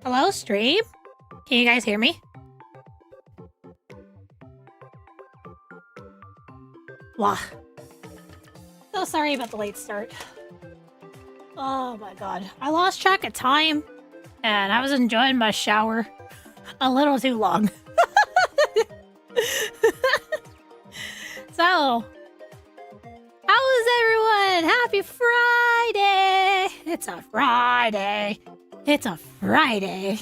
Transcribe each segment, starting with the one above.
Hello, stream? Can you guys hear me? Wow. So sorry about the late start. Oh my god. I lost track of time, and I was enjoying my shower a little too long. So, how is everyone? Happy Friday! It's a Friday. It's a Friday.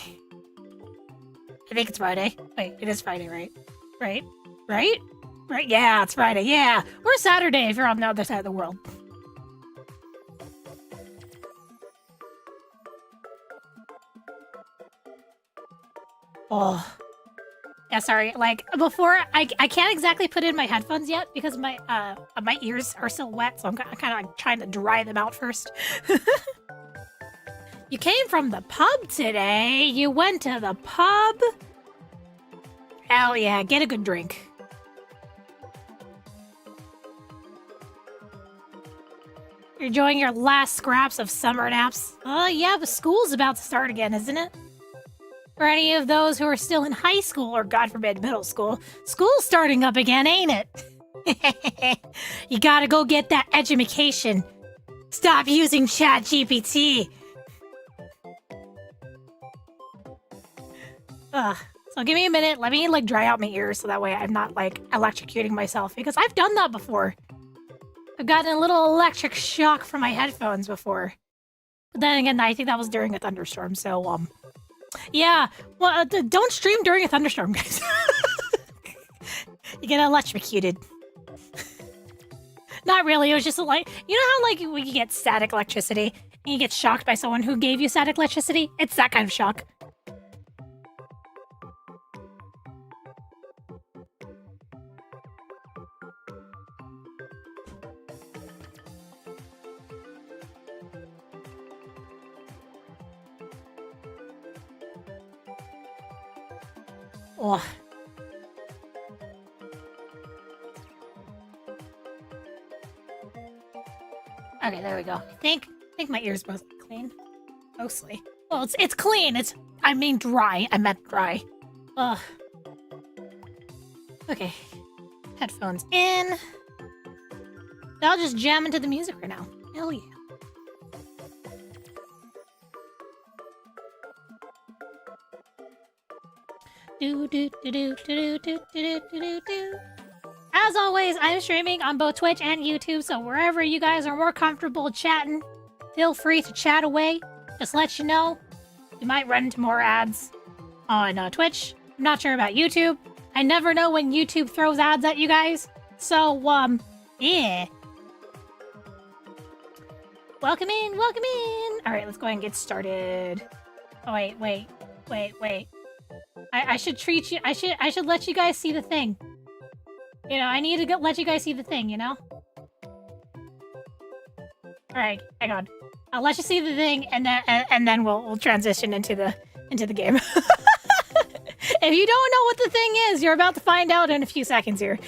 I think it's Friday. Wait, it is Friday, right? Right? Right? Right? Yeah, it's Friday. Yeah. Or Saturday if you're on the other side of the world. Oh. Yeah, sorry. Like, before, I can't exactly put in my headphones yet because my ears are still wet, so I'm kind of like trying to dry them out first. You came from the pub today? You went to the pub? Hell yeah, get a good drink. You're enjoying your last scraps of summer naps? Yeah, but school's about to start again, isn't it? For any of those who are still in high school, or God forbid, middle school, school's starting up again, ain't it? You gotta go get that edumacation. Stop using ChatGPT. So give me a minute. Let me, like, dry out my ears so that way I'm not, like, electrocuting myself. Because I've done that before. I've gotten a little electric shock from my headphones before. But then again, I think that was during a thunderstorm, so, yeah, well, don't stream during a thunderstorm, guys. You get electrocuted. Not really, it was just like, you know how, like, when you get static electricity, and you get shocked by someone who gave you static electricity? It's that kind of shock. Oh. Okay, there we go. I think my ears both clean. Mostly. Well, it's clean. I mean dry. I meant dry. Ugh. Okay. Headphones in. I'll just jam into the music right now. Hell yeah. As always, I'm streaming on both Twitch and YouTube, so wherever you guys are more comfortable chatting, feel free to chat away. Just let you know, you might run into more ads on Twitch. I'm not sure about YouTube. I never know when YouTube throws ads at you guys. So, yeah. Welcome in, welcome in. All right, let's go ahead and get started. Oh, wait. I should treat you. I should let you guys see the thing. You know, I need to let you guys see the thing. You know. All right, hang on. I'll let you see the thing, and then we'll transition into the game. If you don't know what the thing is, you're about to find out in a few seconds here.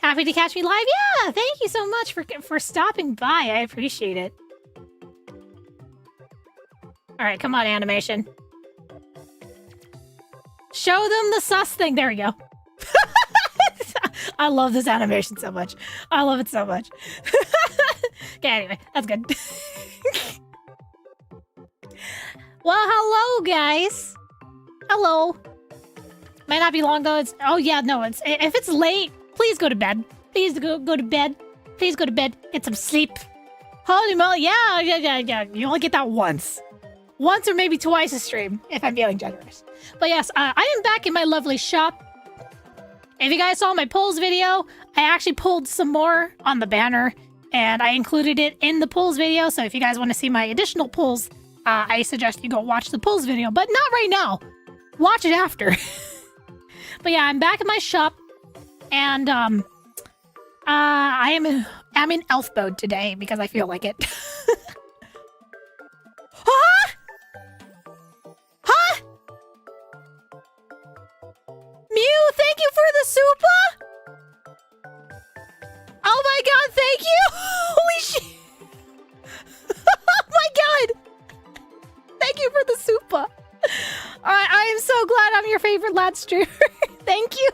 Happy to catch me live? Yeah, thank you so much for stopping by. I appreciate it. All right, come on, animation. Show them the sus thing. There we go. I love this animation so much. I love it so much. Okay, anyway, that's good. Well, hello, guys. Hello. Might not be long, though. Oh, yeah, no, if it's late, please go to bed. Please go to bed. Please go to bed. Get some sleep. Holy moly, yeah. You only get that once. Once or maybe twice a stream, if I'm feeling generous. But yes, I am back in my lovely shop. If you guys saw my polls video, I actually pulled some more on the banner, and I included it in the polls video, so if you guys want to see my additional polls, I suggest you go watch the polls video, but not right now. Watch it after. But yeah, I'm back in my shop, and I'm in elf mode today because I feel like it. Huh? Huh? Mew, thank you for the super! Oh my god, favorite lad streamer. Thank you.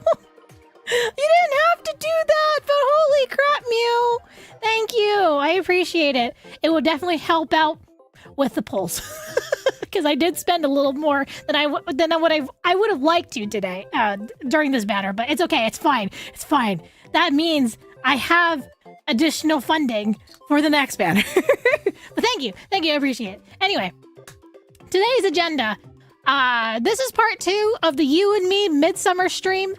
You didn't have to do that, but holy crap, Mew. Thank you. I appreciate it. It will definitely help out with the polls. Because I did spend a little more than what I would have liked to today during this banner, but it's okay. It's fine. It's fine. That means I have additional funding for the next banner. But thank you. I appreciate it. Anyway, today's agenda. This is part 2 of the You and Me Midsummer stream.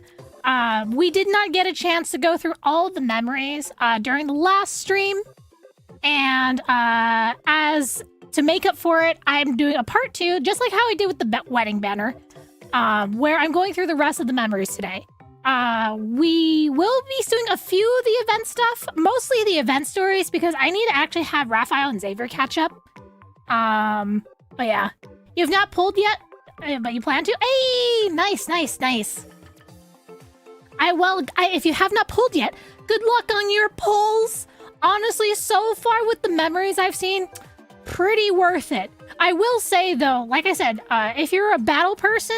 We did not get a chance to go through all of the memories during the last stream, and as to make up for it, I'm doing a part 2, just like how I did with the wedding banner, where I'm going through the rest of the memories today. We will be doing a few of the event stuff, mostly the event stories, because I need to actually have Rafayel and Xavier catch up. But yeah, you've not pulled yet, but you plan to? Hey, nice. If you have not pulled yet, good luck on your pulls. Honestly, so far with the memories I've seen, pretty worth it. I will say though, like I said, if you're a battle person,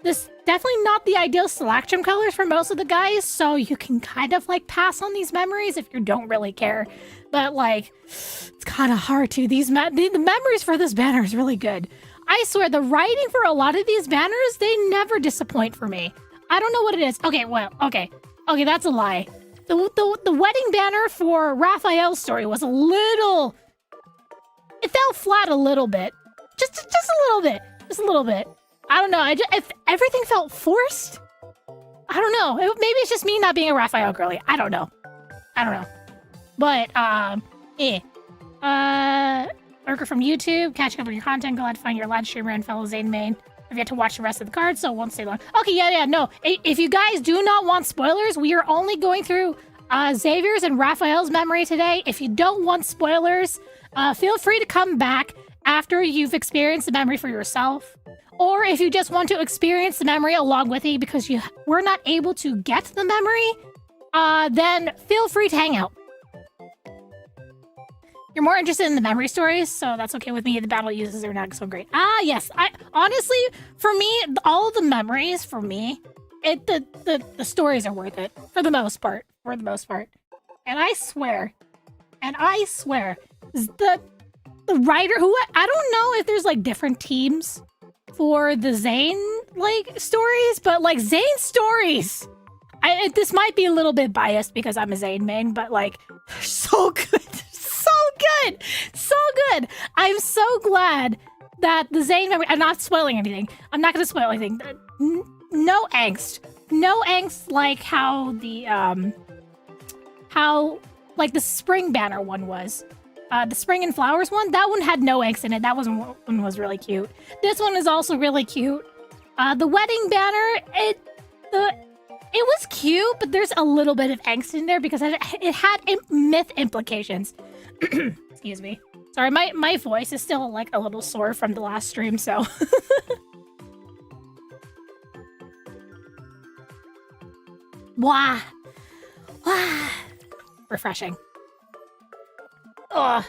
this definitely not the ideal selection colors for most of the guys, so you can kind of like pass on these memories if you don't really care. But like, it's kind of hard to. The memories for this banner is really good. I swear, the writing for a lot of these banners, they never disappoint for me. I don't know what it is. Okay, that's a lie. The wedding banner for Rafayel's story was a little... It fell flat a little bit. Just a little bit. I don't know. If everything felt forced. I don't know. Maybe it's just me not being a Rafayel girly. I don't know. But Lurker from YouTube, catching up on your content. Glad to find your lad streamer and fellow Zane main. I've yet to watch the rest of the cards, so it won't stay long. Okay, yeah, no. If you guys do not want spoilers, we are only going through Xavier's and Rafayel's memory today. If you don't want spoilers, feel free to come back after you've experienced the memory for yourself. Or if you just want to experience the memory along with me because you were not able to get the memory, then feel free to hang out. You're more interested in the memory stories, so that's okay with me. The battle uses are not so great. Yes. Honestly, for me, all of the memories for me, the stories are worth it for the most part. And I swear, the writer who I don't know if there's like different teams for the Zane like stories, but like Zane stories, this might be a little bit biased because I'm a Zane main, but like so good. So good. I'm so glad that the Zane memory... I'm not spoiling anything. I'm not going to spoil anything. No angst. No angst like how the spring banner one was. The spring and flowers one, that one had no angst in it. That one was really cute. This one is also really cute. The wedding banner, it was cute, but there's a little bit of angst in there because it had myth implications. Excuse me. Sorry, my voice is still like a little sore from the last stream, so. Wah. Refreshing. Ugh.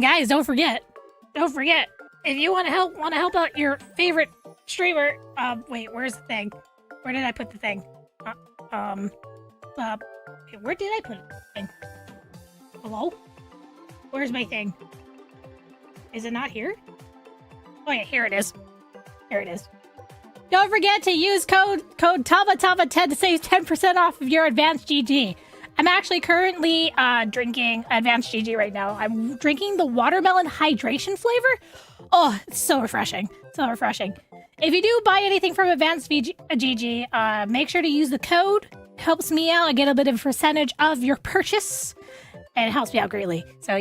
Guys, don't forget. If you want to help out your favorite streamer. Wait, where's the thing? Where did I put the thing? Wait, where did I put the thing? Hello? Where's my thing? Is it not here? Oh yeah, here it is. Don't forget to use code Tama10 to save 10% off of your advanced GG. I'm actually currently drinking advanced GG right now. I'm drinking the watermelon hydration flavor. Oh, it's so refreshing. If you do buy anything from advanced GG, make sure to use the code. It helps me out. I get a bit of a percentage of your purchase. And it helps me out greatly. So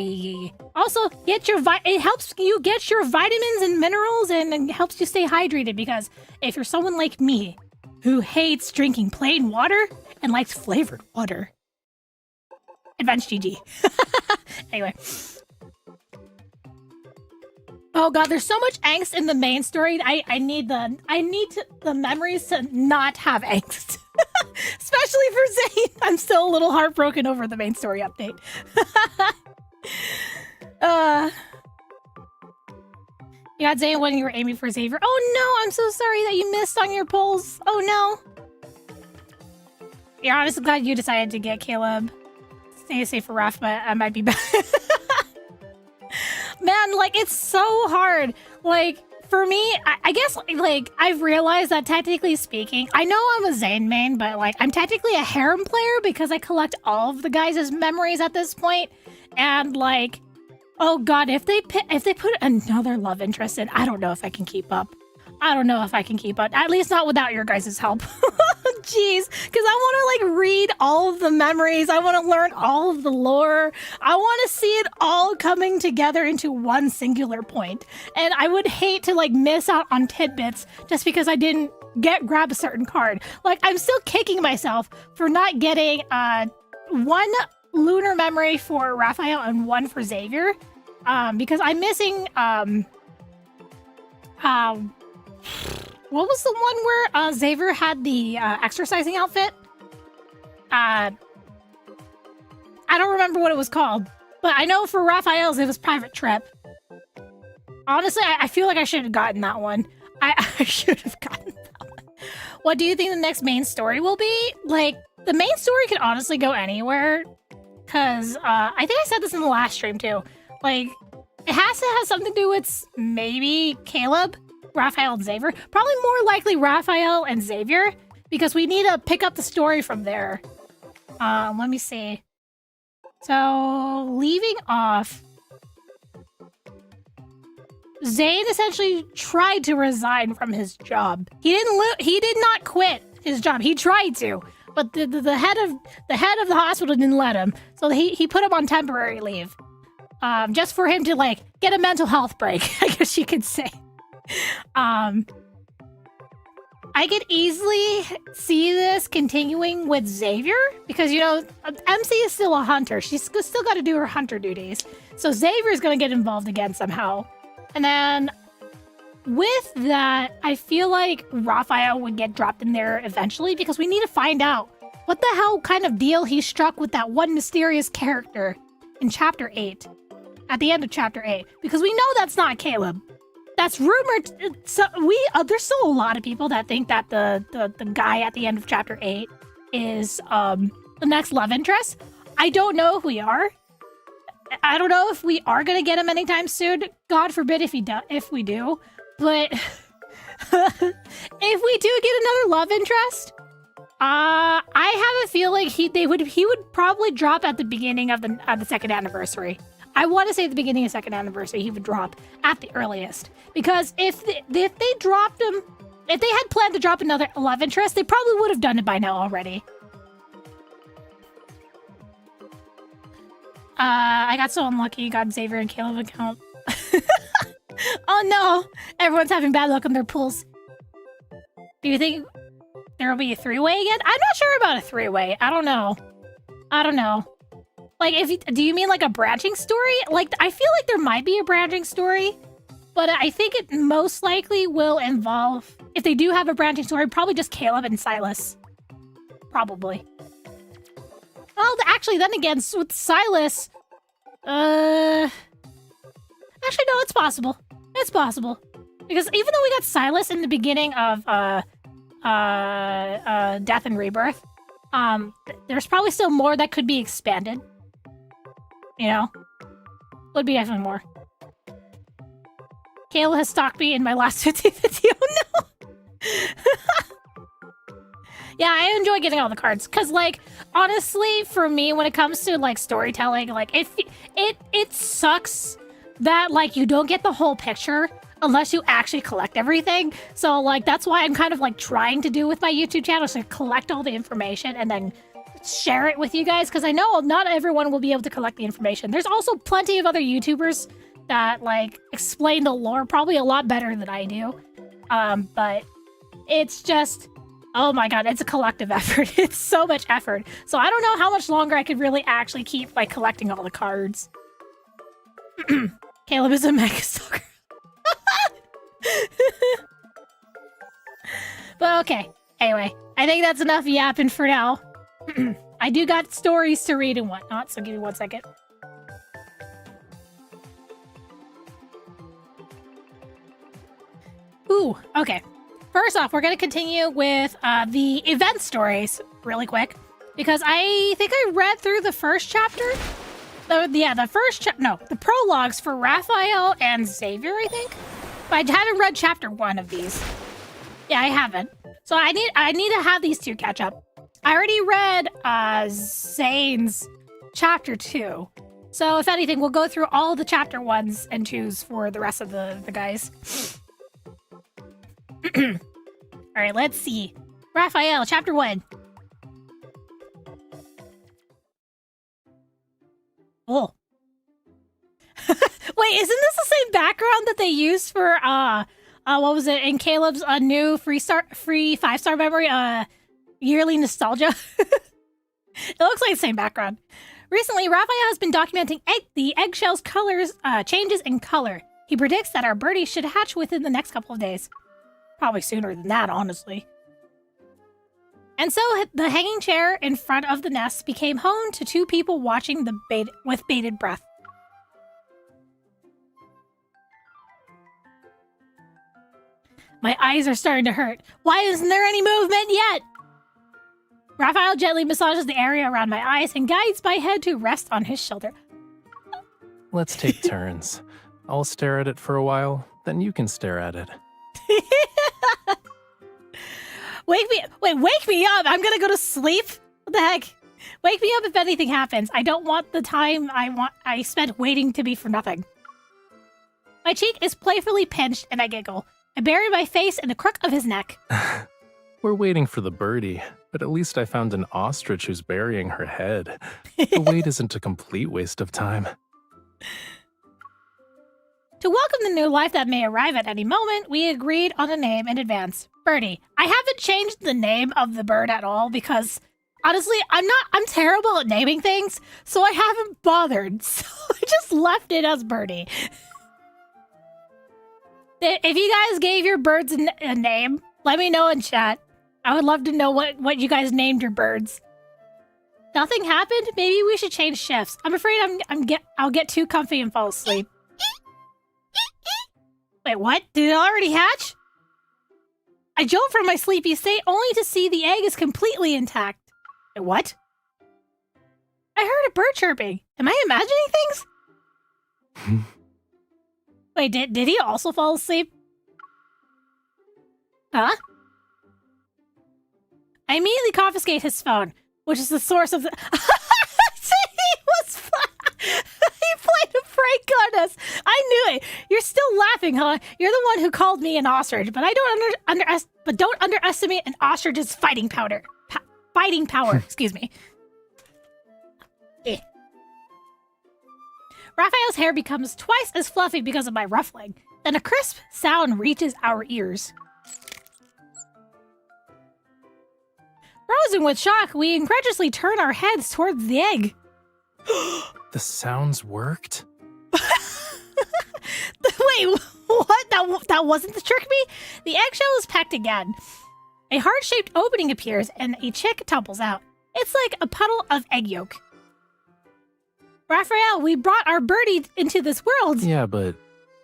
also it helps you get your vitamins and minerals and helps you stay hydrated, because if you're someone like me who hates drinking plain water and likes flavored water, advanced GG. Anyway. Oh god, there's so much angst in the main story. I need the memories to not have angst. Especially for Zane. I'm still a little heartbroken over the main story You got Zane when you were aiming for Xavier. Oh no, I'm so sorry that you missed on your polls. Oh no. Yeah, I'm honestly glad you decided to get Caleb. Stay safe for Raph, but I might be back. Man, like, it's so hard. Like, for me, I guess, like, I've realized that technically speaking, I know I'm a Zane main, but, like, I'm technically a harem player because I collect all of the guys' memories at this point. And, like, oh god, if they put another love interest in, I don't know if I can keep up. I don't know if I can keep up. At least not without your guys' help. Jeez, because I want to like read all of the memories. I want to learn all of the lore. I want to see it all coming together into one singular point. And I would hate to like miss out on tidbits just because I didn't grab a certain card. Like, I'm still kicking myself for not getting one lunar memory for Rafayel and one for Xavier. Because I'm missing what was the one where Xavier had the exercising outfit? I don't remember what it was called, but I know for Rafayel's it was Private Trip. Honestly, I feel like I should have gotten that one. I should have gotten that one. What do you think the next main story will be? Like, the main story could honestly go anywhere, because I think I said this in the last stream too. Like, it has to have something to do with maybe Caleb, Rafayel, and Xavier. Probably more likely Rafayel and Xavier, because we need to pick up the story from there. Let me see. So, leaving off, Zane essentially tried to resign from his job. He did not quit his job. He tried to, but the head of the hospital didn't let him. So he put him on temporary leave. Just for him to, like, get a mental health break, I guess you could say. I could easily see this continuing with Xavier, because, you know, MC is still a hunter. She's still got to do her hunter duties. So Xavier's going to get involved again somehow. And then, with that, I feel like Rafayel would get dropped in there eventually, because we need to find out what the hell kind of deal he struck with that one mysterious character in Chapter 8. At the end of Chapter 8, because we know that's not Caleb. That's rumored. So there's still a lot of people that think that the guy at the end of Chapter 8 is the next love interest. I don't know if we are. I don't know if we are gonna get him anytime soon. God forbid if we do. But if we do get another love interest, I have a feeling he would probably drop at the beginning of the second anniversary. I want to say at the beginning of second anniversary, he would drop at the earliest. Because if they dropped him, if they had planned to drop another love interest, they probably would have done it by now already. I got so unlucky, got Xavier and Caleb account. Oh no! Everyone's having bad luck on their pools. Do you think there will be a three-way again? I'm not sure about a three-way. I don't know. Like, do you mean like a branching story? Like, I feel like there might be a branching story, but I think it most likely will involve, if they do have a branching story, probably just Caleb and Silas. Probably. Well, actually, then again, with Silas, actually, no, it's possible. It's possible. Because even though we got Silas in the beginning of, Death and Rebirth, there's probably still more that could be expanded. You know? Would be definitely more. Kayla has stalked me in my last 50 video. No! Yeah, I enjoy getting all the cards. Because, like, honestly, for me, when it comes to, like, storytelling, like, it sucks that, like, you don't get the whole picture unless you actually collect everything. So, like, that's why I'm kind of, like, trying to do with my YouTube channel, so collect all the information and then share it with you guys, because I know not everyone will be able to collect the information. There's also plenty of other YouTubers that, like, explain the lore probably a lot better than I do. But it's just, oh my god, it's a collective effort. It's so much effort. So I don't know how much longer I could really actually keep, like, collecting all the cards. Caleb is a mega stalker. But okay, anyway, I think that's enough yapping for now. I do got stories to read and whatnot, so give me 1 second. Ooh, okay. First off, we're going to continue with the event stories really quick because I think I read through the first chapter. The prologues for Rafayel and Xavier, I think. But I haven't read chapter 1 of these. Yeah, I haven't. So I need to have these two catch up. I already read Zane's chapter 2. So if anything, we'll go through all the chapter 1s and 2s for the rest of the guys. All right, let's see. Rafayel, chapter 1. Oh. Wait, isn't this the same background that they used for what was it in Caleb's new free 5-star memory yearly nostalgia? It looks like the same background. Recently, Rafayel has been documenting the eggshell's colors changes in color. He predicts that our birdie should hatch within the next couple of days. Probably sooner than that, honestly. And so the hanging chair in front of the nest became home to two people watching with bated breath. My eyes are starting to hurt. Why isn't there any movement yet? Rafayel gently massages the area around my eyes and guides my head to rest on his shoulder. Let's take turns. I'll stare at it for a while, then you can stare at it. Wake me up! I'm gonna go to sleep? What the heck? Wake me up if anything happens. I don't want the time I spent waiting to be for nothing. My cheek is playfully pinched and I giggle. I bury my face in the crook of his neck. We're waiting for the birdie, but at least I found an ostrich who's burying her head. The wait isn't a complete waste of time. To welcome the new life that may arrive at any moment, we agreed on a name in advance. Birdie. I haven't changed the name of the bird at all because, honestly, I'm terrible at naming things, so I haven't bothered. So I just left it as Birdie. If you guys gave your birds a name, let me know in chat. I would love to know what you guys named your birds. Nothing happened? Maybe we should change shifts. I'm afraid I'll get too comfy and fall asleep. Wait, what? Did it already hatch? I jolt from my sleepy state only to see the egg is completely intact. Wait, what? I heard a bird chirping. Am I imagining things? Wait, did he also fall asleep? Huh? I immediately confiscate his phone, which is the source of the... He played a prank on us. I knew it. You're still laughing, huh? You're the one who called me an ostrich, but don't underestimate an ostrich's fighting power. Fighting power. Excuse me. Raphael's hair becomes twice as fluffy because of my ruffling. Then a crisp sound reaches our ears. Frozen with shock, we incredulously turn our heads towards the egg. The sounds worked? Wait, what? That wasn't the trick me? The eggshell is packed again. A heart-shaped opening appears and a chick tumbles out. It's like a puddle of egg yolk. Rafayel, we brought our birdie into this world. Yeah, but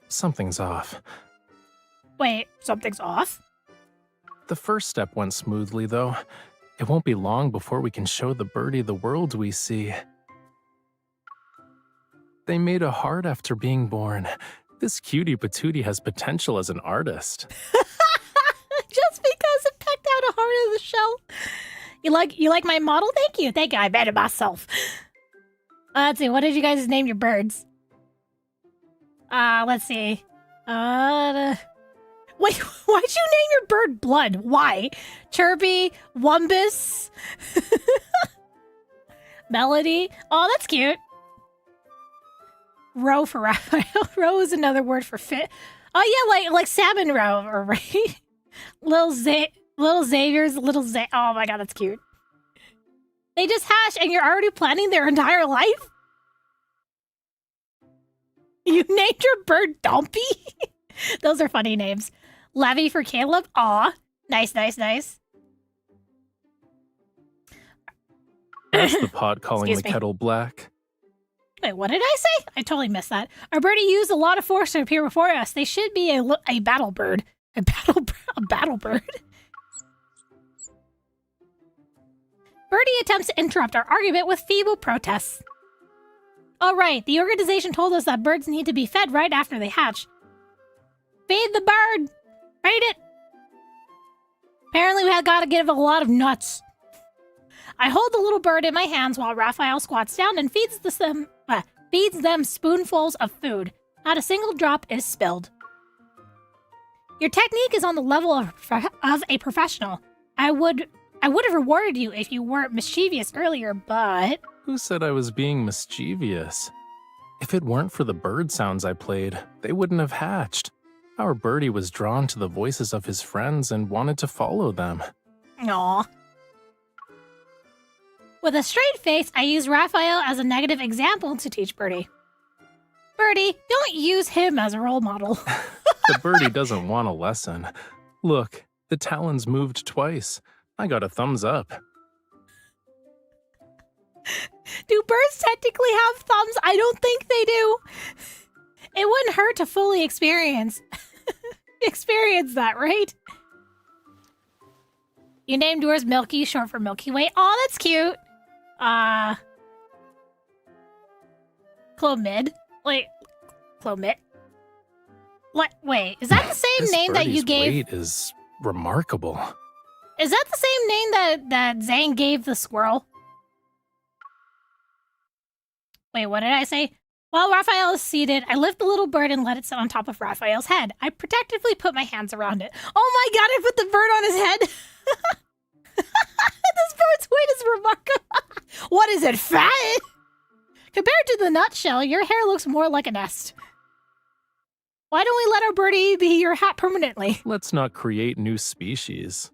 something's off. Wait, something's off? The first step went smoothly, though. It won't be long before we can show the birdie the world we see. They made a heart after being born. This cutie patootie has potential as an artist. Just because it pecked out a heart of the shell. You like my model? Thank you. I made it myself. Let's see. What did you guys name your birds? Let's see. Wait, why'd you name your bird Blood? Why? Chirpy, Wumbus, Melody. Oh, that's cute. Roe for Rafayel. Roe is another word for fit. Oh yeah, like salmon roe, right? Little Xavier's little Oh my god, that's cute. They just hatched and you're already planning their entire life? You named your bird Dumpy? Those are funny names. Levy for Caleb. Aw. Nice. That's the pot calling the kettle black. Wait, what did I say? I totally missed that. Our birdie used a lot of force to appear before us. They should be a battle bird. A battle bird? Birdie attempts to interrupt our argument with feeble protests. Oh, right. The organization told us that birds need to be fed right after they hatch. Feed the bird! Feed it! Apparently we have got to give it a lot of nuts. I hold the little bird in my hands while Rafayel squats down and feeds them spoonfuls of food. Not a single drop is spilled. Your technique is on the level of a professional. I would have rewarded you if you weren't mischievous earlier, but... Who said I was being mischievous? If it weren't for the bird sounds I played, they wouldn't have hatched. Our birdie was drawn to the voices of his friends and wanted to follow them. Aww. With a straight face, I use Rafayel as a negative example to teach Birdie. Birdie, don't use him as a role model. The birdie doesn't want a lesson. Look, the talons moved twice. I got a thumbs up. Do birds technically have thumbs? I don't think they do. It wouldn't hurt to fully experience that, right? You named yours Milky, short for Milky Way. Oh, that's cute. Clomid. Clomid. What? Wait, is that the same name that you gave? Weight is remarkable. Is that the same name that Zane gave the squirrel? Wait, what did I say? While Rafayel is seated, I lift the little bird and let it sit on top of Rafayel's head. I protectively put my hands around it. Oh my god, I put the bird on his head! This bird's weight is remarkable. What is it, fat? Compared to the nutshell, your hair looks more like a nest. Why don't we let our birdie be your hat permanently? Let's not create new species.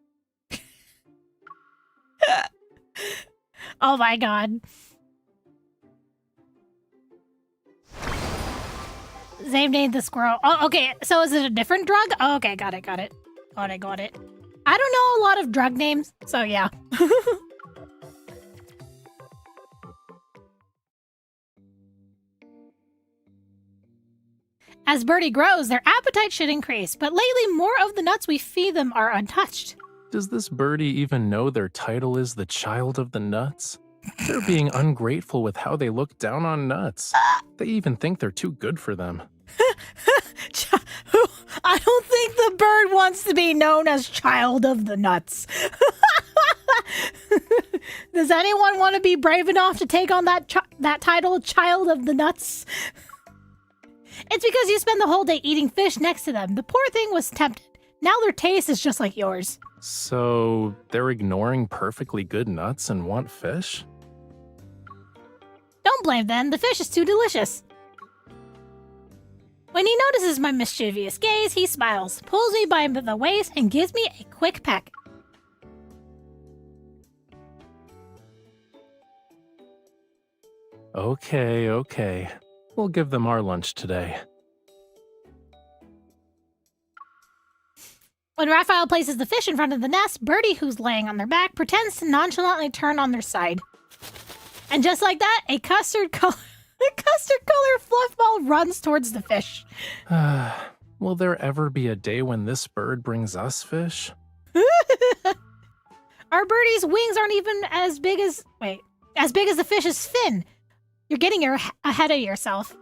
Oh my god. Zane named the squirrel. Oh, okay. So is it a different drug? Oh, okay. Got it. Got it. I don't know a lot of drug names, so yeah. As Birdie grows, their appetite should increase, but lately more of the nuts we feed them are untouched. Does this birdie even know their title is the child of the nuts? They're being ungrateful with how they look down on nuts. They even think they're too good for them. I don't think the bird wants to be known as child of the nuts. Does anyone want to be brave enough to take on that title, child of the nuts? It's because you spend the whole day eating fish next to them. The poor thing was tempted. Now their taste is just like yours. So they're ignoring perfectly good nuts and want fish? Don't blame them. The fish is too delicious. When he notices my mischievous gaze, he smiles, pulls me by the waist, and gives me a quick peck. Okay. We'll give them our lunch today. When Rafayel places the fish in front of the nest, Birdie, who's laying on their back, pretends to nonchalantly turn on their side. And just like that, a custard-colored fluff ball runs towards the fish. Will there ever be a day when this bird brings us fish? Our birdie's wings aren't even as big as the fish's fin. You're getting ahead of yourself.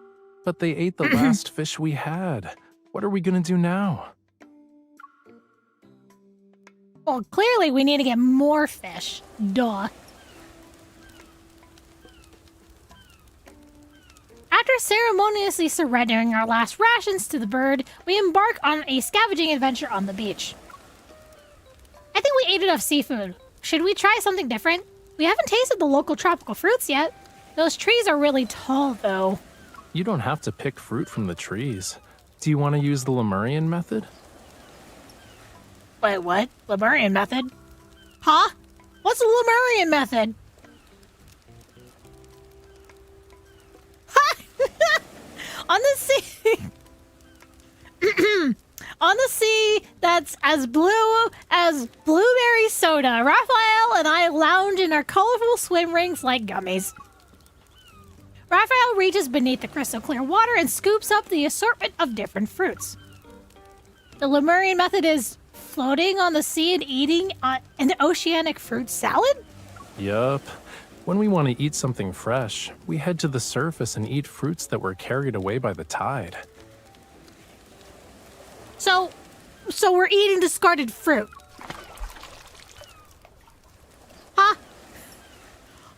But they ate the last fish we had. What are we gonna do now? Well, clearly we need to get more fish. Duh. After ceremoniously surrendering our last rations to the bird, we embark on a scavenging adventure on the beach. I think we ate enough seafood. Should we try something different? We haven't tasted the local tropical fruits yet. Those trees are really tall, though. You don't have to pick fruit from the trees. Do you want to use the Lemurian method? Wait, what? Lemurian method? Huh? What's the Lemurian method? On the sea... On the sea that's as blue as blueberry soda, Rafayel and I lounge in our colorful swim rings like gummies. Rafayel reaches beneath the crystal clear water and scoops up the assortment of different fruits. The Lemurian method is floating on the sea and eating an oceanic fruit salad? Yup. When we want to eat something fresh, we head to the surface and eat fruits that were carried away by the tide. So we're eating discarded fruit. Huh?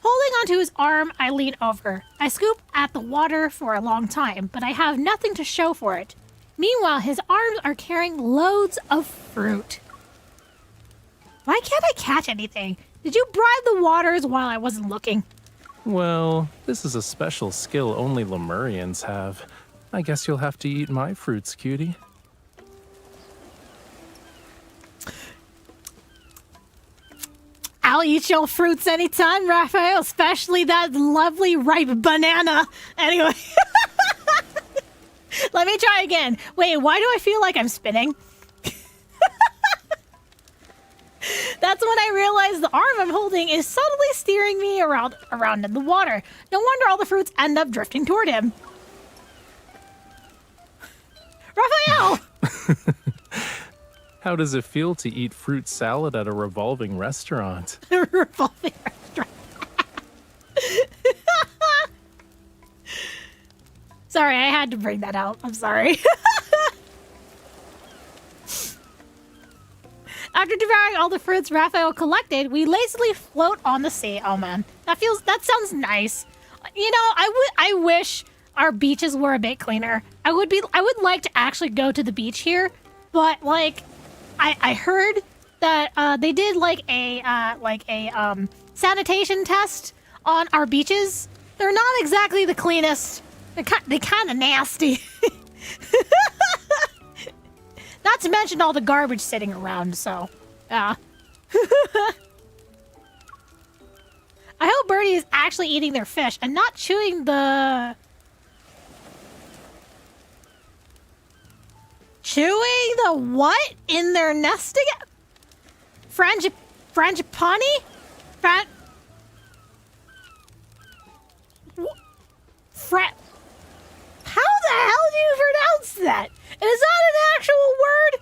Holding onto his arm, I lean over. I scoop at the water for a long time, but I have nothing to show for it. Meanwhile, his arms are carrying loads of fruit. Why can't I catch anything? Did you bribe the waters while I wasn't looking? Well, this is a special skill only Lemurians have. I guess you'll have to eat my fruits, cutie. I'll eat your fruits anytime, Raphael, especially that lovely ripe banana. Anyway. Let me try again. Wait, why do I feel like I'm spinning? That's when I realized the arm I'm holding is subtly steering me around in the water. No wonder all the fruits end up drifting toward him. Raphael! How does it feel to eat fruit salad at a revolving restaurant? Revolving restaurant. Sorry, I had to bring that out. I'm sorry. After devouring all the fruits Raphael collected, we lazily float on the sea. Oh man, that sounds nice. You know, I wish our beaches were a bit cleaner. I would like to actually go to the beach here, but like, I heard that they did like a sanitation test on our beaches. They're not exactly the cleanest. They're kind of nasty. Not to mention all the garbage sitting around, so, yeah. I hope Birdie is actually eating their fish and not chewing the... Chewing the what? In their nest again? Frangipani? How the hell do you pronounce that? Is that an actual word?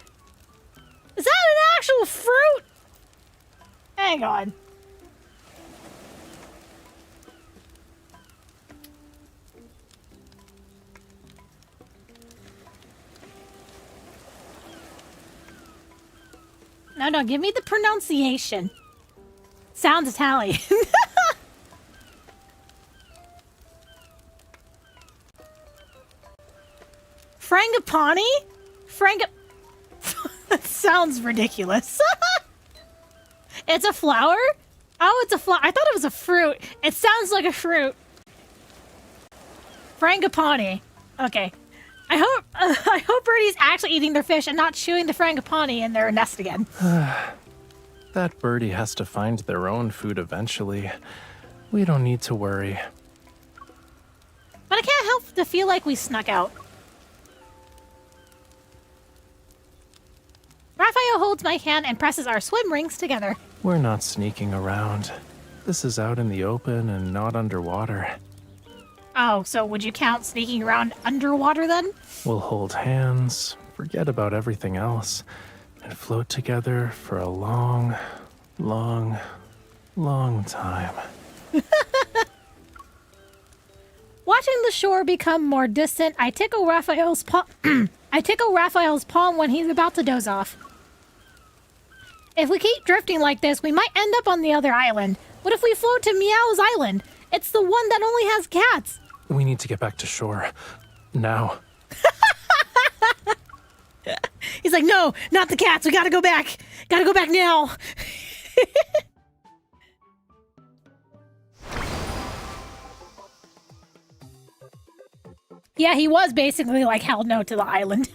Is that an actual fruit? Hang on. No, give me the pronunciation. Sounds Italian. Frangipani? That sounds ridiculous. It's a flower? Oh, it's a flower. I thought it was a fruit. It sounds like a fruit. Frangipani. Okay. I hope Birdie's actually eating their fish and not chewing the frangipani in their nest again. That birdie has to find their own food eventually. We don't need to worry. But I can't help to feel like we snuck out. Raphael holds my hand and presses our swim rings together. We're not sneaking around. This is out in the open and not underwater. Oh, so would you count sneaking around underwater then? We'll hold hands, forget about everything else, and float together for a long, long, long time. Watching the shore become more distant, I tickle Raphael's palm when he's about to doze off. If we keep drifting like this, we might end up on the other island. What if we float to Meow's island? It's the one that only has cats. We need to get back to shore. Now. He's like, no, not the cats. We gotta go back. Gotta go back now. Yeah, he was basically like, hell no to the island.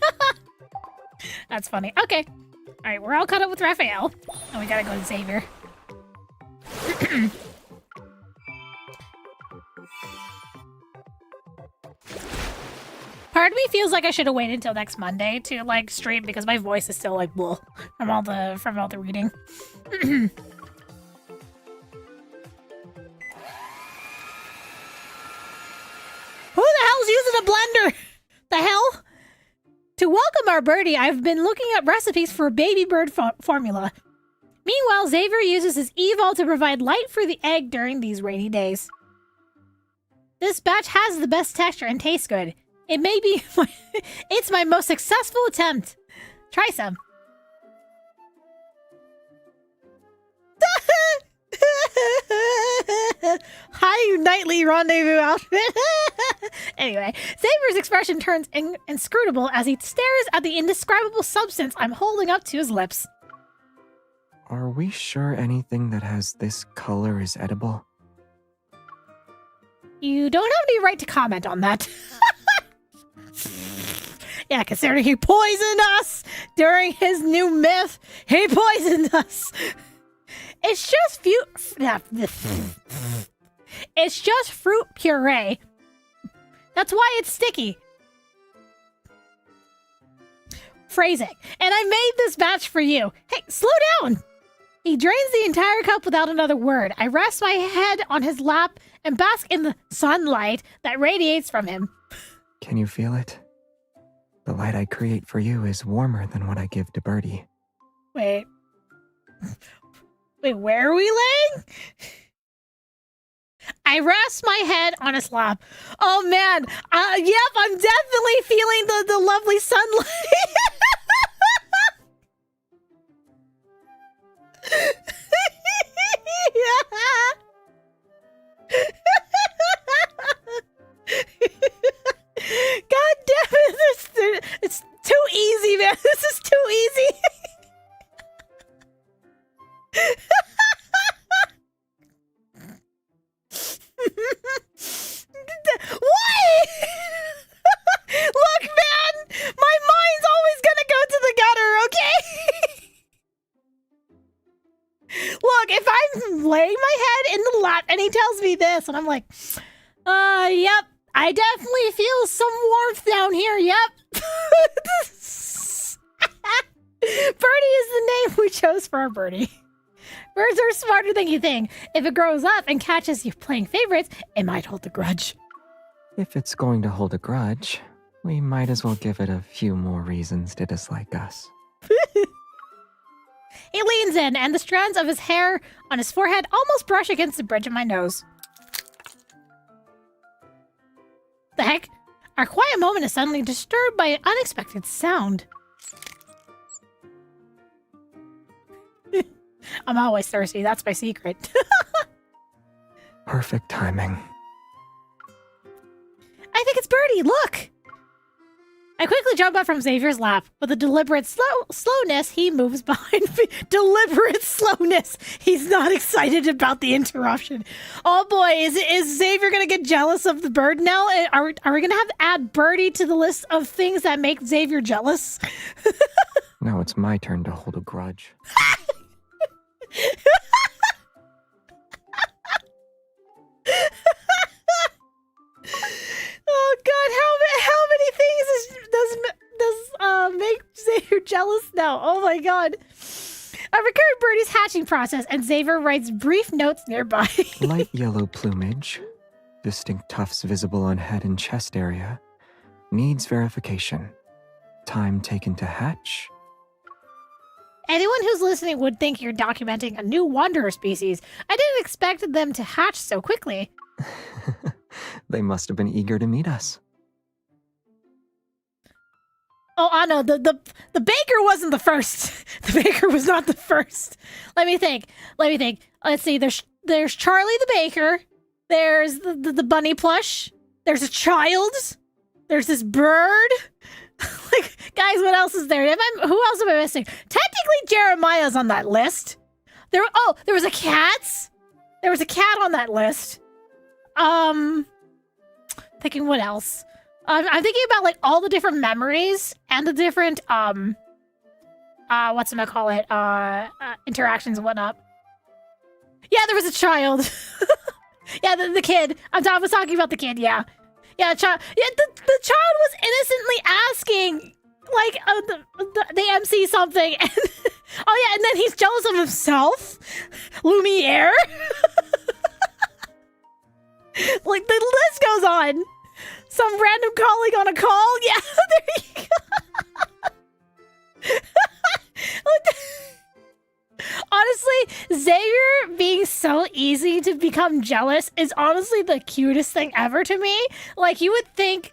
That's funny. Okay. All right, we're all caught up with Raphael. And we gotta go to Xavier. Part of me feels like I should have waited until next Monday to like stream because my voice is still like bull from all the reading. Who the hell's using a blender? The hell? To To welcome our birdie, I've been looking up recipes for baby bird formula. Meanwhile, Xavier uses his evol to provide light for the egg during these rainy days. This batch has the best texture and tastes good. It may be it's my most successful attempt. Try some. Hi, nightly rendezvous outfit. Anyway, Xavier's expression turns inscrutable as he stares at the indescribable substance I'm holding up to his lips. Are we sure anything that has this color is edible? You don't have any right to comment on that. Yeah, considering he poisoned us during his new myth. He poisoned us. It's just fruit puree. That's why it's sticky. Phrasing. And I made this batch for you. Hey, slow down. He drains the entire cup without another word. I rest my head on his lap and bask in the sunlight that radiates from him. Can you feel it? The light I create for you is warmer than what I give to Birdie. Wait, where are we laying? I rest my head on his lap. Oh man, yep, I'm definitely feeling the lovely sunlight. God damn it, it's too easy, man. This is too easy. Why? Look, man, my mind's always gonna go to the gutter, okay? Look, if I'm laying my head in the lap and he tells me this, and I'm like, yep, I definitely feel some warmth down here, yep. Birdie is the name we chose for our birdie. Birds are smarter than you think. If it grows up and catches you playing favorites, it might hold a grudge. If it's going to hold a grudge, we might as well give it a few more reasons to dislike us. He leans in, and the strands of his hair on his forehead almost brush against the bridge of my nose. The heck? Our quiet moment is suddenly disturbed by an unexpected sound. I'm always thirsty. That's my secret. Perfect timing. I think it's Birdie. Look! I quickly jump up from Xavier's lap. With a deliberate slowness, he moves behind me. Deliberate slowness. He's not excited about the interruption. Oh boy, is Xavier gonna get jealous of the bird now? Are we gonna have to add Birdie to the list of things that make Xavier jealous? Now it's my turn to hold a grudge. Oh God, how many things does make Xavier jealous now? Oh my God. I recurred Birdie's hatching process, and Xavier writes brief notes nearby. Light yellow plumage, distinct tufts visible on head and chest area, needs verification. Time taken to hatch. Anyone who's listening would think you're documenting a new wanderer species. I didn't expect them to hatch so quickly. They must have been eager to meet us. Oh, I know. The baker wasn't the first. The baker was not the first. Let me think. Let's see. There's Charlie the baker. There's the bunny plush. There's a child. There's this bird. Like, guys, what else is there? Who else am I missing? Technically, Jeremiah's on that list. There was a cat. There was a cat on that list. Thinking what else? I'm thinking about like all the different memories and the different interactions and whatnot. Yeah, there was a child. Yeah, the kid. I was talking about the kid. Yeah, child. Yeah, the child was innocently asking, like, the MC something, and oh yeah, and then he's jealous of himself. Lumiere. Like, the list goes on. Some random colleague on a call. Yeah, there you go. Birdie to become jealous is honestly the cutest thing ever to me. Like, you would think,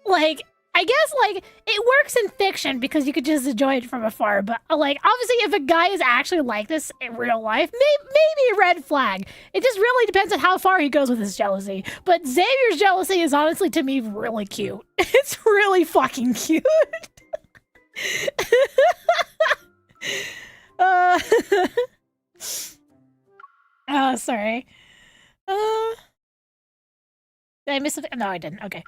like, I guess, like, it works in fiction because you could just enjoy it from afar. But, like, obviously, if a guy is actually like this in real life, maybe a red flag. It just really depends on how far he goes with his jealousy. But Xavier's jealousy is honestly, to me, really cute. It's really fucking cute. Oh, sorry. Did I miss something? No, I didn't. Okay.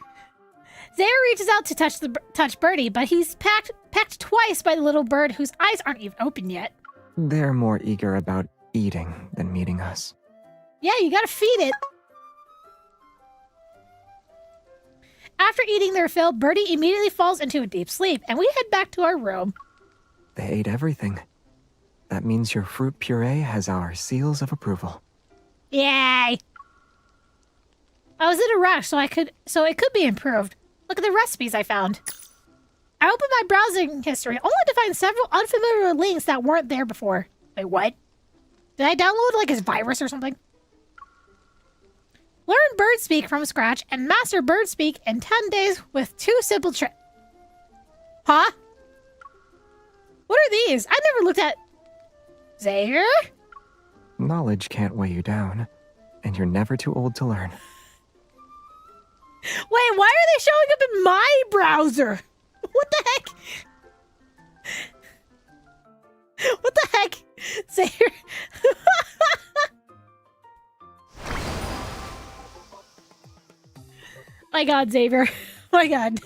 Xavier reaches out to touch Birdie, but he's pecked twice by the little bird whose eyes aren't even open yet. They're more eager about eating than meeting us. Yeah, you gotta feed it. After eating their fill, Birdie immediately falls into a deep sleep, and we head back to our room. They ate everything. That means your fruit puree has our seals of approval. Yay! I was in a rush, so it could be improved. Look at the recipes I found. I opened my browsing history only to find several unfamiliar links that weren't there before. Wait, what? Did I download like his virus or something? Learn bird speak from scratch and master bird speak in 10 days with 2 simple tricks. Huh? What are these? I never looked at... Xavier? Knowledge can't weigh you down, and you're never too old to learn. Wait, why are they showing up in my browser? What the heck? What the heck? Xavier? My god, Xavier. My god.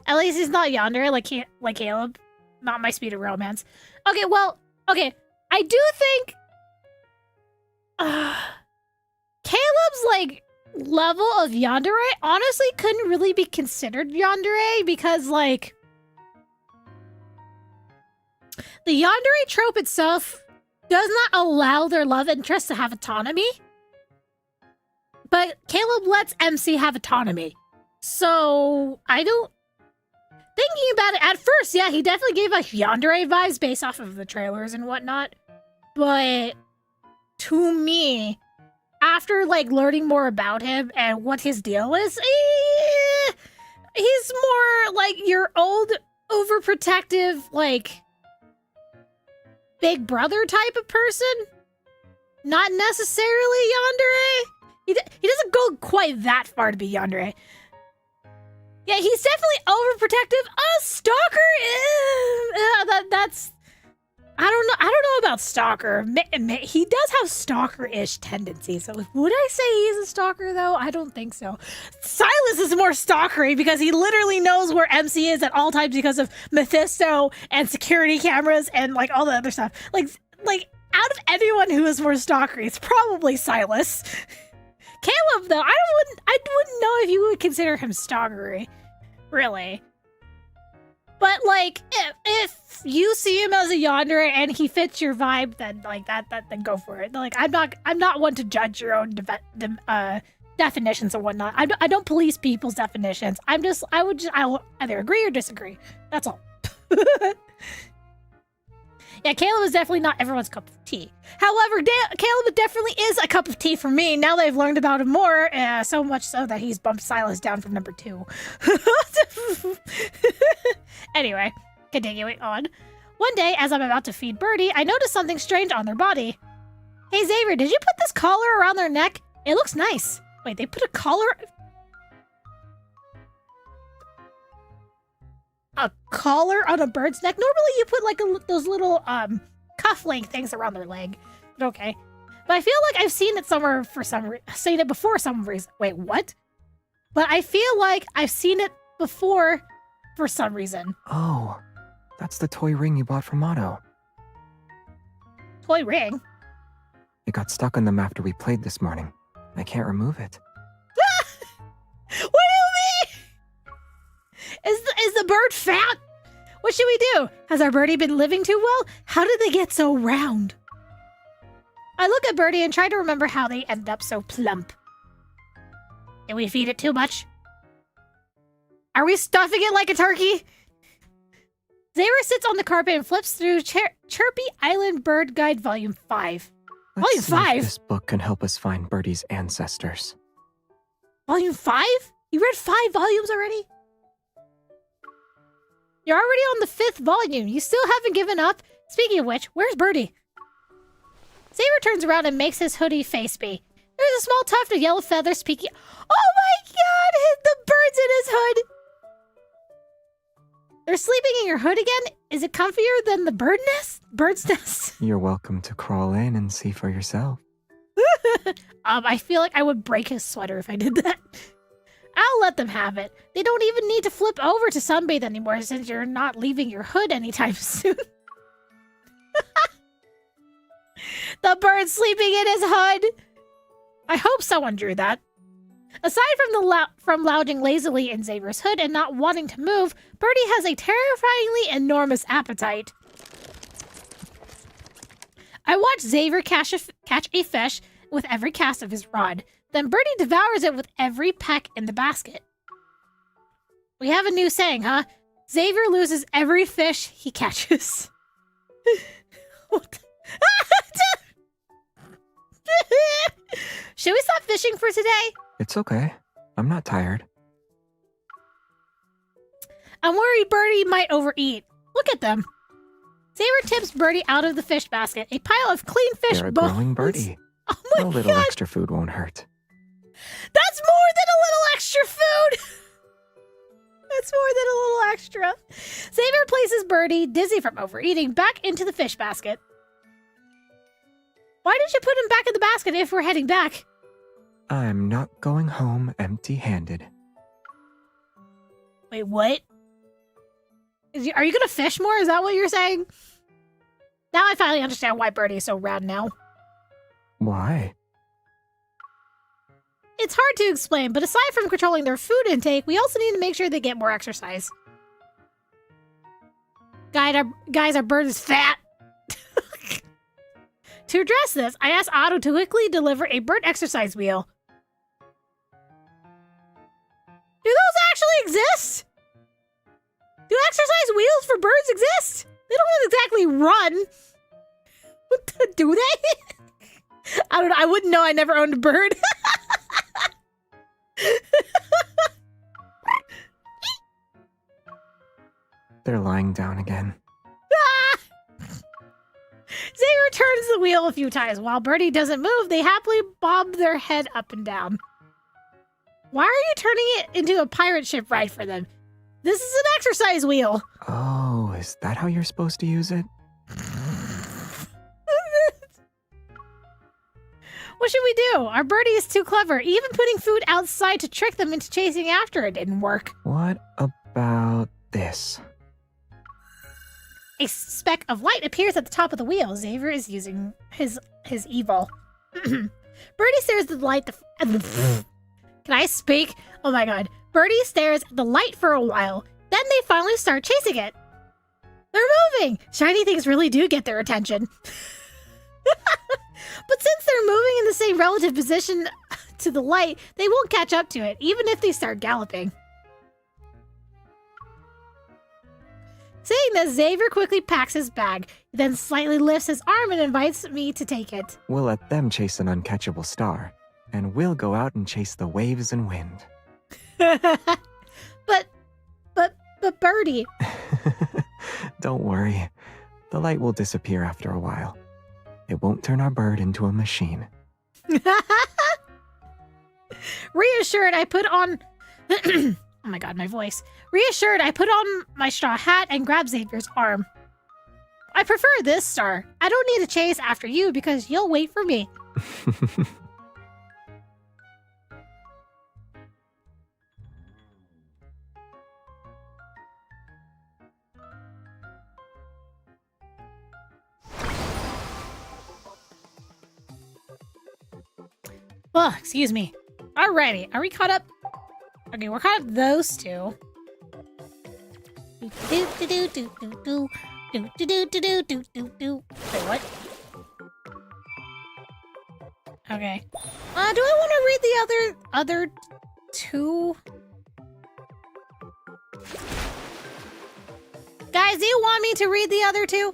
At least he's not yonder like Caleb. Not my speed of romance. Okay, well, okay. I do think Caleb's like level of yandere honestly couldn't really be considered yandere because like the yandere trope itself does not allow their love interest to have autonomy. But Caleb lets MC have autonomy. So I don't thinking about it at first, yeah, he definitely gave us yandere vibes based off of the trailers and whatnot. But to me, after like learning more about him and what his deal is, he's more like your old overprotective, like big brother type of person. Not necessarily yandere. He doesn't go quite that far to be yandere. Yeah, he's definitely overprotective. A stalker. That's. I don't know about stalker. He does have stalker-ish tendencies. So would I say he's a stalker though? I don't think so. Silas is more stalkery because he literally knows where MC is at all times because of Mephisto and security cameras and like all the other stuff. Like out of anyone who is more stalkery, it's probably Silas. Caleb though, I wouldn't know if you would consider him stalkery, really. But like, if you see him as a yandere and he fits your vibe, then like then go for it. Like, I'm not one to judge your own definitions and whatnot. I don't police people's definitions. I'll either agree or disagree. That's all. Yeah, Caleb is definitely not everyone's cup of tea. However, Caleb definitely is a cup of tea for me now that I've learned about him more, so much so that he's bumped Silas down from number 2. Anyway, continuing on. One day, as I'm about to feed Birdie, I noticed something strange on their body. Hey Xavier, did you put this collar around their neck? It looks nice. Wait, they put a collar... A collar on a bird's neck? Normally you put like those little cuff-link things around their leg. But okay. But I feel like I've seen it somewhere seen it before some reason. Wait, what? But I feel like I've seen it before for some reason. Oh, that's the toy ring you bought from Otto. Toy ring? It got stuck on them after we played this morning. I can't remove it. What do you mean? Is the bird fat? What should we do? Has our birdie been living too well? How did they get so round? I look at Birdie and try to remember how they ended up so plump. Did we feed it too much? Are we stuffing it like a turkey? Xavier sits on the carpet and flips through Chirpy Island Bird Guide Volume 5. Volume Let's see if 5? this book can help us find Birdie's ancestors. Volume 5? You read 5 volumes already? You're already on the 5th volume. You still haven't given up? Speaking of which, where's Birdie? Xavier turns around and makes his hoodie face be. There's a small tuft of yellow feathers peeking. Oh my god! The bird's in his hood! They're sleeping in your hood again? Is it comfier than the bird's nest? You're welcome to crawl in and see for yourself. I feel like I would break his sweater if I did that. I'll let them have it. They don't even need to flip over to sunbathe anymore since you're not leaving your hood anytime soon. The bird's sleeping in his hood. I hope someone drew that. Aside from lounging lazily in Xavier's hood and not wanting to move, Birdie has a terrifyingly enormous appetite. I watch Xavier catch a fish with every cast of his rod. Then Birdie devours it with every peck in the basket. We have a new saying, huh? Xavier loses every fish he catches. What? Should we stop fishing for today? It's okay. I'm not tired. I'm worried Birdie might overeat. Look at them. Xavier tips Birdie out of the fish basket. A pile of clean fish You're a bones. growing birdie. Oh my A little god. extra food won't hurt. That's more than a little extra food. That's more than a little extra. Xavier places Birdie, dizzy from overeating, back into the fish basket. Why did you put him back in the basket if we're heading back? I'm not going home empty-handed. Wait, what? Are you gonna fish more? Is that what you're saying? Now I finally understand why Birdie is so rad now. Why? It's hard to explain, but aside from controlling their food intake, we also need to make sure they get more exercise. Guys, our bird is fat. To address this, I asked Otto to quickly deliver a bird exercise wheel. Do those actually exist? Do exercise wheels for birds exist? They don't exactly run. Do they? I don't know. I wouldn't know. I never owned a bird. They're lying down again. Xavier turns the wheel a few times. While Birdie doesn't move, they happily bob their head up and down. Why are you turning it into a pirate ship ride for them? This is an exercise wheel. Oh, is that how you're supposed to use it? What should we do? Our birdie is too clever. Even putting food outside to trick them into chasing after it didn't work. What about this? A speck of light appears at the top of the wheel. Xavier is using his evil. Birdie stares at the light. Can I speak? Oh my god. Birdie stares at the light for a while. Then they finally start chasing it. They're moving! Shiny things really do get their attention. But since they're moving in the same relative position to the light, they won't catch up to it, even if they start galloping. Saying this, Xavier quickly packs his bag, then slightly lifts his arm and invites me to take it. We'll let them chase an uncatchable star, and we'll go out and chase the waves and wind. But Birdie. Don't worry. The light will disappear after a while. It won't turn our bird into a machine. Reassured, I put on... oh my god, my voice. Reassured, I put on my straw hat and grab Xavier's arm. I prefer this star. I don't need to chase after you because you'll wait for me. Oh, excuse me. Alrighty, are we caught up? Okay, we're caught up those two. Wait, what? Okay. Do I want to read the other two? Guys, do you want me to read the other two?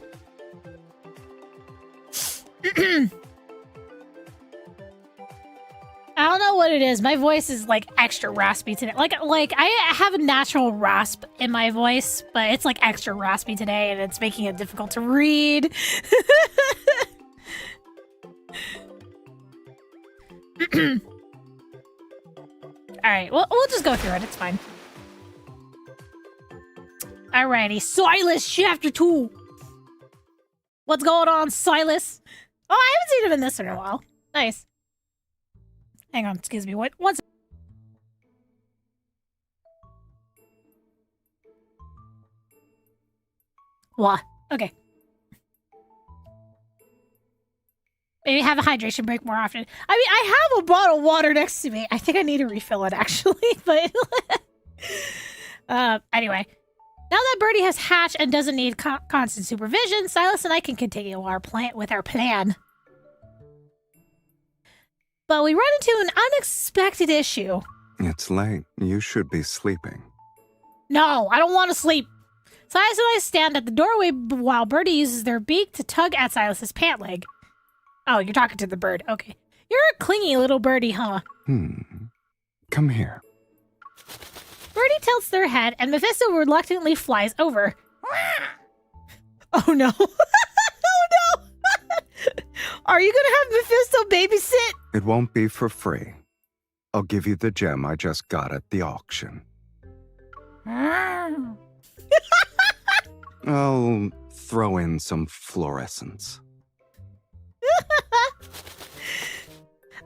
I don't know what it is. My voice is like extra raspy today. Like I have a natural rasp in my voice, but it's like extra raspy today, and it's making it difficult to read. All right, well, we'll just go through it. It's fine. Alrighty, Silas Chapter 2. What's going on, Silas? Oh, I haven't seen him in this in a while. Nice. Hang on, excuse me. What? What's... What? Okay. Maybe have a hydration break more often. I mean, I have a bottle of water next to me. I think I need to refill it, actually. But anyway. Now that Birdie has hatched and doesn't need constant supervision, Silas and I can continue our plan. But we run into an unexpected issue. It's late. You should be sleeping. No, I don't want to sleep. Silas and I stand at the doorway while Birdie uses their beak to tug at Silas's pant leg. Oh, you're talking to the bird. Okay. You're a clingy little birdie, huh? Come here. Birdie tilts their head, and Mephisto reluctantly flies over. Oh no. Oh no! Are you gonna have Mephisto babysit? It won't be for free. I'll give you the gem I just got at the auction. I'll throw in some fluorescence.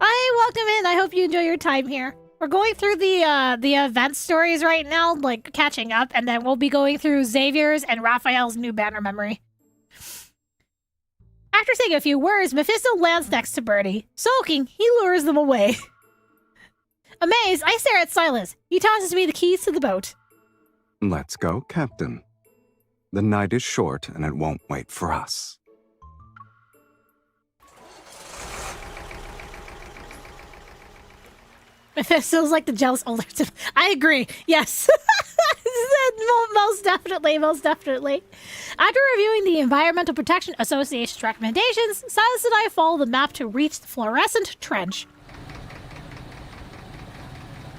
Hi, welcome in. I hope you enjoy your time here. We're going through the event stories right now, like catching up, and then we'll be going through Xavier's and Raphael's new banner memory. After saying a few words, Mephisto lands next to Birdie. Sulking, he lures them away. Amazed, I stare at Silas. He tosses me the keys to the boat. Let's go, Captain. The night is short, and it won't wait for us. Mephisto's like the jealous older sibling. I agree. Yes. Most definitely. Most definitely. After reviewing the Environmental Protection Association's recommendations, Silas and I follow the map to reach the fluorescent trench.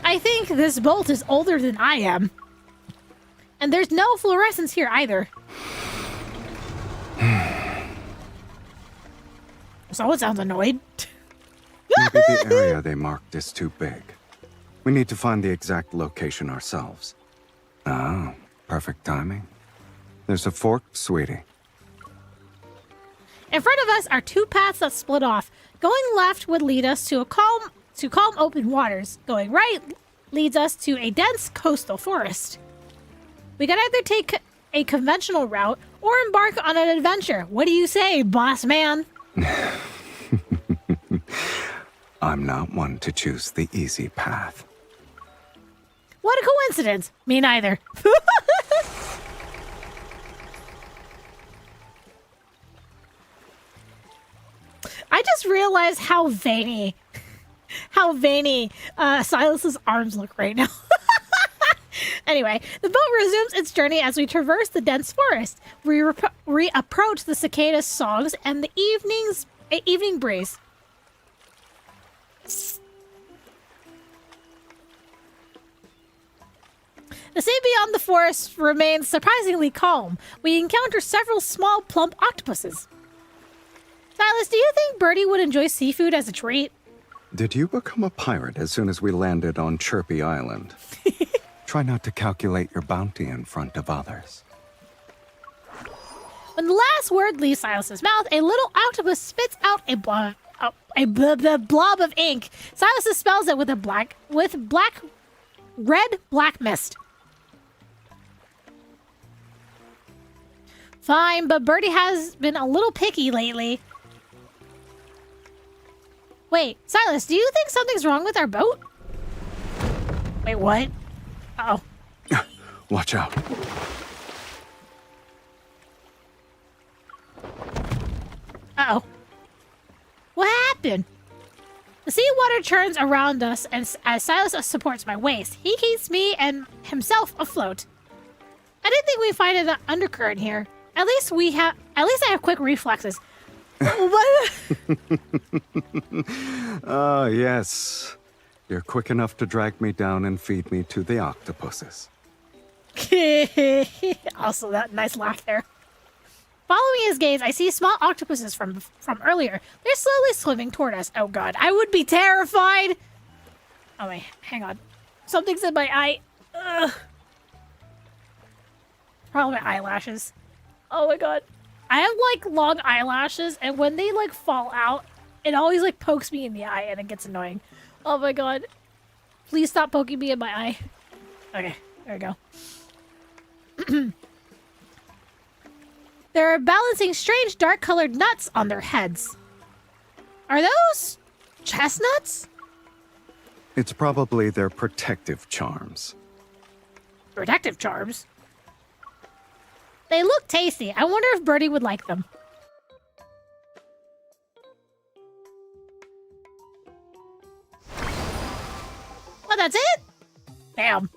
I think this bolt is older than I am. And there's no fluorescence here either. Someone sounds annoyed. Maybe the area they marked is too big. We need to find the exact location ourselves. Ah, perfect timing. There's a fork, sweetie. In front of us are two paths that split off. Going left would lead us to calm open waters. Going right leads us to a dense coastal forest. We can either take a conventional route or embark on an adventure. What do you say, boss man? I'm not one to choose the easy path. What a coincidence. Me neither. I just realized how veiny Silas's arms look right now. Anyway, the boat resumes its journey as we traverse the dense forest. We approach the cicada songs and the evening breeze. The sea beyond the forest remains surprisingly calm. We encounter several small, plump octopuses. Silas, do you think Birdie would enjoy seafood as a treat? Did you become a pirate as soon as we landed on Chirpy Island? Try not to calculate your bounty in front of others. When the last word leaves Silas's mouth, a little octopus spits out a blob of ink. Silas spells it with red black mist. Fine, but Birdie has been a little picky lately. Wait, Silas, do you think something's wrong with our boat? Wait, what? Uh-oh. Watch out. Uh-oh. What happened? The seawater churns around us and as Silas supports my waist. He keeps me and himself afloat. I didn't think we'd find an undercurrent here. At least I have quick reflexes. What? Ah, yes. You're quick enough to drag me down and feed me to the octopuses. Also, that nice laugh there. Following his gaze, I see small octopuses from earlier. They're slowly swimming toward us. Oh god, I would be terrified! Oh wait, hang on. Something's in my eye. Ugh. Probably my eyelashes. Oh my god. I have like long eyelashes, and when they like fall out, it always like pokes me in the eye and it gets annoying. Oh my god. Please stop poking me in my eye. Okay, there we go. They're balancing strange dark-colored nuts on their heads. Are those chestnuts? It's probably their protective charms. Protective charms? They look tasty. I wonder if Birdie would like them. Well, that's it? Damn.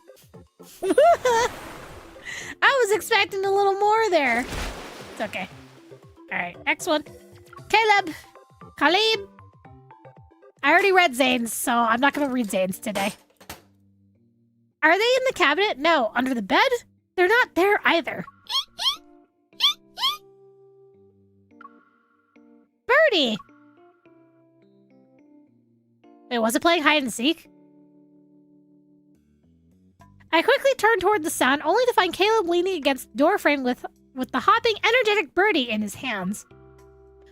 I was expecting a little more there. It's okay. Alright, next one. Caleb. Khalib. I already read Zane's, so I'm not going to read Zane's today. Are they in the cabinet? No. Under the bed? They're not there either. Birdie! Wait, was it playing hide and seek? I quickly turned toward the sound, only to find Caleb leaning against the doorframe with the hopping, energetic Birdie in his hands.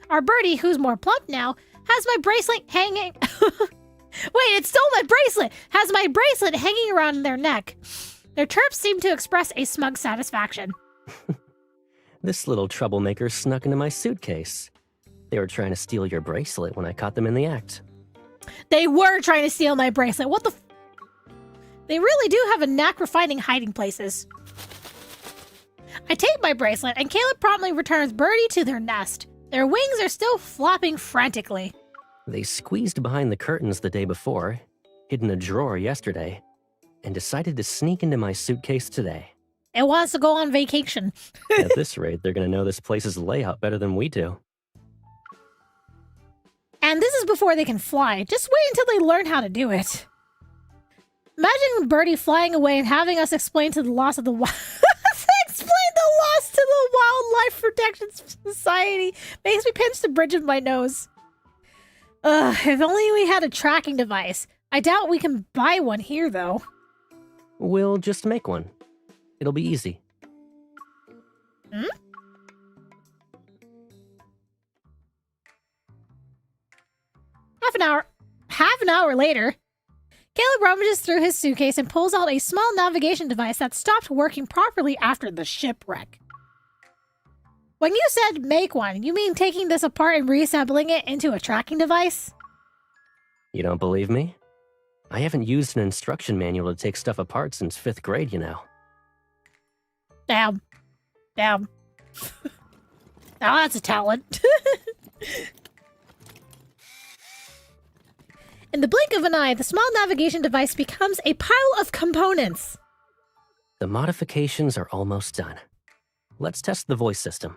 Our Birdie, who's more plump now, has my bracelet hanging... Wait, it stole my bracelet! Has my bracelet hanging around their neck. Their chirps seem to express a smug satisfaction. This little troublemaker snuck into my suitcase. They were trying to steal your bracelet when I caught them in the act. They were trying to steal my bracelet. What the f... They really do have a knack for finding hiding places. I take my bracelet, and Caleb promptly returns Birdie to their nest. Their wings are still flopping frantically. They squeezed behind the curtains the day before, hid in a drawer yesterday, and decided to sneak into my suitcase today. It wants to go on vacation. At this rate, they're going to know this place's layout better than we do. And this is before they can fly. Just wait until they learn how to do it. Imagine Birdie flying away and having us explain to the loss of the wild... explain the loss to the Wildlife Protection Society. Makes me pinch the bridge of my nose. Ugh, if only we had a tracking device. I doubt we can buy one here, though. We'll just make one. It'll be easy. Hmm? Half an hour later, Caleb rummages through his suitcase and pulls out a small navigation device that stopped working properly after the shipwreck. When you said make one, you mean taking this apart and reassembling it into a tracking device? You don't believe me? I haven't used an instruction manual to take stuff apart since 5th grade, you know. Damn. Now that's a talent. In the blink of an eye, the small navigation device becomes a pile of components. The modifications are almost done. Let's test the voice system.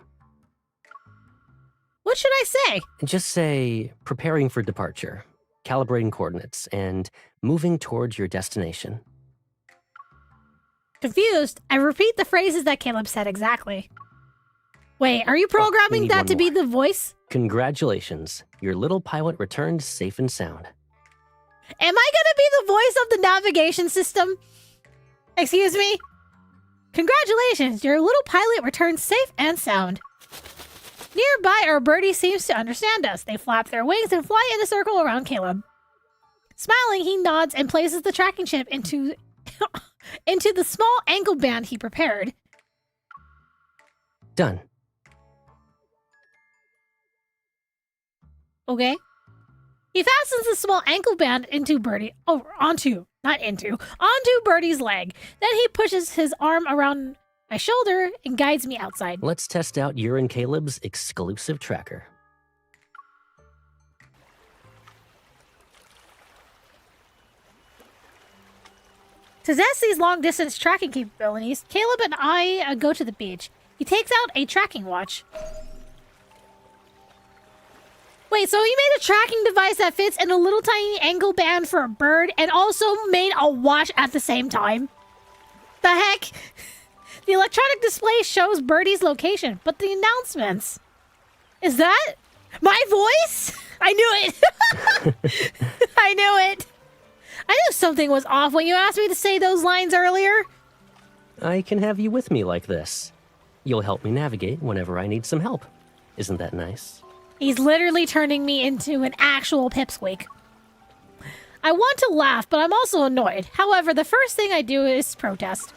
What should I say? Just say, preparing for departure, calibrating coordinates, and moving towards your destination. Confused, I repeat the phrases that Caleb said exactly. Wait, are you programming that to be the voice? Congratulations, your little pilot returned safe and sound. Am I gonna be the voice of the navigation system? Excuse me? Congratulations, your little pilot returned safe and sound. Nearby, our Birdie seems to understand us. They flap their wings and fly in a circle around Caleb. Smiling, he nods and places the tracking chip into the small ankle band he prepared. Done. Okay. He fastens the small ankle band onto Birdie's leg. Then he pushes his arm around my shoulder and guides me outside. Let's test out your and Caleb's exclusive tracker. To test these long-distance tracking capabilities, Caleb and I go to the beach. He takes out a tracking watch. Wait, Wait, so he made a tracking device that fits in a little tiny ankle band for a bird and also made a watch at the same time? The heck? The electronic display shows Birdie's location, but the announcements... Is that my voice? I knew it! I knew it! I knew something was off when you asked me to say those lines earlier. I can have you with me like this. You'll help me navigate whenever I need some help. Isn't that nice? He's literally turning me into an actual pipsqueak. I want to laugh, but I'm also annoyed. However, the first thing I do is protest.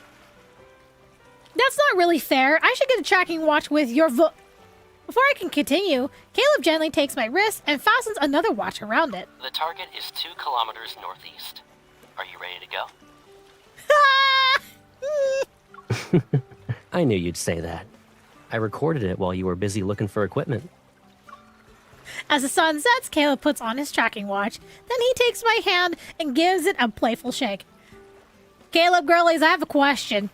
That's not really fair. I should get a tracking watch with your Before I can continue, Caleb gently takes my wrist and fastens another watch around it. The target is 2 kilometers northeast. Are you ready to go? I knew you'd say that. I recorded it while you were busy looking for equipment. As the sun sets, Caleb puts on his tracking watch. Then he takes my hand and gives it a playful shake. Caleb, girlies, I have a question.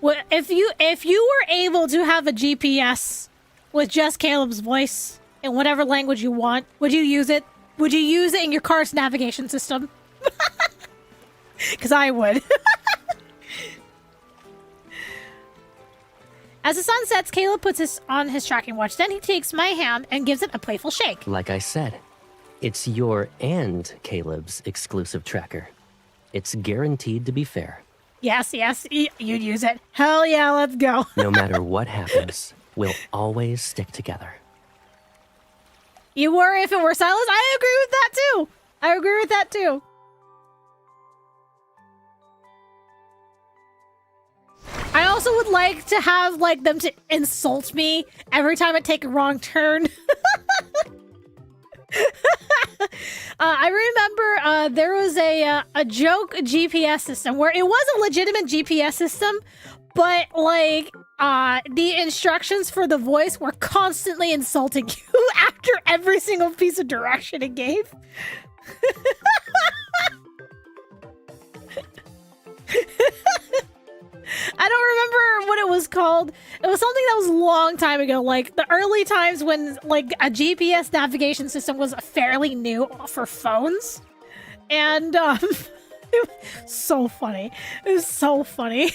If you were able to have a GPS with just Caleb's voice in whatever language you want, would you use it? Would you use it in your car's navigation system? Because I would. As the sun sets, Caleb puts on his tracking watch. Then he takes my hand and gives it a playful shake. Like I said, it's your and Caleb's exclusive tracker. It's guaranteed to be fair. Yes, you'd use it. Hell yeah, let's go. No matter what happens, we'll always stick together. You were if it were Silas. I agree with that too. I agree with that too. I also would like to have them to insult me every time I take a wrong turn. I remember there was a joke GPS system where it was a legitimate GPS system, but the instructions for the voice were constantly insulting you after every single piece of direction it gave. I don't remember what it was called. It was something that was a long time ago, like the early times when a GPS navigation system was fairly new for phones. And it was so funny. It was so funny.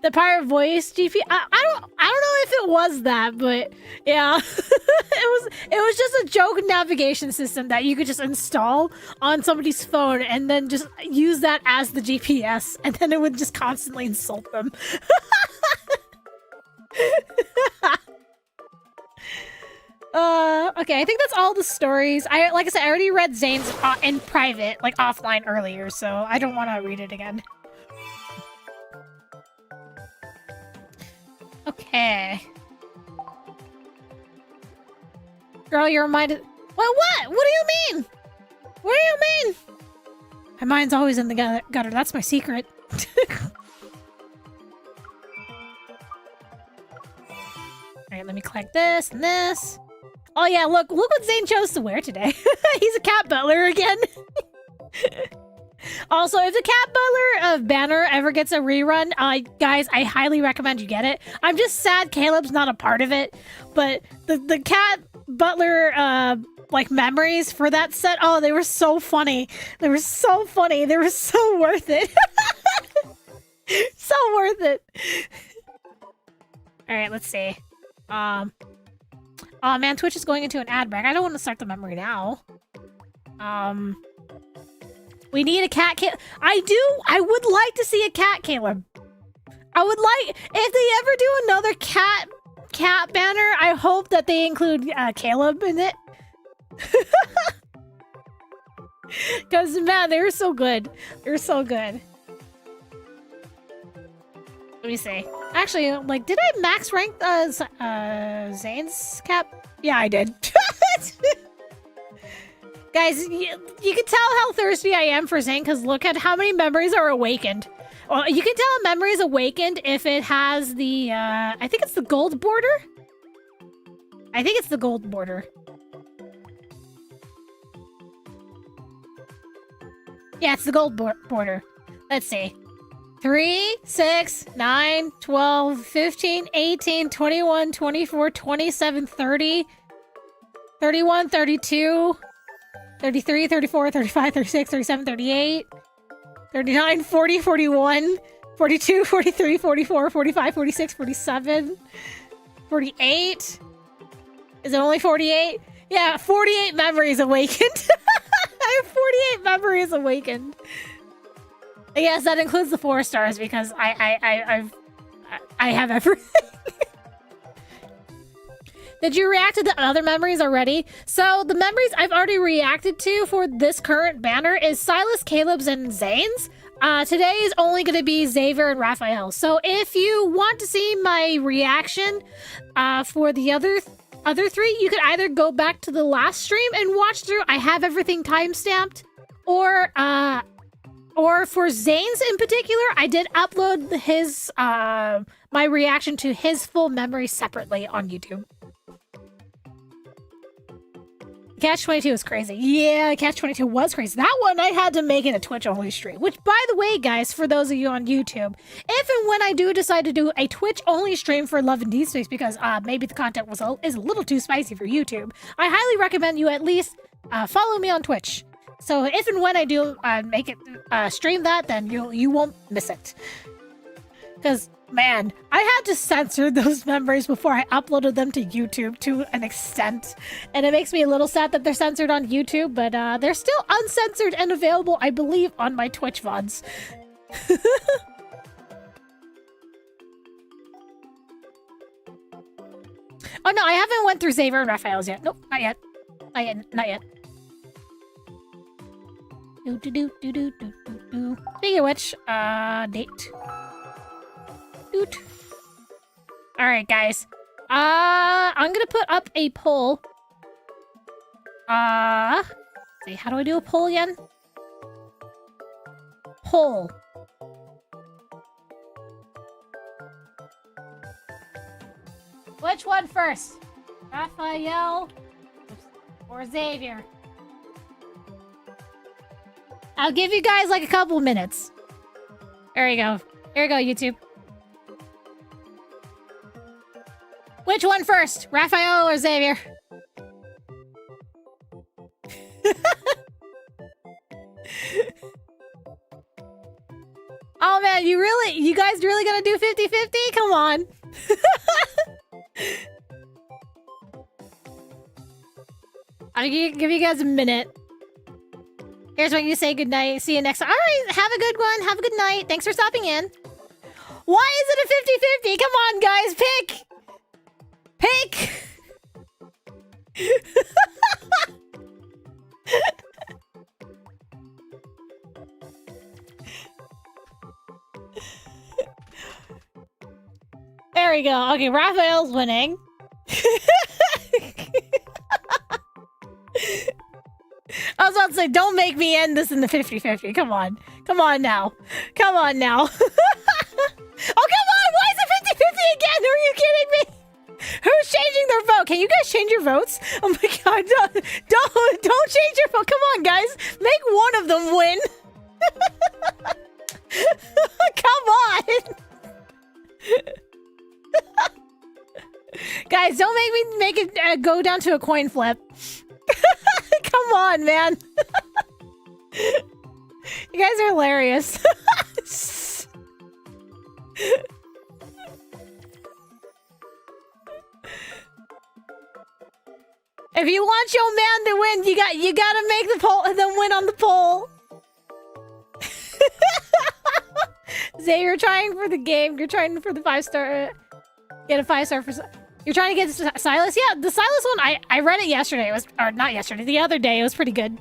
The pirate voice GP. I don't know if it was that, but yeah, it was just a joke navigation system that you could just install on somebody's phone and then just use that as the GPS, and then it would just constantly insult them. Okay, I think that's all the stories. Like I said, I already read Zane's in private, offline earlier, so I don't want to read it again. Okay. Girl, you're reminded... What? What do you mean? What do you mean? My mind's always in the gutter. That's my secret. Alright, let me collect this and this. Oh yeah, look what Zane chose to wear today. He's a cat butler again. Also, if the cat butler of Banner ever gets a rerun, guys, I highly recommend you get it. I'm just sad Caleb's not a part of it, but the cat butler memories for that set, oh, they were so funny. They were so funny. They were so worth it. So worth it. All right, let's see. Oh man, Twitch is going into an ad break. I don't want to start the memory now. We need a cat Caleb. I would like to see a cat Caleb. I would like, if they ever do another cat banner, I hope that they include Caleb in it. Because, man, they were so good. They were so good. Let me see. Actually, did I max rank Zane's cap? Yeah, I did. Guys, you can tell how thirsty I am for Zane because look at how many memories are awakened. Well, you can tell a memory is awakened if it has the, I think it's the gold border? I think it's the gold border. Yeah, it's the gold border. Let's see. 3, 6, 9, 12, 15, 18, 21, 24, 27, 30... 31, 32, 33, 34, 35, 36, 37, 38, 39, 40, 41, 42, 43, 44, 45, 46, 47, 48. Is it only 48? Yeah, 48 memories awakened. I have 48 memories awakened. Yes, that includes the 4 stars because I have everything. Did you react to the other memories already? So the memories I've already reacted to for this current banner is Silas, Caleb's, and Zane's. Today is only going to be Xavier and Rafayel. So if you want to see my reaction for the other 3, you could either go back to the last stream and watch through. I have everything timestamped. Or for Zane's in particular, I did upload his my reaction to his full memory separately on YouTube. Catch-22 was crazy. Yeah, Catch-22 was crazy. That one, I had to make it a Twitch-only stream. Which, by the way, guys, for those of you on YouTube, if and when I do decide to do a Twitch-only stream for Love and Deepspace, because maybe the content is a little too spicy for YouTube, I highly recommend you at least follow me on Twitch. So if and when I do make it stream that, then you won't miss it. Because, man, I had to censor those memories before I uploaded them to YouTube to an extent. And it makes me a little sad that they're censored on YouTube, but they're still uncensored and available, I believe, on my Twitch VODs. Oh, no, I haven't went through Xavier and Raphael's yet. Nope, not yet. Not yet. Speaking of which, date. Doot. All right, guys. I'm gonna put up a poll. See, how do I do a poll again? Poll. Which one first? Rafayel or Xavier? I'll give you guys like a couple minutes. There you go. Here you go, YouTube. Which one first? Rafayel or Xavier? Oh man, you guys really gonna do 50-50? Come on. I'll give you guys a minute. Here's when you say goodnight. See you next time. All right, have a good one. Have a good night. Thanks for stopping in. Why is it a 50-50? Come on, guys, pick. Pick. There we go. Okay, Raphael's winning. I was about to say, don't make me end this in the 50-50. Come on. Come on now. Come on now. Oh, come on! Why is it 50-50 again? Are you kidding me? Who's changing their vote? Can you guys change your votes? Oh my god, don't change your vote. Come on, guys. Make one of them win. Come on. Guys, don't make it go down to a coin flip. Come on, man. You guys are hilarious. If you want your man to win, you gotta make the poll and then win on the poll. Zay, you're trying for the game. You're trying for the 5-star. Get a 5-star for. You're trying to get Silas? Yeah, the Silas one, I read it yesterday. It was, or not yesterday, the other day. It was pretty good.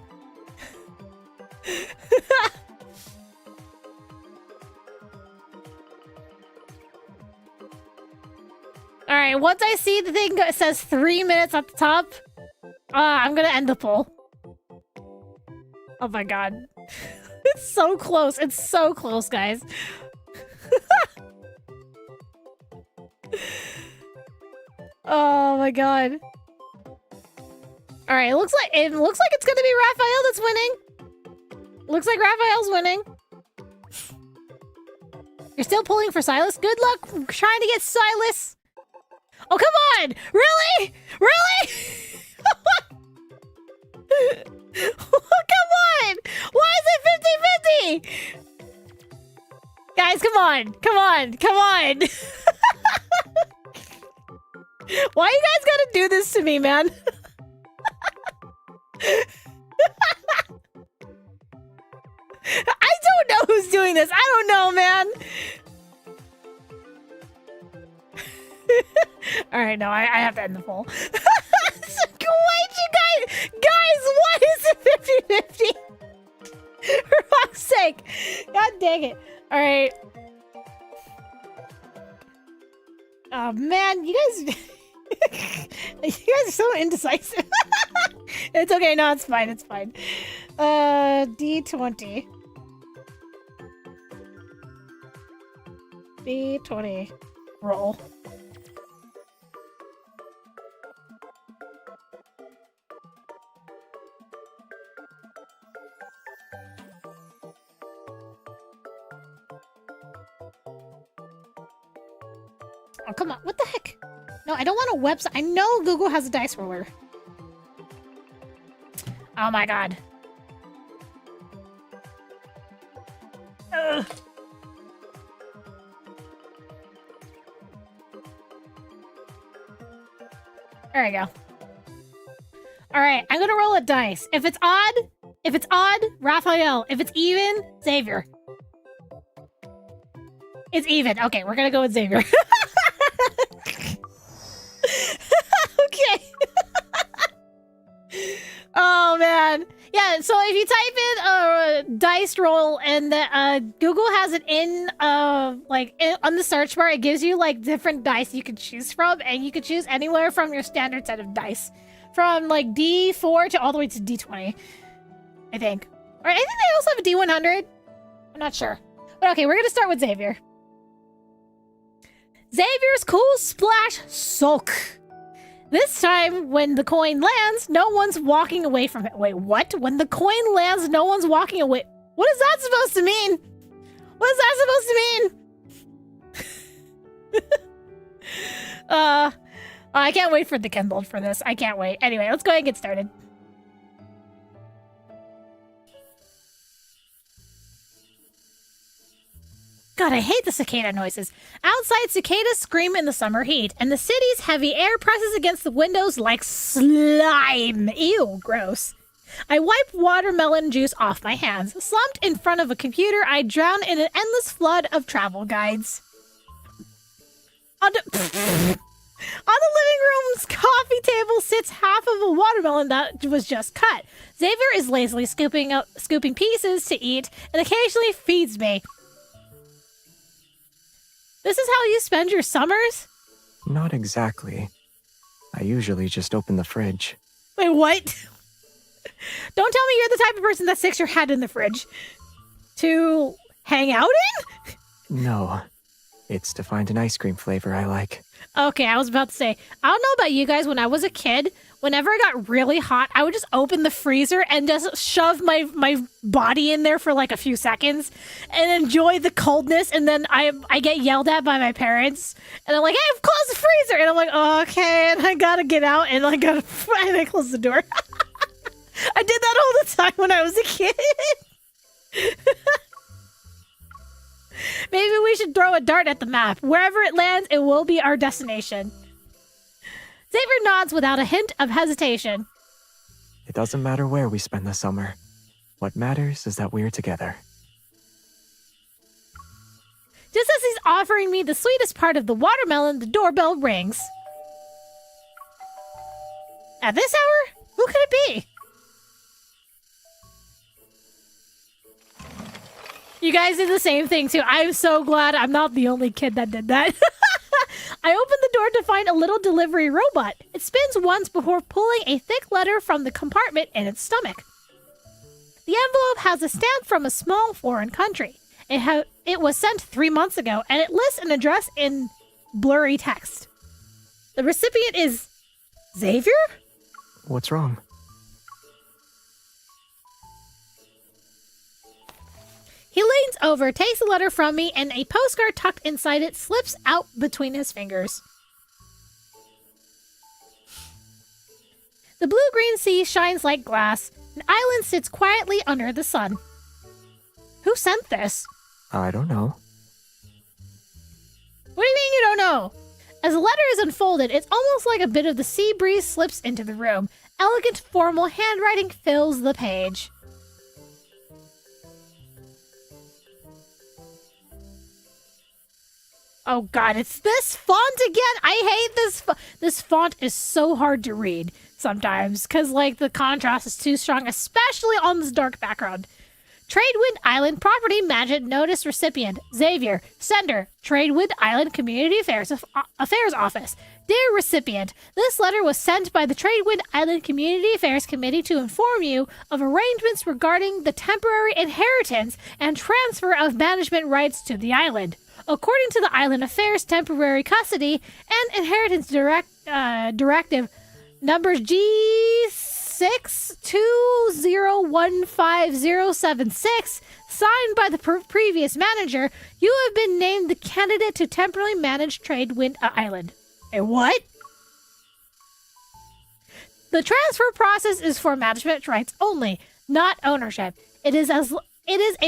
Alright, once I see the thing that says 3 minutes at the top, I'm gonna end the poll. Oh my god. It's so close. It's so close, guys. Oh my god. All right, it looks like it's gonna be Rafayel that's winning. Looks like Raphael's winning. You're still pulling for Silas? Good luck trying to get Silas. Oh, come on! Really? Really? Come on! Why is it 50-50? Guys, come on! Come on! Come on! Why you guys gotta do this to me, man? I don't know who's doing this. I don't know, man. All right, no, I have to end the poll. Why'd you guys, why is it 50-50? For fuck's sake. God dang it. All right. Oh, man, you guys... you guys are so indecisive. It's okay. No, it's fine. It's fine. D20. D20. Roll. Oh, come on. What the heck? No, I don't want a website. I know Google has a dice roller. Oh my god. Ugh. There we go. All right, I'm gonna roll a dice. If it's odd, Rafayel. If it's even, Xavier. It's even. Okay, we're gonna go with Xavier. Okay. Oh man. Yeah, so if you type in dice roll and Google has it in on the search bar, it gives you like different dice you can choose from, and you can choose anywhere from your standard set of dice. From like D4 to all the way to D20. I think. Or I think they also have a D100. I'm not sure. But okay, we're gonna start with Xavier. Xavier's cool splash sulk. This time, when the coin lands, no one's walking away from it. Wait, what? When the coin lands, no one's walking away. What is that supposed to mean? What is that supposed to mean? I can't wait for the Kindle for this. I can't wait. Anyway, let's go ahead and get started. God, I hate the cicada noises. Outside, cicadas scream in the summer heat, and the city's heavy air presses against the windows like slime. Ew, gross. I wipe watermelon juice off my hands. Slumped in front of a computer, I drown in an endless flood of travel guides. On the living room's coffee table sits half of a watermelon that was just cut. Xavier is lazily scooping pieces to eat and occasionally feeds me. This is how you spend your summers? Not exactly. I usually just open the fridge. Wait, what? Don't tell me you're the type of person that sticks your head in the fridge. To hang out in? No. It's to find an ice cream flavor I like. Okay, I was about to say, I don't know about you guys, when I was a kid, whenever it got really hot, I would just open the freezer and just shove my body in there for like a few seconds and enjoy the coldness, and then I get yelled at by my parents, and I'm like, hey, close the freezer! And I'm like, oh, okay, and I gotta get out, and I close the door. I did that all the time when I was a kid. Maybe we should throw a dart at the map. Wherever it lands, it will be our destination. Xavier nods without a hint of hesitation. It doesn't matter where we spend the summer. What matters is that we're together. Just as he's offering me the sweetest part of the watermelon, the doorbell rings. At this hour? Who could it be? You guys did the same thing too. I'm so glad I'm not the only kid that did that. I open the door to find a little delivery robot. It spins once before pulling a thick letter from the compartment in its stomach. The envelope has a stamp from a small foreign country. It was sent 3 months ago, and it lists an address in blurry text. The recipient is Xavier? What's wrong? He leans over, takes the letter from me, and a postcard tucked inside it slips out between his fingers. The blue-green sea shines like glass. An island sits quietly under the sun. Who sent this? I don't know. What do you mean you don't know? As the letter is unfolded, it's almost like a bit of the sea breeze slips into the room. Elegant, formal handwriting fills the page. Oh god, it's this font again! I hate this this font is so hard to read sometimes, because, like, the contrast is too strong, especially on this dark background. Tradewind Island Property Management Notice Recipient, Xavier. Sender, Tradewind Island Community Affairs Office. Dear recipient, this letter was sent by the Tradewind Island Community Affairs Committee to inform you of arrangements regarding the temporary inheritance and transfer of management rights to the island. According to the Island Affairs Temporary Custody and Inheritance Directive numbers G620150076, signed by the previous manager, you have been named the candidate to temporarily manage Tradewind Island. A what? The transfer process is for management rights only, not ownership. It is a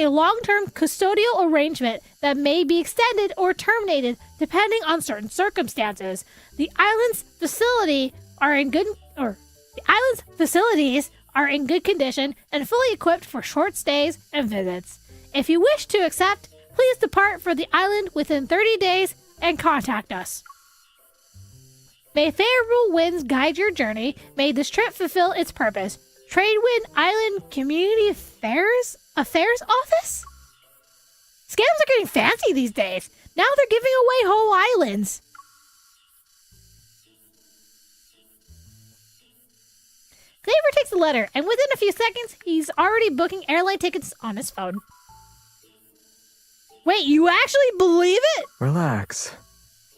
long-term custodial arrangement that may be extended or terminated depending on certain circumstances. The island's facilities are in good condition and fully equipped for short stays and visits. If you wish to accept, please depart for the island within 30 days and contact us. May favorable winds guide your journey. May this trip fulfill its purpose. Tradewind Island Community Affairs Office? Scams are getting fancy these days. Now they're giving away whole islands. Xavier takes the letter, and within a few seconds, he's already booking airline tickets on his phone. Wait, you actually believe it? Relax.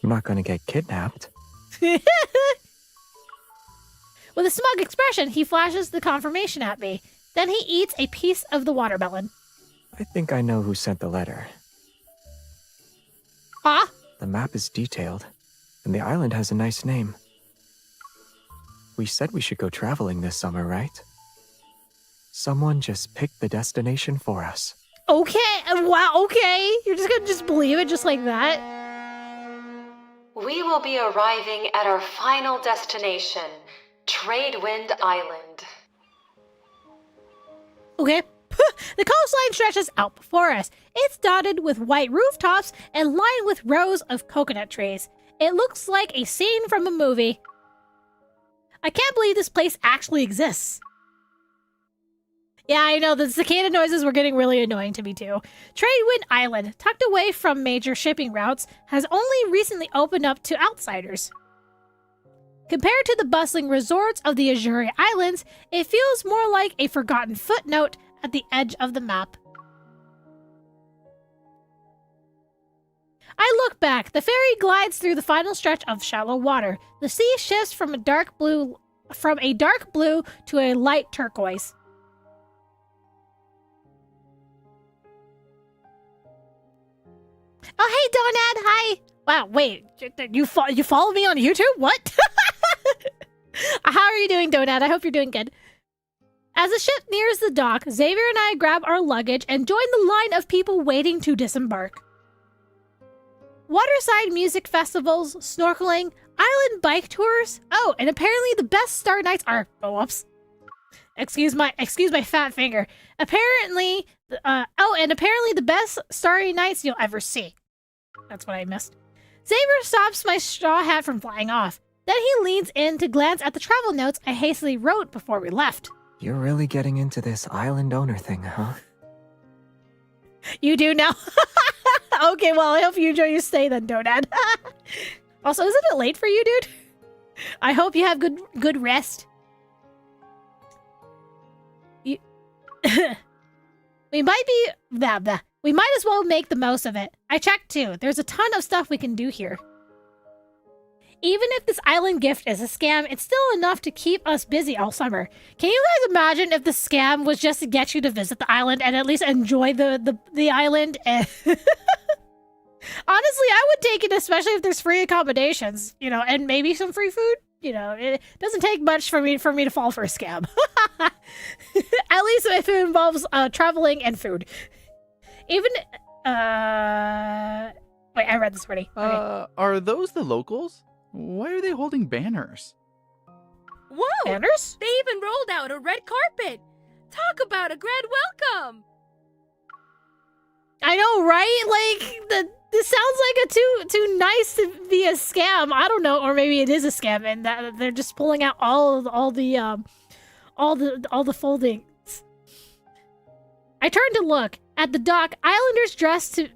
I'm not going to get kidnapped. With a smug expression, he flashes the confirmation at me. Then he eats a piece of the watermelon. I think I know who sent the letter. Huh? The map is detailed, and the island has a nice name. We said we should go traveling this summer, right? Someone just picked the destination for us. Okay, wow, okay. You're just gonna just believe it just like that? We will be arriving at our final destination, Tradewind Island. Okay. The coastline stretches out before us. It's dotted with white rooftops and lined with rows of coconut trees. It looks like a scene from a movie. I can't believe this place actually exists. Yeah, I know, the cicada noises were getting really annoying to me too. Tradewind Island, tucked away from major shipping routes, has only recently opened up to outsiders. Compared to the bustling resorts of the Azure Islands, it feels more like a forgotten footnote at the edge of the map. I look back. The ferry glides through the final stretch of shallow water. The sea shifts from a dark blue to a light turquoise. Oh, hey, Donad. Hi. Wow, wait. You follow me on YouTube? What? How are you doing, Donad? I hope you're doing good. As the ship nears the dock, Xavier and I grab our luggage and join the line of people waiting to disembark. Waterside music festivals, snorkeling, island bike tours. Oh, and apparently the best star nights are... Oh, whoops. Excuse my fat finger. Apparently... and apparently the best starry nights you'll ever see. That's what I missed. Xavier stops my straw hat from flying off. Then he leans in to glance at the travel notes I hastily wrote before we left. You're really getting into this island owner thing, huh? You do now? Okay, well, I hope you enjoy your stay then, Donad. Also, isn't it late for you, dude? I hope you have good rest. We might as well make the most of it. I checked too. There's a ton of stuff we can do here. Even if this island gift is a scam, it's still enough to keep us busy all summer. Can you guys imagine if the scam was just to get you to visit the island and at least enjoy the island? Honestly, I would take it, especially if there's free accommodations, you know, and maybe some free food. it doesn't take much for me to fall for a scam. At least if it involves traveling and food. Even wait, I read this already. Okay. Are those the locals? Why are they holding banners? Whoa! Banners? They even rolled out a red carpet. Talk about a grand welcome. I know, right? Like this sounds like a too nice to be a scam. I don't know, or maybe it is a scam, and that they're just pulling out all the foldings. I turned to look at the dock. Islanders dressed to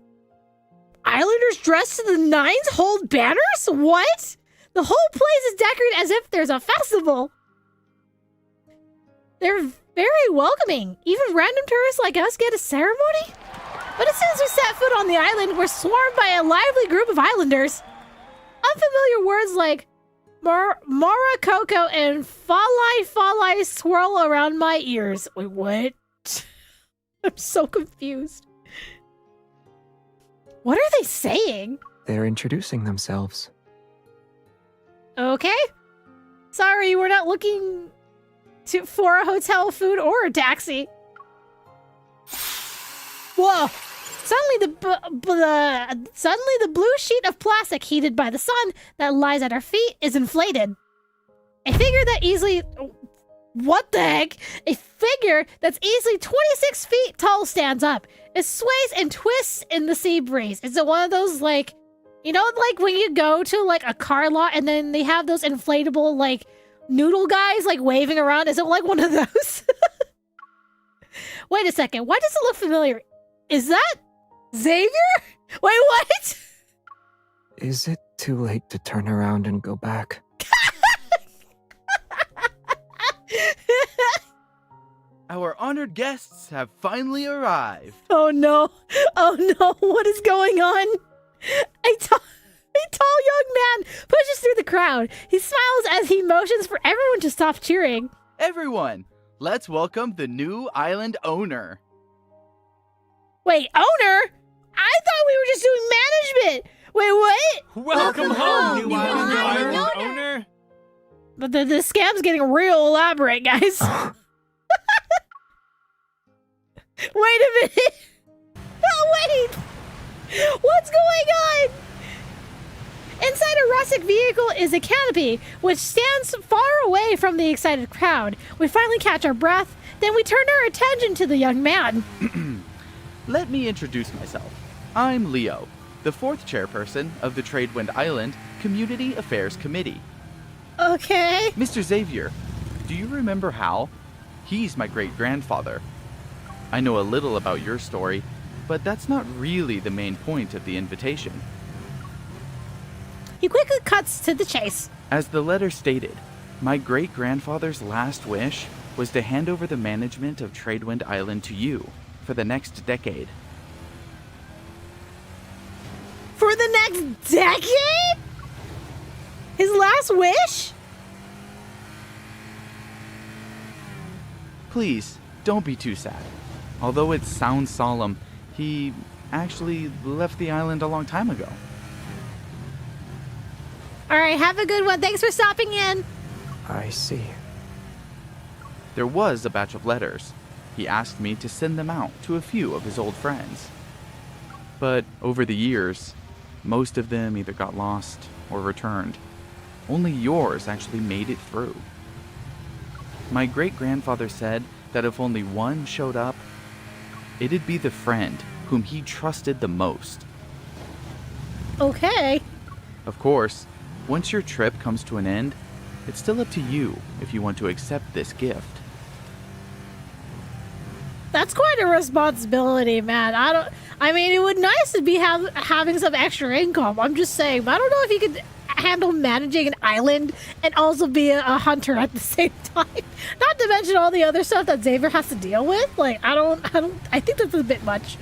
the nines hold banners. What? The whole place is decorated as if there's a festival. They're very welcoming. Even random tourists like us get a ceremony. But as soon as we set foot on the island, we're swarmed by a lively group of islanders. Unfamiliar words like Mara Coco and Falai swirl around my ears. Wait, what? I'm so confused. What are they saying? They're introducing themselves. Okay. Sorry, we're not looking for a hotel, food, or a taxi. Whoa! Suddenly the blue sheet of plastic heated by the sun that lies at our feet is inflated. A figure that easily... What the heck? A figure that's easily 26 feet tall stands up. It sways and twists in the sea breeze. Is it one of those, like... like when you go to, like, a car lot and then they have those inflatable, like, noodle guys, like, waving around? Is it like one of those? Wait a second. Why does it look familiar? Is that Xavier? Wait, what? Is it too late to turn around and go back? Our honored guests have finally arrived. Oh no. Oh no. What is going on? A tall young man pushes through the crowd. He smiles as he motions for everyone to stop cheering. Everyone, let's welcome the new island owner. Wait, owner? I thought we were just doing management. Wait, what? Welcome home, new island owner. But the scam's getting real elaborate, guys. Wait a minute. Oh, wait. What's going on? Inside a rustic vehicle is a canopy, which stands far away from the excited crowd. We finally catch our breath, then we turn our attention to the young man. Let me introduce myself. I'm Leo, the 4th chairperson of the Tradewind Island Community Affairs Committee. Okay. Mr. Xavier, do you remember Hal? He's my great-grandfather. I know a little about your story, but that's not really the main point of the invitation. He quickly cuts to the chase. As the letter stated, my great-grandfather's last wish was to hand over the management of Tradewind Island to you for the next decade. For the next decade? His last wish? Please, don't be too sad. Although it sounds solemn, he actually left the island a long time ago. All right, have a good one. Thanks for stopping in. I see. There was a batch of letters. He asked me to send them out to a few of his old friends. But over the years, most of them either got lost or returned. Only yours actually made it through. My great-grandfather said that if only one showed up, it'd be the friend whom he trusted the most. Okay. Of course, once your trip comes to an end, it's still up to you if you want to accept this gift. That's quite a responsibility, man. I mean, it would nice to be having some extra income. I'm just saying, but I don't know if you could handle managing an island and also be a hunter at the same time. Not to mention all the other stuff that Xavier has to deal with. Like, I think that's a bit much.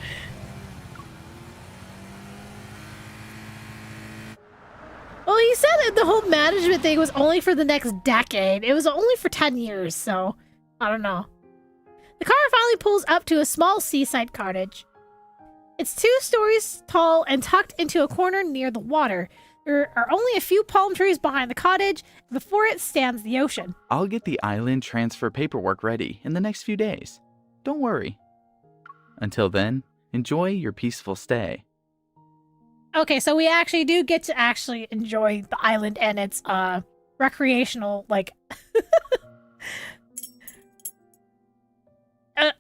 Well, he said that the whole management thing was only for the next decade. It was only for 10 years, so I don't know. The car finally pulls up to a small seaside cottage. It's 2 stories tall and tucked into a corner near the water. There are only a few palm trees behind the cottage. Before it stands the ocean. I'll get the island transfer paperwork ready in the next few days. Don't worry. Until then, enjoy your peaceful stay. Okay, so we actually do get to actually enjoy the island and its recreational, like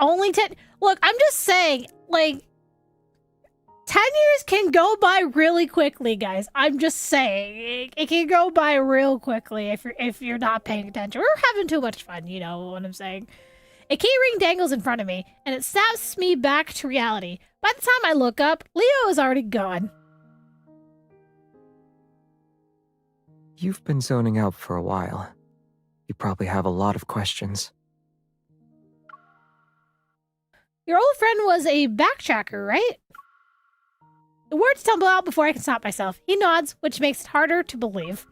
only 10. Look, I'm just saying, like 10 years can go by really quickly, guys. I'm just saying it can go by real quickly if you're not paying attention. We're having too much fun, you know what I'm saying. A key ring dangles in front of me, and it snaps me back to reality. By the time I look up, Leo is already gone. You've been zoning out for a while. You probably have a lot of questions. Your old friend was a backtracker, right? The words tumble out before I can stop myself. He nods, which makes it harder to believe.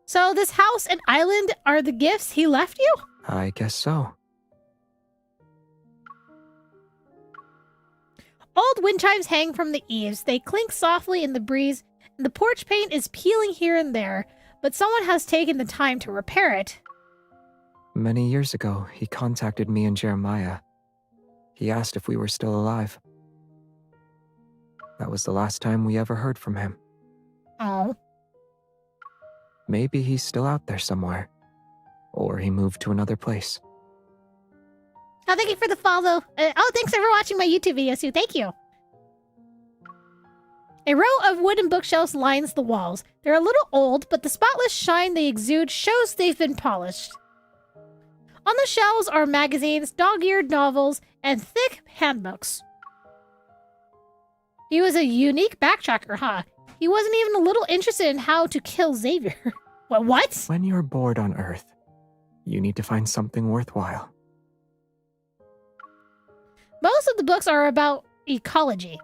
So this house and island are the gifts he left you? I guess so. Old wind chimes hang from the eaves. They clink softly in the breeze, and the porch paint is peeling here and there, but someone has taken the time to repair it. Many years ago, he contacted me and Jeremiah. He asked if we were still alive. That was the last time we ever heard from him. Oh. Maybe he's still out there somewhere. Or he moved to another place. Oh, thank you for the follow. Thanks for watching my YouTube videos too. Thank you. A row of wooden bookshelves lines the walls. They're a little old, but the spotless shine they exude shows they've been polished. On the shelves are magazines, dog-eared novels, and thick handbooks. He was a unique backtracker, huh? He wasn't even a little interested in how to kill Xavier. What? When you're bored on Earth, you need to find something worthwhile. Most of the books are about ecology.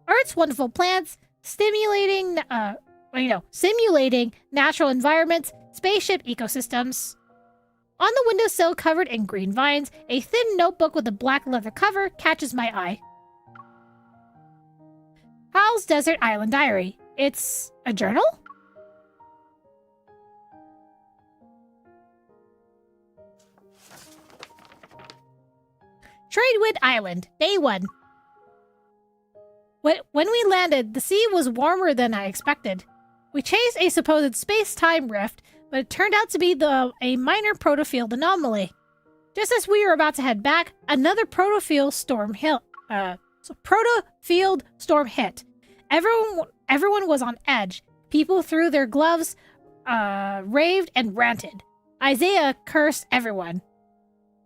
Earth's wonderful plants, simulating natural environments, spaceship ecosystems. On the windowsill covered in green vines, a thin notebook with a black leather cover catches my eye. Hal's Desert Island Diary. It's a journal? Tradewind Island, Day 1. When we landed, the sea was warmer than I expected. We chased a supposed space-time rift, but it turned out to be a minor protofield anomaly. Just as we were about to head back, another protofield storm hit. Everyone was on edge. People threw their gloves, raved, and ranted. Isaiah cursed everyone.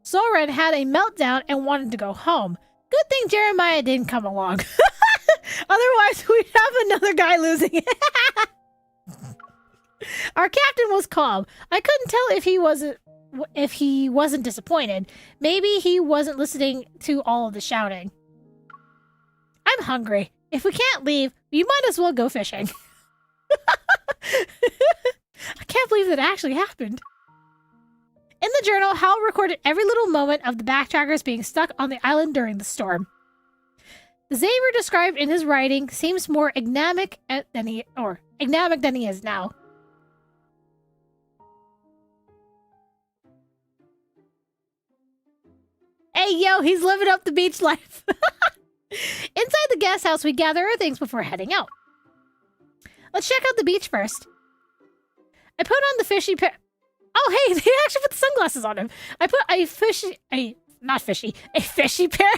Soren had a meltdown and wanted to go home. Good thing Jeremiah didn't come along. Otherwise, we'd have another guy losing it. Our captain was calm. I couldn't tell if he wasn't disappointed. Maybe he wasn't listening to all of the shouting. I'm hungry. If we can't leave, we might as well go fishing. I can't believe that actually happened. In the journal, Hal recorded every little moment of the backtrackers being stuck on the island during the storm. The Xavier described in his writing seems more enigmatic than he is now. Hey, yo, he's living up the beach life. Inside the guest house, we gather our things before heading out. Let's check out the beach first. I put on the fishy pair. Oh, hey, they actually put the sunglasses on him. I put a fishy pair.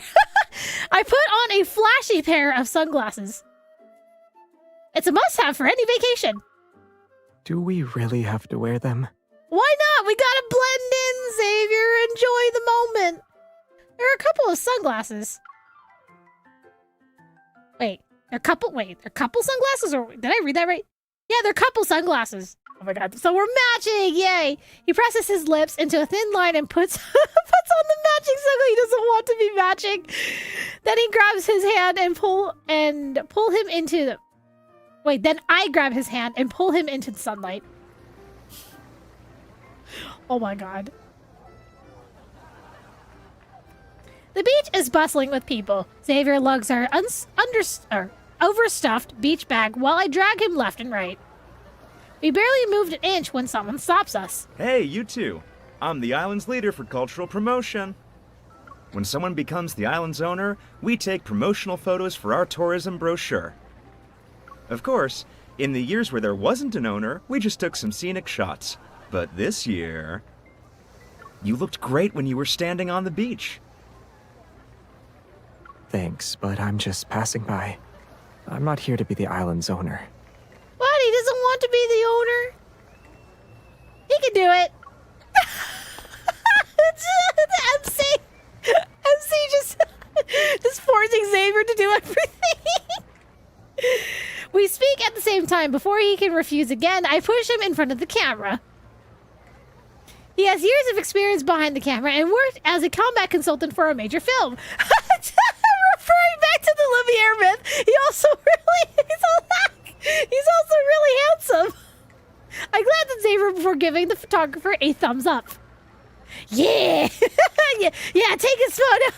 I put on a flashy pair of sunglasses. It's a must-have for any vacation. Do we really have to wear them? Why not? We gotta blend in, Xavier. Enjoy the moment. There are a couple of sunglasses. They're couple sunglasses? Or did I read that right? Yeah, they're couple sunglasses. Oh my god, so we're matching! Yay! He presses his lips into a thin line and puts on the matching sunglasses. He doesn't want to be matching. Then he grabs his hand and pull him into the... Wait, then I grab his hand and pull him into the sunlight. Oh my god. The beach is bustling with people. Xavier lugs our overstuffed beach bag while I drag him left and right. We barely moved an inch when someone stops us. Hey, you two. I'm the island's leader for cultural promotion. When someone becomes the island's owner, we take promotional photos for our tourism brochure. Of course, in the years where there wasn't an owner, we just took some scenic shots. But this year... You looked great when you were standing on the beach. Thanks, but I'm just passing by. I'm not here to be the island's owner. What? He doesn't want to be the owner? He can do it. MC just forcing Xavier to do everything. We speak at the same time. Before he can refuse again, I push him in front of the camera. He has years of experience behind the camera and worked as a combat consultant for a major film. Referring back to the Lumiere myth, he's also really handsome. I glanced at Xavier before giving the photographer a thumbs up. Yeah, yeah, take his photo.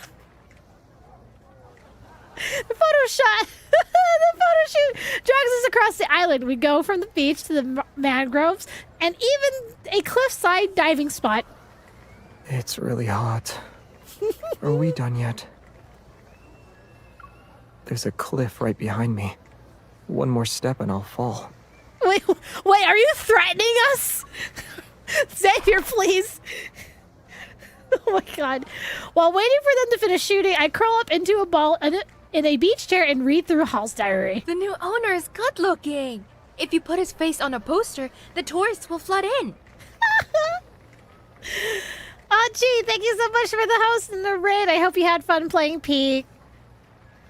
The photo shot, the photo shoot drags us across the island. We go from the beach to the mangroves and even a cliffside diving spot. It's really hot. Are we done yet? There's a cliff right behind me. One more step and I'll fall. Wait, are you threatening us? Xavier, please. Oh my god. While waiting for them to finish shooting, I curl up into a ball in a beach chair and read through Hall's diary. The new owner is good looking. If you put his face on a poster, the tourists will flood in. Oh, gee, thank you so much for the host and the raid. I hope you had fun playing Peak.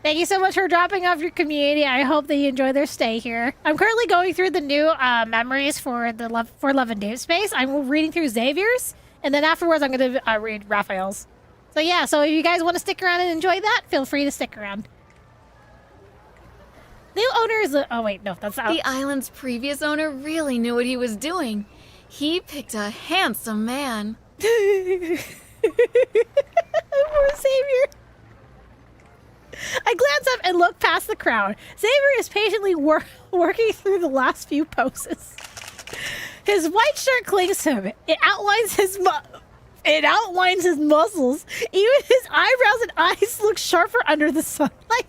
Thank you so much for dropping off your community. I hope that you enjoy their stay here. I'm currently going through the new memories for Love and Deepspace. I'm reading through Xavier's, and then afterwards I'm going to read Rafayel's. So yeah, so if you guys want to stick around and enjoy that, feel free to stick around. New owner is oh wait, no, that's out. The island's previous owner really knew what he was doing. He picked a handsome man. Poor Xavier. I glance up and look past the crowd. Xavier is patiently working through the last few poses. His white shirt clings to him. It outlines his muscles. Even his eyebrows and eyes look sharper under the sunlight.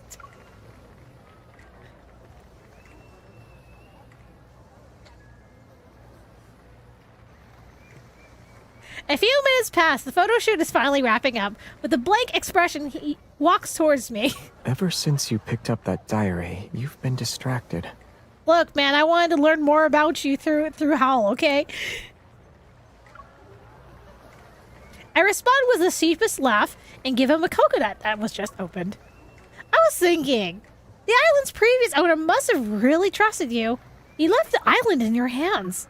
A few minutes pass. The photo shoot is finally wrapping up. With a blank expression, he walks towards me. Ever since you picked up that diary, you've been distracted. Look, man, I wanted to learn more about you through Hal, okay? I respond with a sheepish laugh and give him a coconut that was just opened. I was thinking, the island's previous owner must have really trusted you. He left the island in your hands.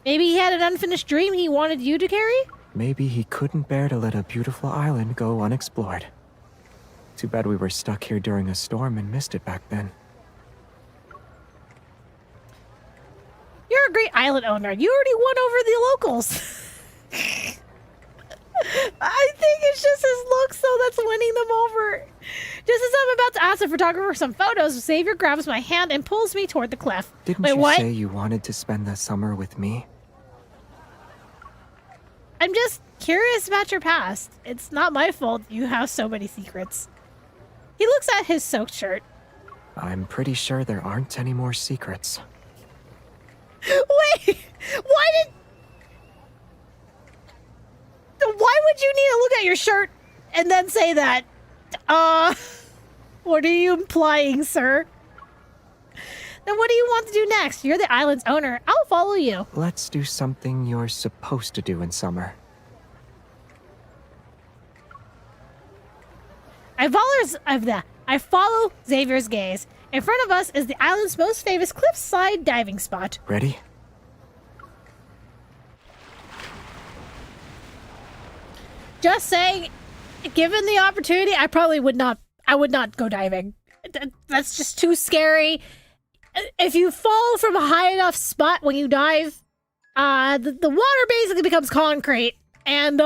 Maybe he had an unfinished dream he wanted you to carry? Maybe he couldn't bear to let a beautiful island go unexplored. Too bad we were stuck here during a storm and missed it back then. You're a great island owner. You already won over the locals. I think it's just his looks, though, that's winning them over. Just as I'm about to ask the photographer for some photos, Xavier grabs my hand and pulls me toward the cliff. Didn't Wait, you what? say you wanted to spend the summer with me? I'm just curious about your past. It's not my fault you have so many secrets. He looks at his soaked shirt. I'm pretty sure there aren't any more secrets. Wait! Why would you need to look at your shirt and then say that? What are you implying, sir? Then what do you want to do next? You're the island's owner. I'll follow you. Let's do something you're supposed to do in summer. I follow Xavier's gaze. In front of us is the island's most famous cliffside diving spot. Ready? Just saying, given the opportunity, I probably would not. I would not go diving. That's just too scary. If you fall from a high enough spot when you dive, the water basically becomes concrete, and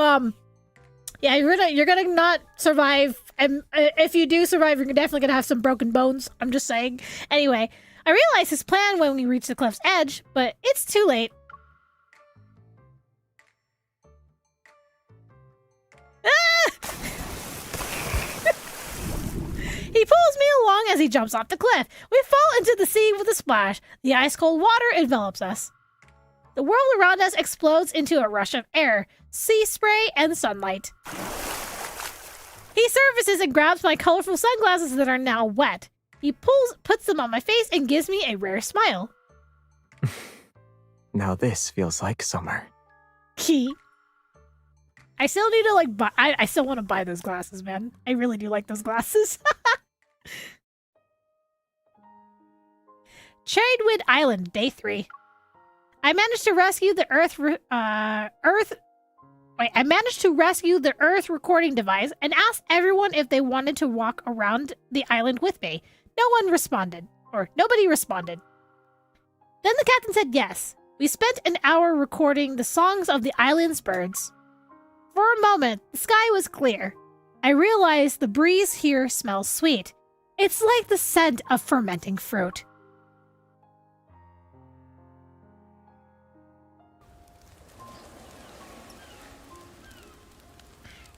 yeah, you're gonna not survive And if you do survive, you're definitely gonna have some broken bones. I'm just saying. Anyway, I realized his plan when we reached the cliff's edge, but it's too late. Ah! He pulls me along as he jumps off the cliff. We fall into the sea with a splash. The ice-cold water envelops us. The world around us explodes into a rush of air, sea spray, and sunlight. He surfaces and grabs my colorful sunglasses that are now wet. He puts them on my face, and gives me a rare smile. Now this feels like summer. Key. I still need to buy. I still want to buy those glasses, man. I really do like those glasses. Tradewind Island, Day 3. I managed to rescue the I managed to rescue the Earth recording device and asked everyone if they wanted to walk around the island with me. No one responded, or nobody responded. Then the captain said yes. We spent an hour recording the songs of the island's birds. For a moment, the sky was clear. I realized the breeze here smells sweet. It's like the scent of fermenting fruit.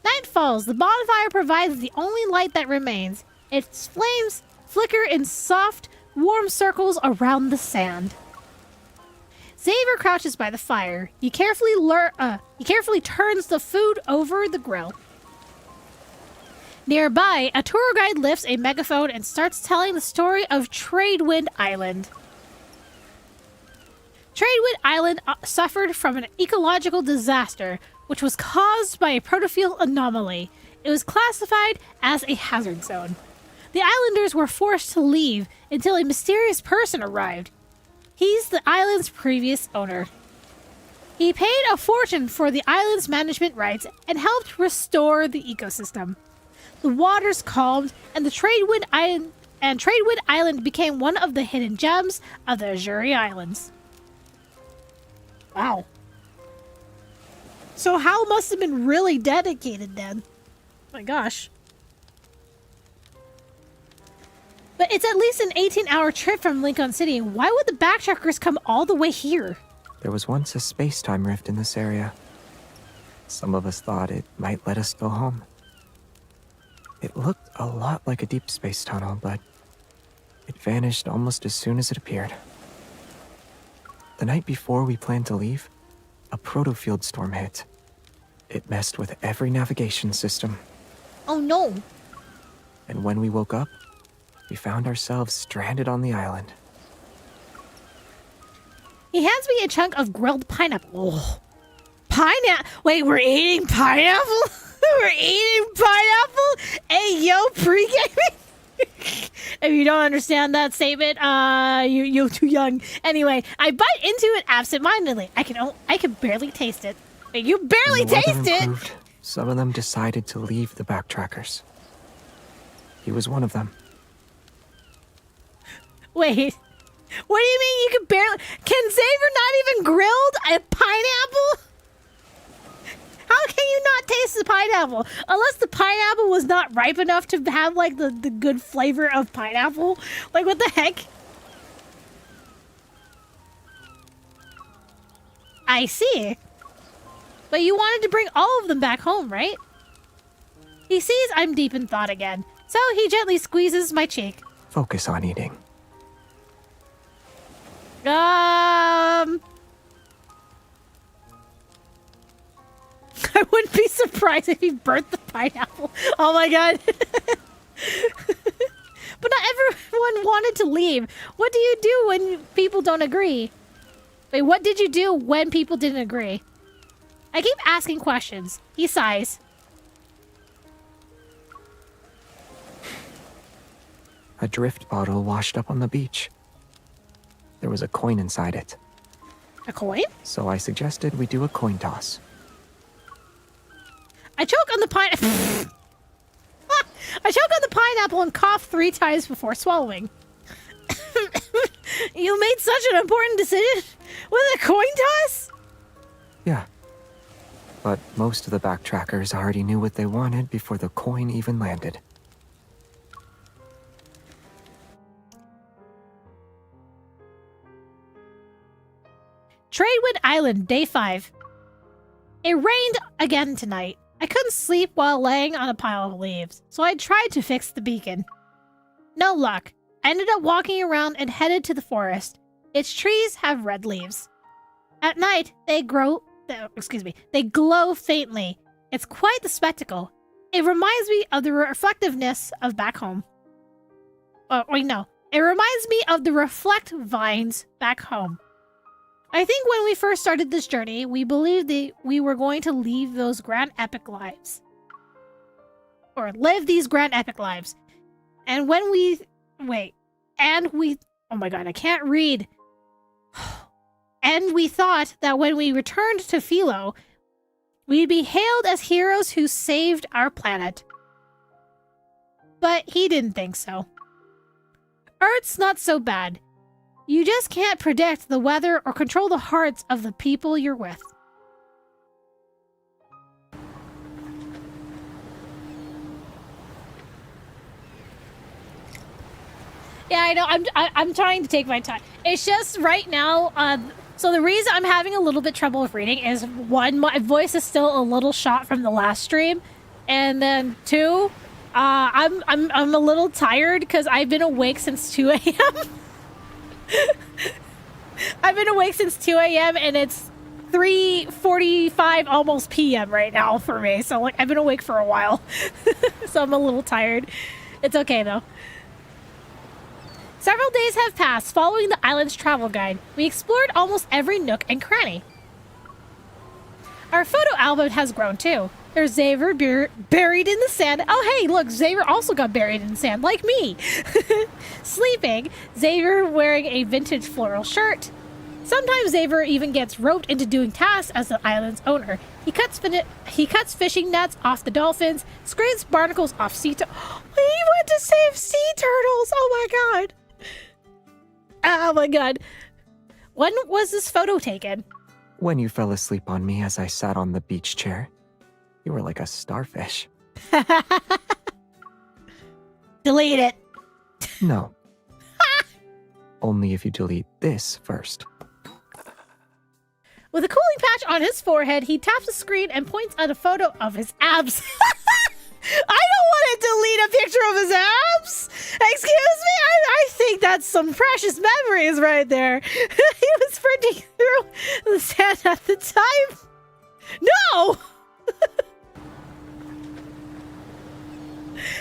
Night falls. The bonfire provides the only light that remains. Its flames flicker in soft, warm circles around the sand. Xavier crouches by the fire. He carefully turns the food over the grill. Nearby, a tour guide lifts a megaphone and starts telling the story of Tradewind Island. Tradewind Island suffered from an ecological disaster, which was caused by a protofield anomaly. It was classified as a hazard zone. The islanders were forced to leave until a mysterious person arrived. He's the island's previous owner. He paid a fortune for the island's management rights and helped restore the ecosystem. The waters calmed, and Tradewind Island became one of the hidden gems of the Azuri Islands. Wow. So Hal must have been really dedicated then. My gosh. But it's at least an 18-hour trip from Lincoln City. Why would the backtrackers come all the way here? There was once a space-time rift in this area. Some of us thought it might let us go home. It looked a lot like a deep space tunnel, but it vanished almost as soon as it appeared. The night before we planned to leave, a protofield storm hit. It messed with every navigation system. Oh no. And when we woke up, we found ourselves stranded on the island. He hands me a chunk of grilled pineapple. Oh. Pineapple? Wait, we're eating pineapple? We're eating pineapple? Hey, yo, pre-gaming? If you don't understand that statement, you're too young. Anyway, I bite into it absent-mindedly. I can barely taste it. You barely taste it! Some of them decided to leave the backtrackers. He was one of them. Wait, what do you mean you can barely... Can Xavier not even grilled a pineapple? How can you not taste the pineapple? Unless the pineapple was not ripe enough to have, the good flavor of pineapple. Like, what the heck? I see. But you wanted to bring all of them back home, right? He sees I'm deep in thought again, so he gently squeezes my cheek. Focus on eating. I wouldn't be surprised if he burnt the pineapple. Oh my god. But not everyone wanted to leave. What do you do when people don't agree? Wait, what did you do when people didn't agree? I keep asking questions. He sighs. A drift bottle washed up on the beach. There was a coin inside it. A coin? So I suggested we do a coin toss. I choke on the pineapple. I choke on the pineapple and cough 3 times before swallowing. You made such an important decision with a coin toss? Yeah. But most of the backtrackers already knew what they wanted before the coin even landed. Tradewind Island, Day 5. It rained again tonight. I couldn't sleep while laying on a pile of leaves, so I tried to fix the beacon. No luck. I ended up walking around and headed to the forest. Its trees have red leaves. At night, they glow faintly. It's quite the spectacle. It reminds me of the reflectiveness of back home. It reminds me of the reflect vines back home. I think when we first started this journey, we believed that we were going to leave those grand epic lives. Or live these grand epic lives. And when we... oh my god, I can't read. And we thought that when we returned to Philo, we'd be hailed as heroes who saved our planet. But he didn't think so. Earth's not so bad. You just can't predict the weather or control the hearts of the people you're with. Yeah, I know. I'm trying to take my time. It's just right now. So the reason I'm having a little bit trouble with reading is, one, my voice is still a little shot from the last stream, and then two, I'm a little tired because I've been awake since 2 a.m. I've been awake since 2 a.m. and it's 3:45 almost p.m. right now for me. So like I've been awake for a while. So I'm a little tired. It's okay though. Several days have passed following the island's travel guide. We explored almost every nook and cranny. Our photo album has grown too. There's Xavier buried in the sand. Oh hey, look, Xavier also got buried in sand, like me. Sleeping, Xavier wearing a vintage floral shirt. Sometimes Xavier even gets roped into doing tasks as the island's owner. He cuts fishing nets off the dolphins, scrapes barnacles off sea turtles. He went to save sea turtles! Oh my god! Oh my god. When was this photo taken? When you fell asleep on me as I sat on the beach chair. You were like a starfish. Delete it. No. Only if you delete this first. With a cooling patch on his forehead, he taps the screen and points at a photo of his abs. I don't want to delete a picture of his abs! Excuse me? I think that's some precious memories right there. He was sprinting through the sand at the time. No!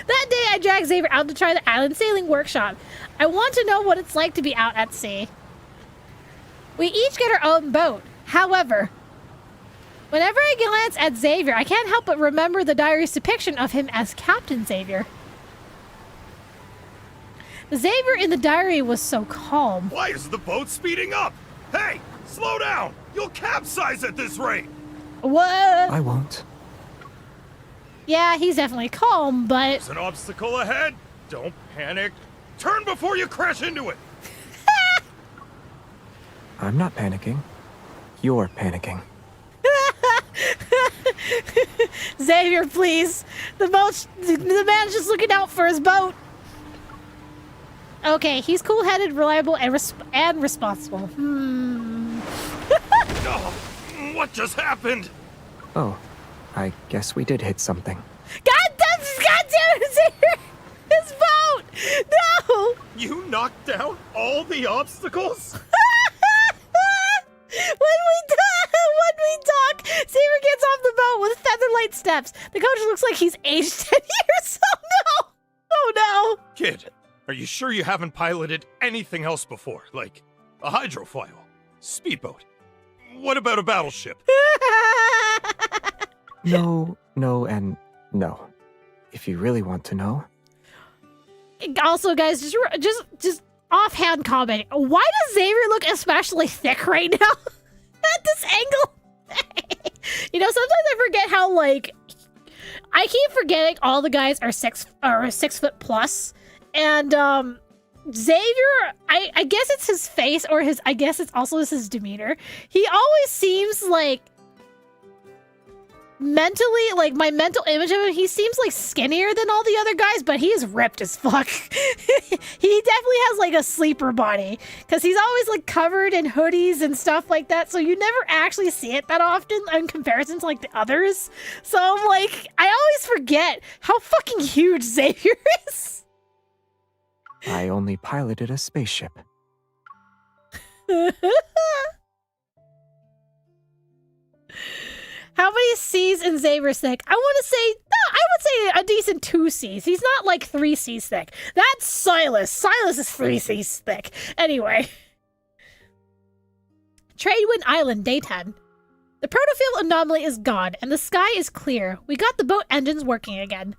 That day, I dragged Xavier out to try the island sailing workshop. I want to know what it's like to be out at sea. We each get our own boat. However, whenever I glance at Xavier, I can't help but remember the diary's depiction of him as Captain Xavier. The Xavier in the diary was so calm. Why is the boat speeding up? Hey, slow down! You'll capsize at this rate! What? I won't. Yeah, he's definitely calm, but... There's an obstacle ahead. Don't panic. Turn before you crash into it. I'm not panicking. You're panicking. Xavier, please. The man's just looking out for his boat. Okay, he's cool-headed, reliable, and responsible. Oh, what just happened? Oh, I guess we did hit something. God damn it, Xavier! His boat! No! You knocked down all the obstacles? When we talk, Xavier gets off the boat with feather-light steps. The coach looks like he's aged 10 years. Oh no! Oh no! Kid, are you sure you haven't piloted anything else before? Like a hydrofoil, speedboat? What about a battleship? No, and no. If you really want to know. Also, guys, just offhand comment. Why does Xavier look especially thick right now? At this angle? You know, sometimes I forget how, like, I keep forgetting all the guys are 6 foot plus. And, Xavier, I guess it's his face, or I guess it's also his demeanor. He always seems like mentally, like my mental image of him, he seems like skinnier than all the other guys, but he's ripped as fuck. He definitely has like a sleeper body because he's always like covered in hoodies and stuff like that. So you never actually see it that often in comparison to like the others. So I'm like, I always forget how fucking huge Xavier is. I only piloted a spaceship. How many C's in Xavier's thick? I want to say, I would say a decent 2 C's. He's not like 3 C's thick. That's Silas. Silas is 3 C's thick. Anyway. Tradewind Island, day 10. The protofield anomaly is gone, and the sky is clear. We got the boat engines working again.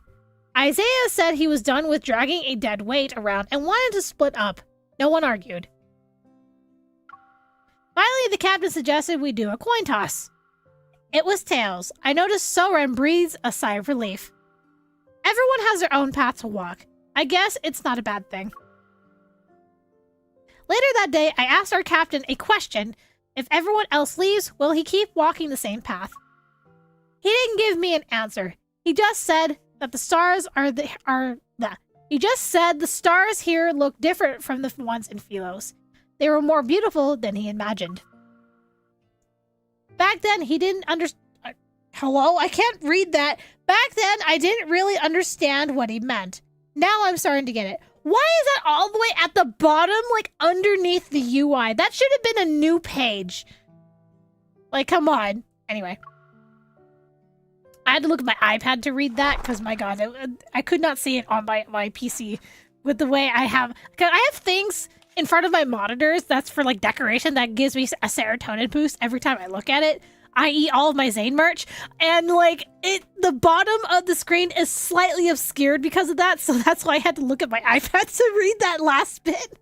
Isaiah said he was done with dragging a dead weight around and wanted to split up. No one argued. Finally, the captain suggested we do a coin toss. It was tails. I noticed Soren breathes a sigh of relief. Everyone has their own path to walk. I guess it's not a bad thing. Later that day, I asked our captain a question. If everyone else leaves, will he keep walking the same path? He didn't give me an answer. He just said that the stars He just said the stars here look different from the ones in Philos. They were more beautiful than he imagined. Back then, he didn't understand. Hello? I can't read that. Back then, I didn't really understand what he meant. Now I'm starting to get it. Why is that all the way at the bottom, like underneath the UI? That should have been a new page. Like, come on. Anyway. I had to look at my iPad to read that because, my God, I could not see it on my PC with the way I have. Cause I have things in front of my monitors that's for like decoration that gives me a serotonin boost every time I look at it, i.e. all of my Zane merch, and like the bottom of the screen is slightly obscured because of that, so that's why I had to look at my iPad to read that last bit.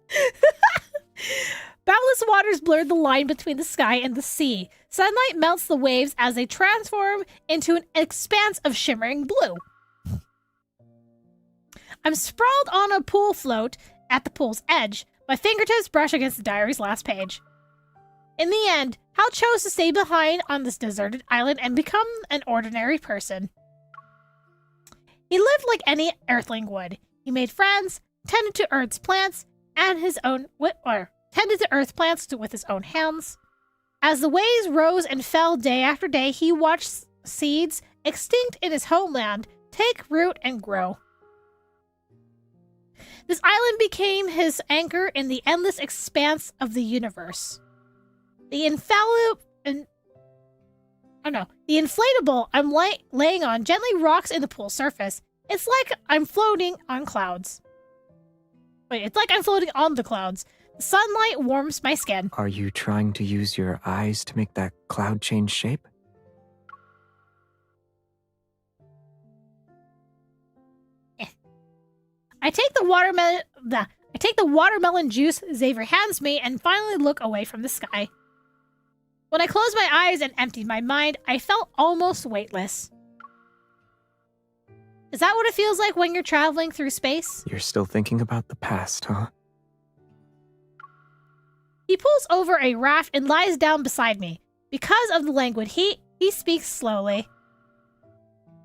Boundless waters blurred the line between the sky and the sea. Sunlight melts the waves as they transform into an expanse of shimmering blue. I'm sprawled on a pool float at the pool's edge. My fingertips brush against the diary's last page. In the end, Hal chose to stay behind on this deserted island and become an ordinary person. He lived like any Earthling would. He made friends, tended to Earth's plants, and tended to Earth plants with his own hands. As the waves rose and fell day after day, he watched seeds extinct in his homeland take root and grow. This island became his anchor in the endless expanse of the universe. The inflatable I'm laying on gently rocks in the pool surface. It's like I'm floating on clouds. Wait, it's like I'm floating on the clouds. The sunlight warms my skin. Are you trying to use your eyes to make that cloud change shape? I take the watermelon juice Xavier hands me and finally look away from the sky. When I closed my eyes and emptied my mind, I felt almost weightless. Is that what it feels like when you're traveling through space? You're still thinking about the past, huh? He pulls over a raft and lies down beside me. Because of the languid heat, he speaks slowly.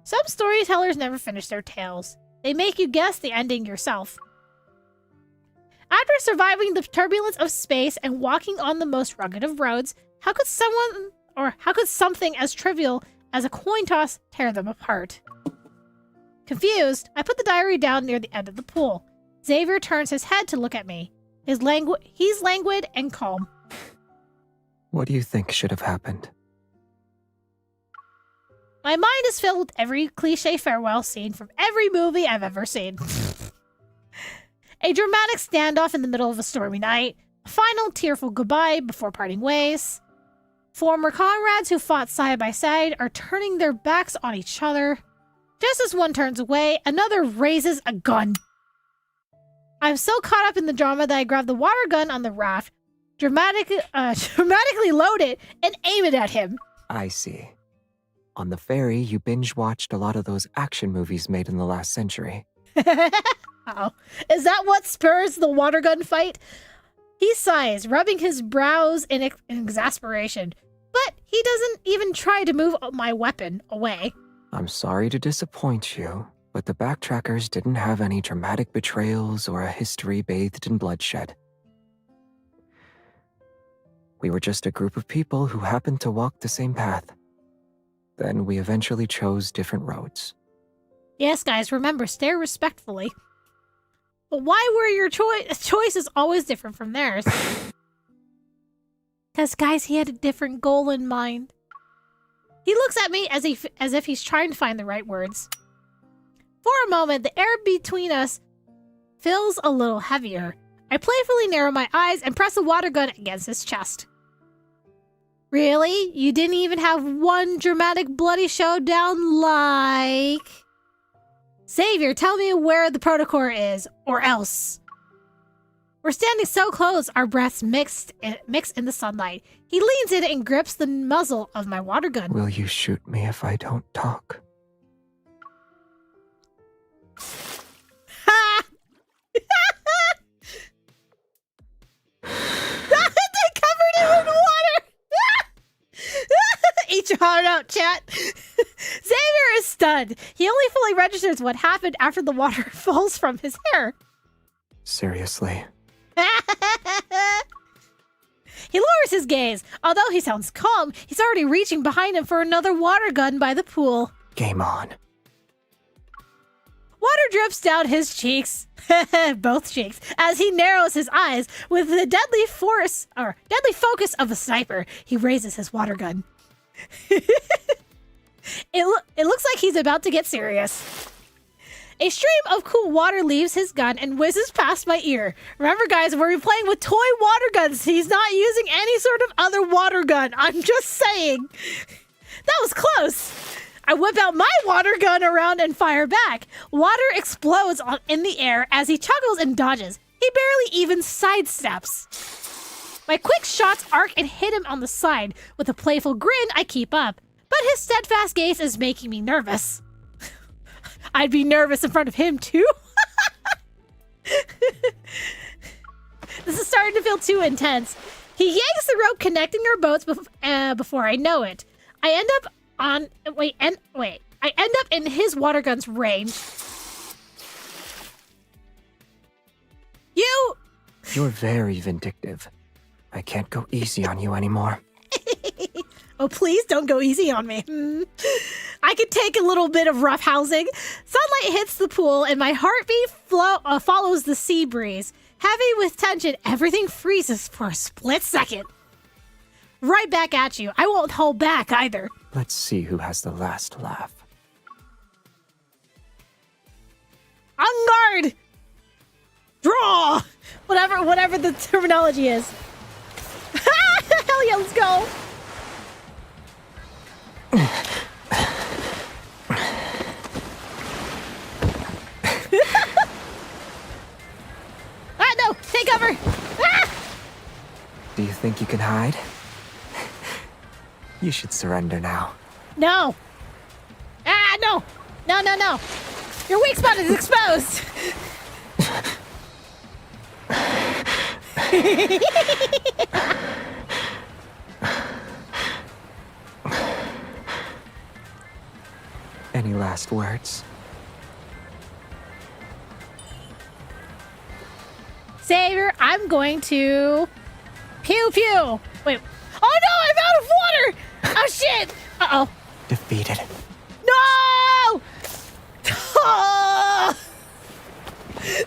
Some storytellers never finish their tales. They make you guess the ending yourself. After surviving the turbulence of space and walking on the most rugged of roads, how could something as trivial as a coin toss tear them apart? Confused, I put the diary down near the end of the pool. Xavier turns his head to look at me. He's languid and calm. What do you think should have happened? My mind is filled with every cliche farewell scene from every movie I've ever seen. A dramatic standoff in the middle of a stormy night, a final tearful goodbye before parting ways. Former comrades who fought side by side are turning their backs on each other. Just as one turns away, another raises a gun. I'm so caught up in the drama that I grab the water gun on the raft, dramatically load it, and aim it at him. I see. On the ferry, you binge-watched a lot of those action movies made in the last century. Oh, is that what spurs the water gun fight? He sighs, rubbing his brows in exasperation. But he doesn't even try to move my weapon away. I'm sorry to disappoint you, but the backtrackers didn't have any dramatic betrayals or a history bathed in bloodshed. We were just a group of people who happened to walk the same path. Then we eventually chose different roads. Yes, guys, remember, stare respectfully. But why were your choices always different from theirs? Because, guys, he had a different goal in mind. He looks at me as if he's trying to find the right words. For a moment, the air between us feels a little heavier. I playfully narrow my eyes and press a water gun against his chest. Really? You didn't even have one dramatic bloody showdown like... Xavier, tell me where the protocore is, or else. We're standing so close, our breaths mix in the sunlight. He leans in and grips the muzzle of my water gun. Will you shoot me if I don't talk? Ha! They covered him in water! Eat your heart out, chat. Xavier is stunned. He only fully registers what happened after the water falls from his hair. Seriously. He lowers his gaze. Although he sounds calm, he's already reaching behind him for another water gun by the pool. Game on. Water drips down his cheeks, both cheeks, as he narrows his eyes with the deadly focus of a sniper. He raises his water gun. It looks like he's about to get serious. A stream of cool water leaves his gun and whizzes past my ear. Remember, guys, we're playing with toy water guns. He's not using any sort of other water gun. I'm just saying. That was close. I whip out my water gun around and fire back. Water explodes in the air as he chuckles and dodges. He barely even sidesteps. My quick shots arc and hit him on the side. With a playful grin, I keep up. But his steadfast gaze is making me nervous. I'd be nervous in front of him, too. This is starting to feel too intense. He yanks the rope connecting our boats before I know it. I end up in his water gun's range. You're very vindictive. I can't go easy on you anymore. Oh, please don't go easy on me. I could take a little bit of rough housing. Sunlight hits the pool and my heartbeat follows the sea breeze. Heavy with tension, everything freezes for a split second. Right back at you. I won't hold back either. Let's see who has the last laugh. On guard! Draw! Whatever the terminology is. Hell yeah, let's go! No! Take cover! Ah! Do you think you can hide? You should surrender now. No! No! No! Your weak spot is exposed! Any last words? Xavier, I'm going to... Pew pew! Wait. Oh no, I'm out of water! Oh shit! Uh-oh. Defeated. No! Oh!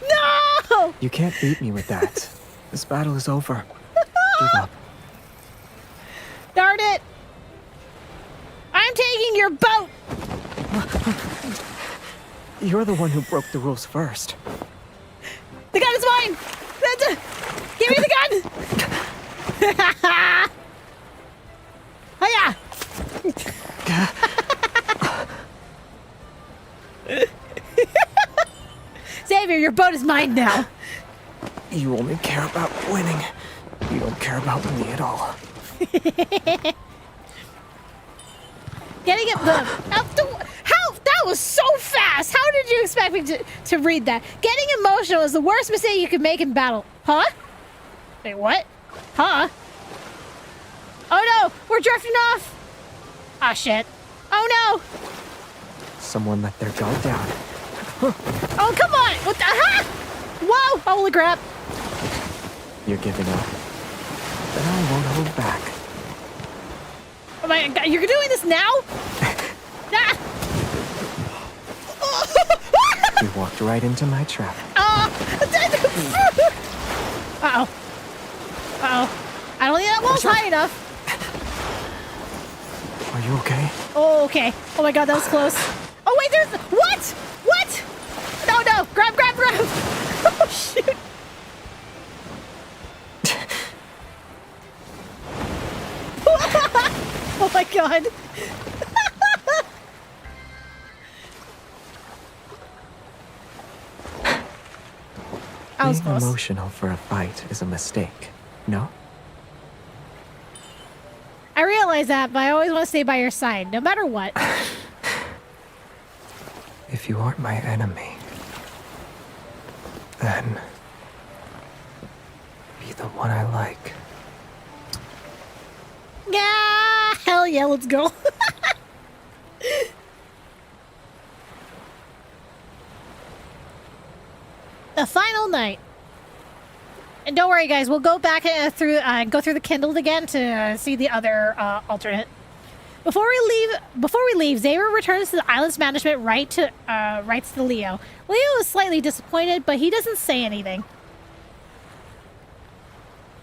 No! You can't beat me with that. This battle is over. Give up. Darn it! I'm taking your boat! You're the one who broke the rules first. The gun is mine! Give me the gun! Hiya! Xavier, your boat is mine now. You only care about winning. You don't care about me at all. Getting it the how that was so fast. How did you expect me to read that? Getting emotional is the worst mistake you could make in battle. Huh? Wait, what? Huh? Oh no, we're drifting off. Ah, shit. Oh no. Someone let their guard down. Oh, come on. What the heck? Whoa, holy crap. You're giving up. Then I won't hold back. Oh my God, you're doing this now? Ah. You walked right into my trap. Uh-oh. Uh-oh. I don't think that wall's high enough. Are you okay? Oh, okay. Oh my God, that was close. Oh wait, there's... What? What? No. Grab. Oh, shoot. Oh my God. That was Being close. emotional for a fight is a mistake, no? I realize that, but I always want to stay by your side, no matter what. If you aren't my enemy, then be the one I like. Yeah, hell yeah, let's go. The final night. And don't worry, guys, we'll go back through the Kindled again to see the other alternate. Before we leave, Xavier returns to the island's management writes to Leo. Leo is slightly disappointed, but he doesn't say anything.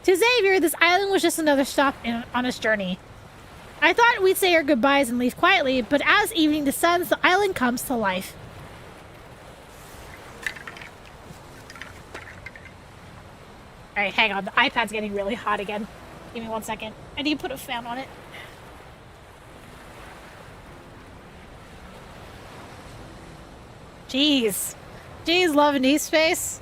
To Xavier, this island was just another stop on his journey. I thought we'd say our goodbyes and leave quietly, but as evening descends, the island comes to life. Alright, hang on. The iPad's getting really hot again. Give me 1 second. I need to put a fan on it. Jeez, loving Deepspace.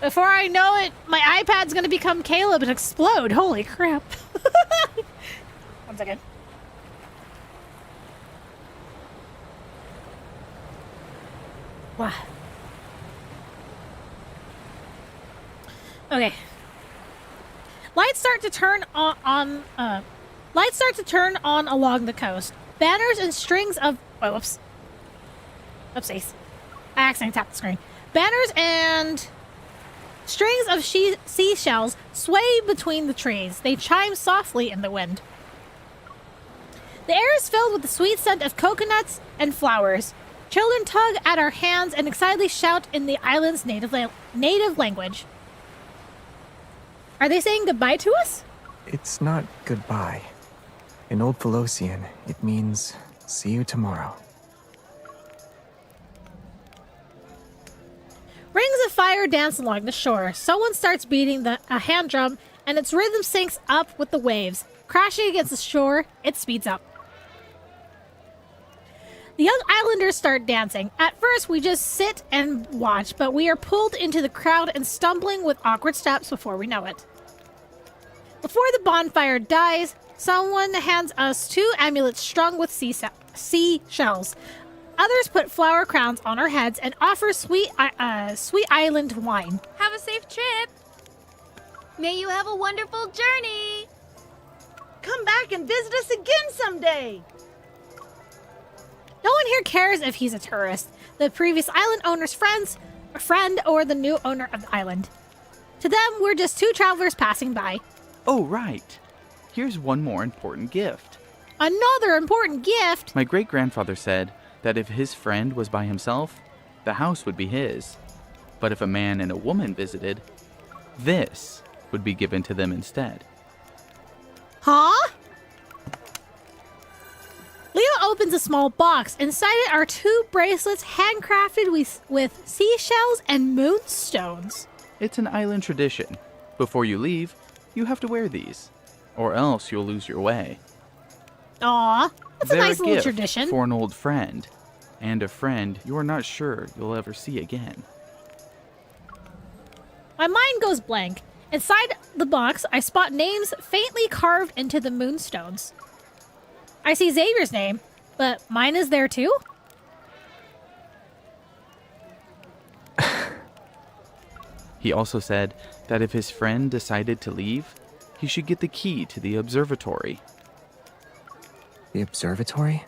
Before I know it, my iPad's gonna become Caleb and explode. Holy crap. 1 second. Wow. Okay. Lights start to turn on along the coast. Banners and strings of whoops. Oopsies. I accidentally tapped the screen. Banners and strings of seashells sway between the trees. They chime softly in the wind. The air is filled with the sweet scent of coconuts and flowers. Children tug at our hands and excitedly shout in the island's native language. Are they saying goodbye to us? It's not goodbye. In Old Philosian, it means see you tomorrow. Rings of fire dance along the shore. Someone starts beating a hand drum, and its rhythm syncs up with the waves. Crashing against the shore, it speeds up. The young islanders start dancing. At first, we just sit and watch, but we are pulled into the crowd and stumbling with awkward steps before we know it. Before the bonfire dies, someone hands us 2 amulets strung with seashells. Others put flower crowns on our heads and offer sweet island wine. Have a safe trip. May you have a wonderful journey. Come back and visit us again someday. No one here cares if he's a tourist, the previous island owner's friend, or the new owner of the island. To them, we're just 2 travelers passing by. Oh, right. Here's one more important gift. Another important gift? My great-grandfather said that if his friend was by himself, the house would be his. But if a man and a woman visited, this would be given to them instead. Huh? Leo opens a small box. Inside it are 2 bracelets handcrafted with seashells and moonstones. It's an island tradition. Before you leave, you have to wear these, or else you'll lose your way. Aw, that's a They're nice a little gift tradition. for an old friend, and a friend you're not sure you'll ever see again. My mind goes blank. Inside the box, I spot names faintly carved into the moonstones. I see Xavier's name, but mine is there too? He also said that if his friend decided to leave, he should get the key to the observatory. The observatory?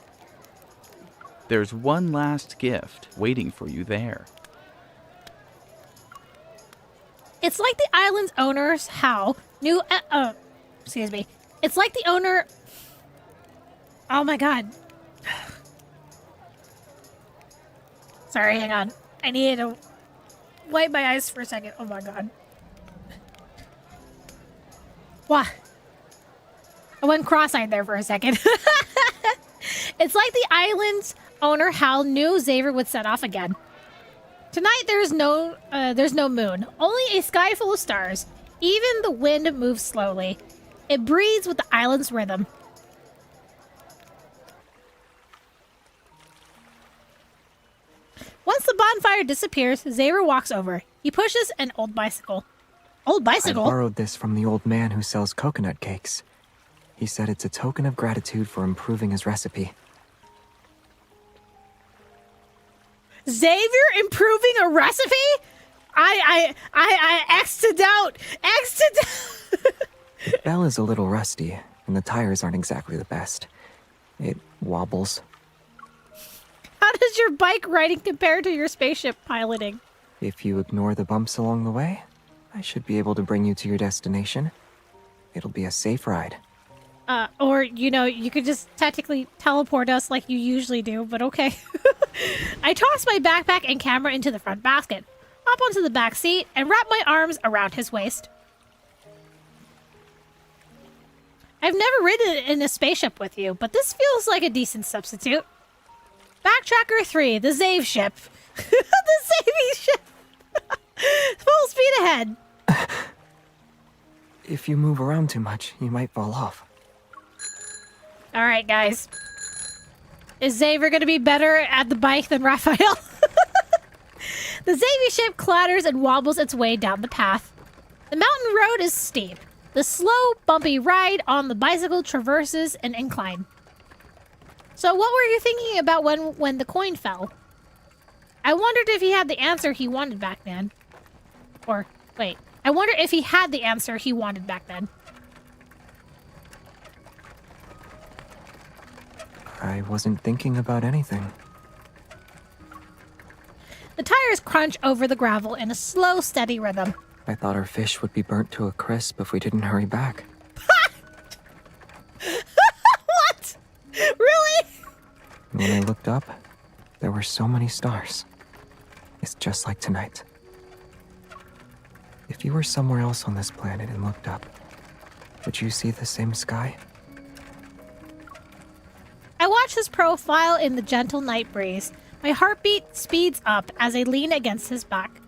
There's one last gift waiting for you there. It's like the island's owners knew. Excuse me. It's like the owner. Oh my god. Sorry, hang on. I needed to wipe my eyes for a second. Oh my god. What? I went cross-eyed there for a second. It's like the island's owner Hal knew Xavier would set off again. Tonight there's no moon, only a sky full of stars. Even the wind moves slowly. It breathes with the island's rhythm. Once the bonfire disappears, Xavier walks over. He pushes an old bicycle. Old bicycle? I borrowed this from the old man who sells coconut cakes. He said it's a token of gratitude for improving his recipe. Xavier improving a recipe? I X to doubt. X to doubt. The bell is a little rusty, and the tires aren't exactly the best. It wobbles. How does your bike riding compare to your spaceship piloting? If you ignore the bumps along the way, I should be able to bring you to your destination. It'll be a safe ride. Or, you could just technically teleport us like you usually do, but okay. I toss my backpack and camera into the front basket, hop onto the back seat, and wrap my arms around his waist. I've never ridden in a spaceship with you, but this feels like a decent substitute. Backtracker 3, the Xav ship. The Xavier ship. Full speed ahead. If you move around too much, you might fall off. All right, guys. Is Xavier going to be better at the bike than Rafayel? The Xavier ship clatters and wobbles its way down the path. The mountain road is steep. The slow, bumpy ride on the bicycle traverses an incline. So what were you thinking about when the coin fell? I wondered if he had the answer he wanted back then. Or, wait. I wonder if he had the answer he wanted back then. I wasn't thinking about anything. The tires crunch over the gravel in a slow, steady rhythm. I thought our fish would be burnt to a crisp if we didn't hurry back. What? Really? When I looked up, there were so many stars. It's just like tonight. If you were somewhere else on this planet and looked up, would you see the same sky? I watch his profile in the gentle night breeze. My heartbeat speeds up as I lean against his back.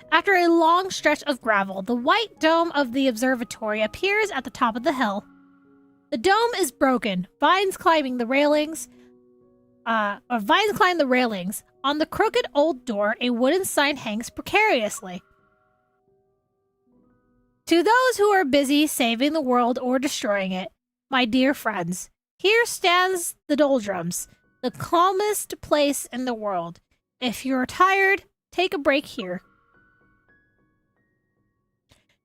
After a long stretch of gravel, the white dome of the observatory appears at the top of the hill. The dome is broken. Vines climb the railings. On the crooked old door, a wooden sign hangs precariously. To those who are busy saving the world or destroying it, my dear friends, here stands the doldrums, the calmest place in the world. If you're tired, take a break here.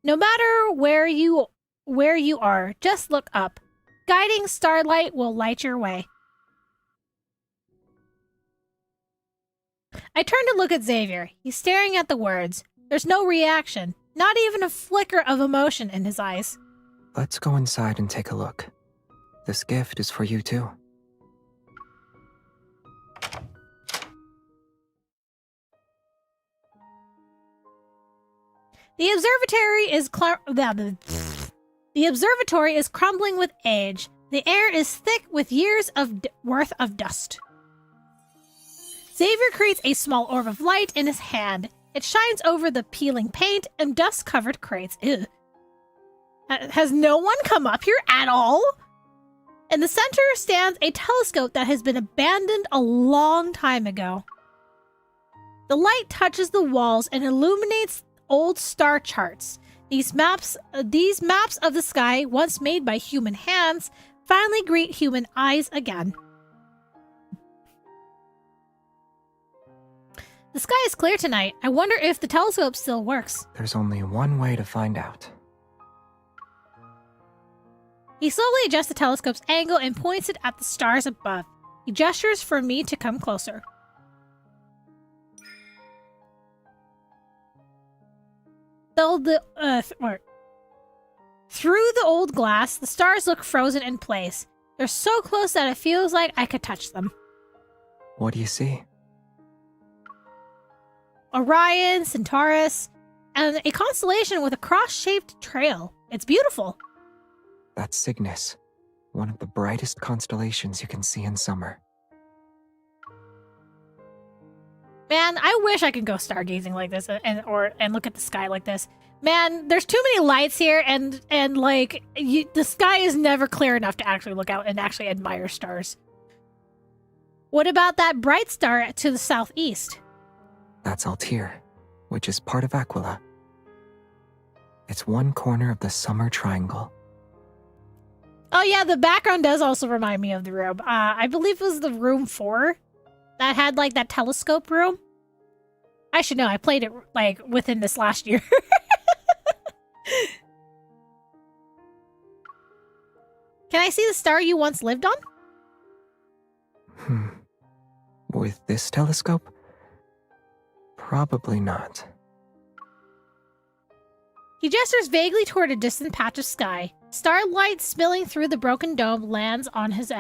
No matter where you are, just look up. Guiding starlight will light your way. I turn to look at Xavier. He's staring at the words. There's no reaction, not even a flicker of emotion in his eyes. Let's go inside and take a look. This gift is for you too. The observatory is crumbling with age. The air is thick with years worth of dust. Xavier creates a small orb of light in his hand. It shines over the peeling paint and dust-covered crates. Ew. Has no one come up here at all? In the center stands a telescope that has been abandoned a long time ago. The light touches the walls and illuminates old star charts. These maps of the sky, once made by human hands, finally greet human eyes again. The sky is clear tonight. I wonder if the telescope still works. There's only one way to find out. He slowly adjusts the telescope's angle and points it at the stars above. He gestures for me to come closer. Through the old glass, the stars look frozen in place. They're so close that it feels like I could touch them. What do you see? Orion, Centaurus, and a constellation with a cross-shaped trail. It's beautiful. That's Cygnus, one of the brightest constellations you can see in summer. Man, I wish I could go stargazing like this and look at the sky like this. Man, there's too many lights here, and the sky is never clear enough to actually look out and actually admire stars. What about that bright star to the southeast? That's Altair, which is part of Aquila. It's one corner of the summer triangle. Oh yeah, the background does also remind me of the room. I believe it was the room 4 that had like that telescope room. I should know, I played it like within this last year. Can I see the star you once lived on? With this telescope? Probably not. He gestures vaguely toward a distant patch of sky. Starlight spilling through the broken dome lands on his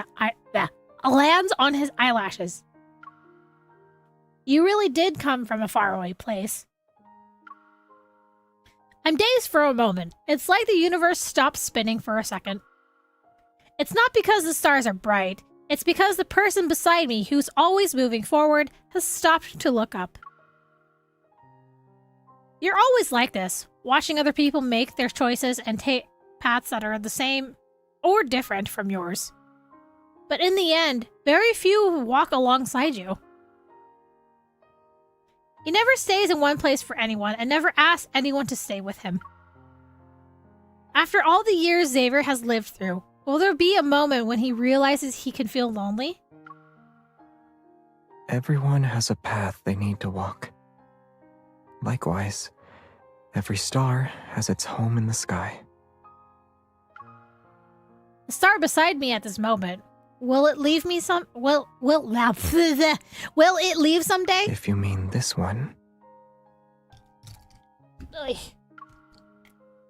eyelashes. You really did come from a faraway place. I'm dazed for a moment. It's like the universe stops spinning for a second. It's not because the stars are bright. It's because the person beside me, who's always moving forward, has stopped to look up. You're always like this, watching other people make their choices and take paths that are the same or different from yours. But in the end, very few walk alongside you. He never stays in one place for anyone and never asks anyone to stay with him. After all the years Xavier has lived through, will there be a moment when he realizes he can feel lonely? Everyone has a path they need to walk. Likewise, every star has its home in the sky. The star beside me at this moment, will it leave me will it leave someday? If you mean this one. Ugh.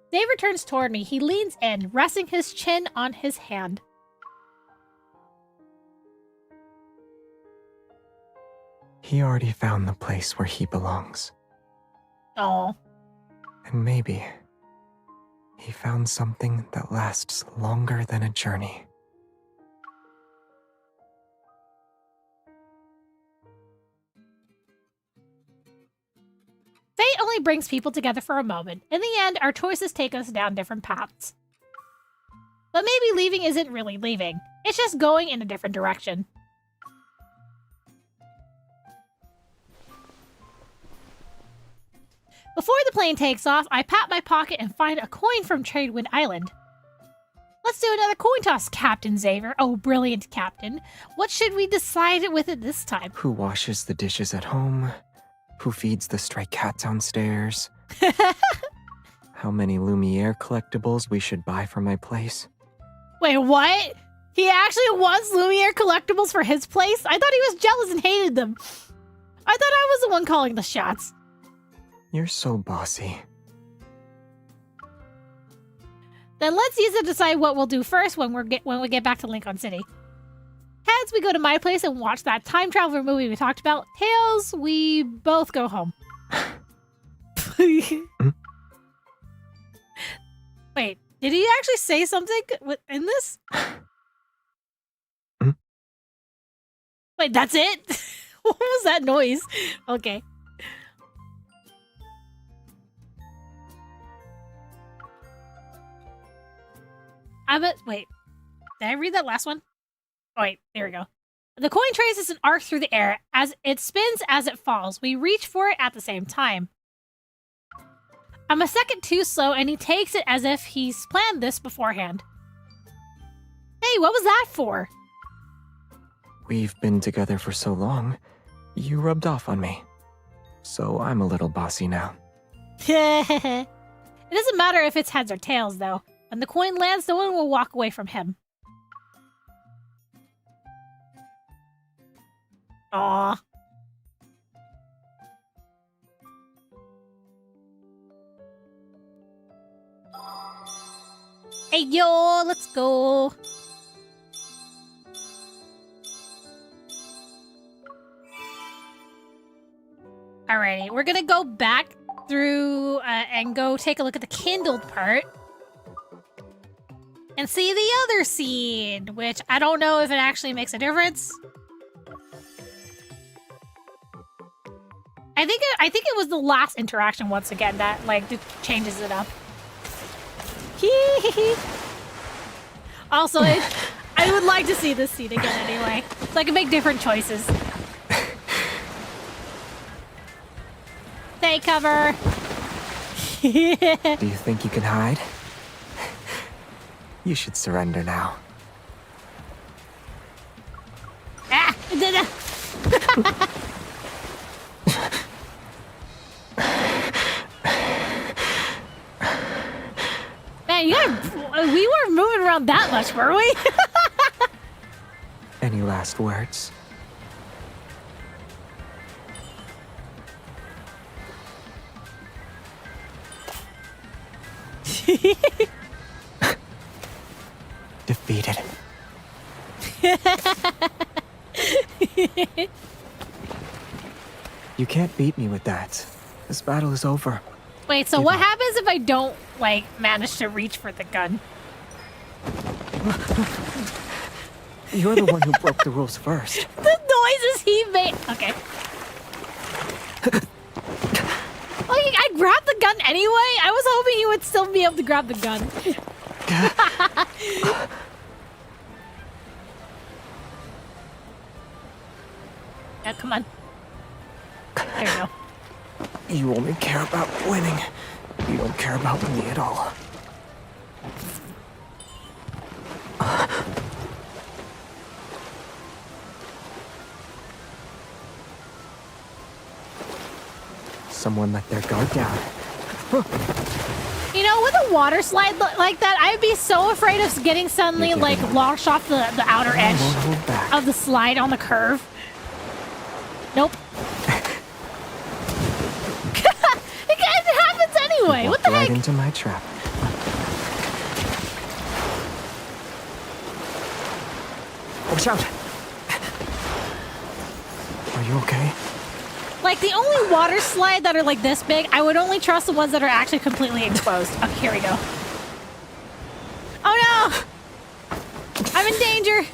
Xavier turns toward me. He leans in, resting his chin on his hand. He already found the place where he belongs. Oh. And maybe he found something that lasts longer than a journey. Fate only brings people together for a moment. In the end, our choices take us down different paths. But maybe leaving isn't really leaving. It's just going in a different direction. Before the plane takes off, I pat my pocket and find a coin from Tradewind Island. Let's do another coin toss, Captain Xavier. Oh, brilliant, Captain. What should we decide with it this time? Who washes the dishes at home? Who feeds the stray cat downstairs? How many Lumiere collectibles we should buy for my place? Wait, what? He actually wants Lumiere collectibles for his place? I thought he was jealous and hated them. I thought I was the one calling the shots. You're so bossy. Then let's use it to decide what we'll do first when we get back to Lincoln City. Heads, we go to my place and watch that time traveler movie we talked about. Tails, we both go home. Wait, did he actually say something in this? Wait, that's it? What was that noise? Okay. Wait, did I read that last one? Oh, wait, there we go. The coin traces an arc through the air as it spins as it falls. We reach for it at the same time. I'm a second too slow, and he takes it as if he's planned this beforehand. Hey, what was that for? We've been together for so long, you rubbed off on me. so I'm a little bossy now. It doesn't matter if it's heads or tails, though. When the coin lands, no one will walk away from him. Aww. Hey, yo, let's go. Alrighty, we're gonna go back through and go take a look at the kindled part. And see the other scene, which I don't know if it actually makes a difference. I think it was the last interaction once again that like changes it up. Also, I would like to see this scene again anyway, so I can make different choices. Stay cover. Do you think you can hide? You should surrender now. Ah! Man, we weren't moving around that much, were we? Any last words? Defeated. You can't beat me with that. This battle is over. Wait, so what happens if I don't, like, manage to reach for the gun? You're the one who broke the rules first. The noises he made. Okay. Like, I grabbed the gun anyway. I was hoping he would still be able to grab the gun. Yeah, come on. There you go. You only care about winning. You don't care about me at all. Someone let their guard down. You know, with a water slide like that, I'd be so afraid of getting suddenly, like, launched off the outer edge of the slide on the curve. Nope. It happens anyway. What the heck? Right into my trap. Watch out! Are you okay? Like, the only water slide that are like this big, I would only trust the ones that are actually completely exposed. Okay, here we go. Oh no! I'm in danger!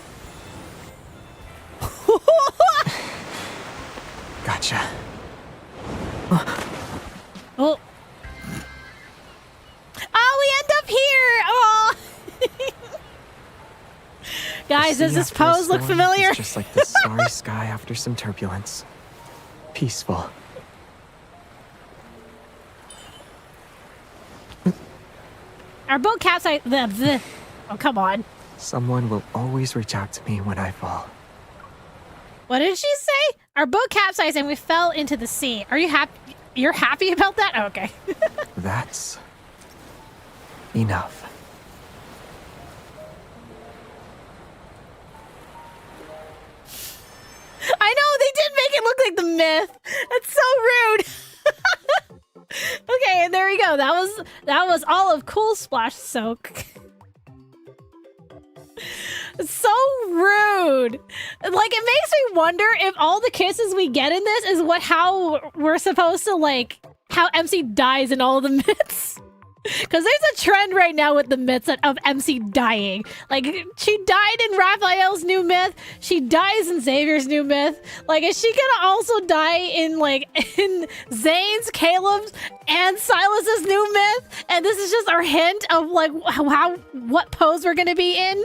Gotcha. Oh. Oh, we end up here! Oh! Guys, does this pose look familiar? It's just like the starry sky after some turbulence. Peaceful. Our boat capsized. Oh, come on. Someone will always reach out to me when I fall. What did she say? Our boat capsized and we fell into the sea. Are you happy? You're happy about that? Oh, okay. That's enough. I know, they did make it look like the myth. That's so rude. Okay, and there we go. That was all of Cool Splash Soak. So rude. Like, it makes me wonder if all the kisses we get in this is how we're supposed to, like, how MC dies in all the myths. Because there's a trend right now with the myths of MC dying. Like, she died in Rafayel's new myth. She dies in Xavier's new myth. Like, is she gonna also die in, like, in Zane's, Caleb's, and Silas's new myth? And this is just our hint of, like, what pose we're gonna be in?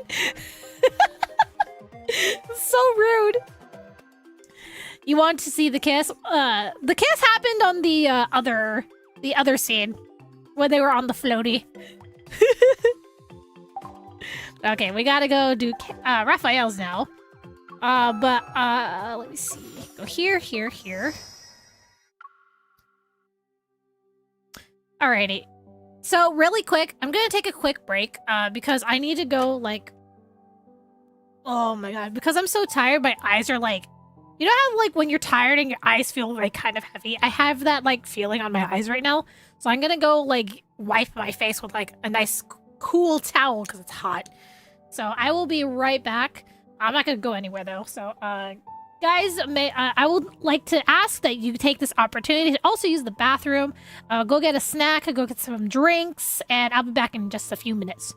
So rude. You want to see the kiss? The kiss happened on the other scene. When they were on the floaty. Okay, we gotta go do Raphael's now. But let me see. Go here, here, here. Alrighty. So really quick, I'm gonna take a quick break because I need to go like, oh my god, because I'm so tired. My eyes are like, you know how like when you're tired and your eyes feel like kind of heavy? I have that like feeling on my eyes right now. So I'm gonna go like wipe my face with like a nice cool towel because it's hot. So I will be right back. I'm not gonna go anywhere though. So guys, I would like to ask that you take this opportunity to also use the bathroom. Go get a snack, go get some drinks, and I'll be back in just a few minutes.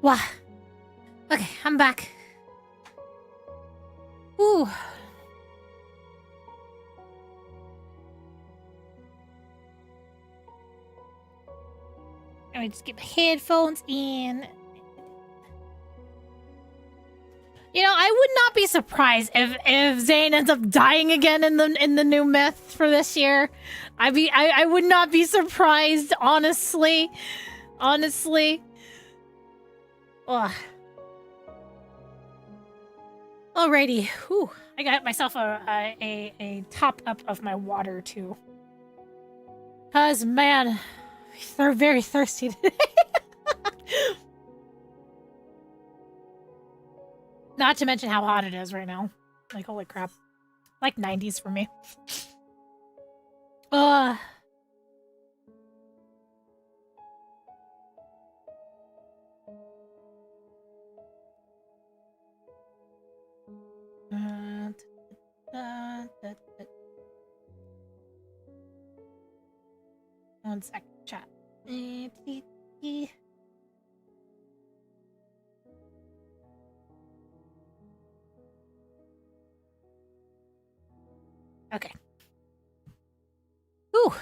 Wow. Okay, I'm back. Whew. Let me just get my headphones in. You know, I would not be surprised if Zane ends up dying again in the new myth for this year. I would not be surprised, honestly. Honestly. Ugh. Alrighty. Whew. I got myself a top up of my water too. Cause man, they're very thirsty today. Not to mention how hot it is right now. Like, holy crap. Like 90s for me. Ugh. One sec, chat. Okay. Ooh.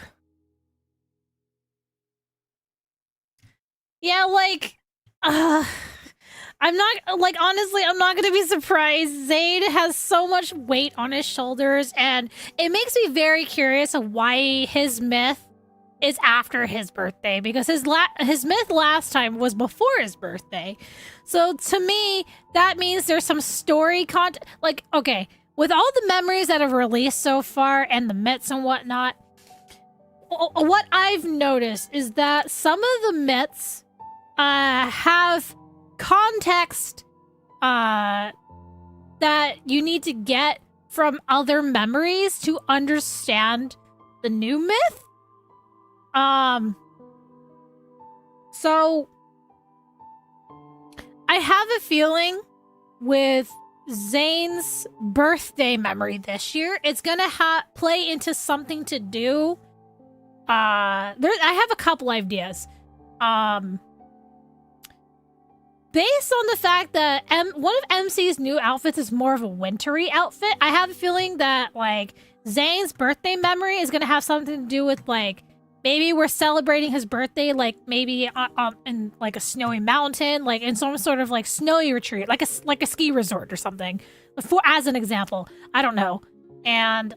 Yeah, like, I'm not, like, honestly, I'm not gonna be surprised. Zayd has so much weight on his shoulders, and it makes me very curious of why his myth is after his birthday, because his myth last time was before his birthday. So to me, that means there's some story content. Like, okay, with all the memories that have released so far and the myths and whatnot, what I've noticed is that some of the myths have context that you need to get from other memories to understand the new myth. So I have a feeling with Zane's birthday memory this year, it's gonna play into something to do. I have a couple ideas. Based on the fact that one of MC's new outfits is more of a wintry outfit, I have a feeling that, like, Zane's birthday memory is gonna have something to do with, like, maybe we're celebrating his birthday, like, maybe in, like, a snowy mountain, like, in some sort of, like, snowy retreat, like a ski resort or something, as an example. I don't know. And,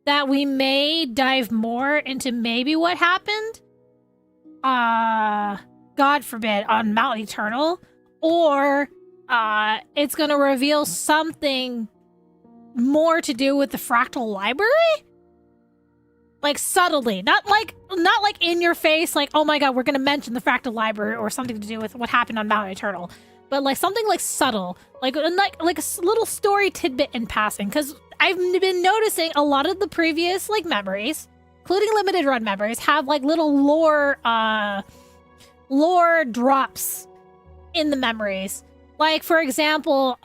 that we may dive more into maybe what happened, God forbid, on Mount Eternal, or it's gonna reveal something more to do with the Fractal Library, like subtly, not like in your face, like, oh my god, we're gonna mention the Fractal Library or something to do with what happened on Mount Eternal, but like something like subtle, like a little story tidbit in passing, because I've been noticing a lot of the previous, like, memories, including limited run memories, have like little lore drops in the memories. Like, for example,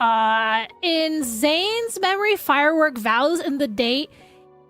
in Zane's memory, Firework Vows in the date,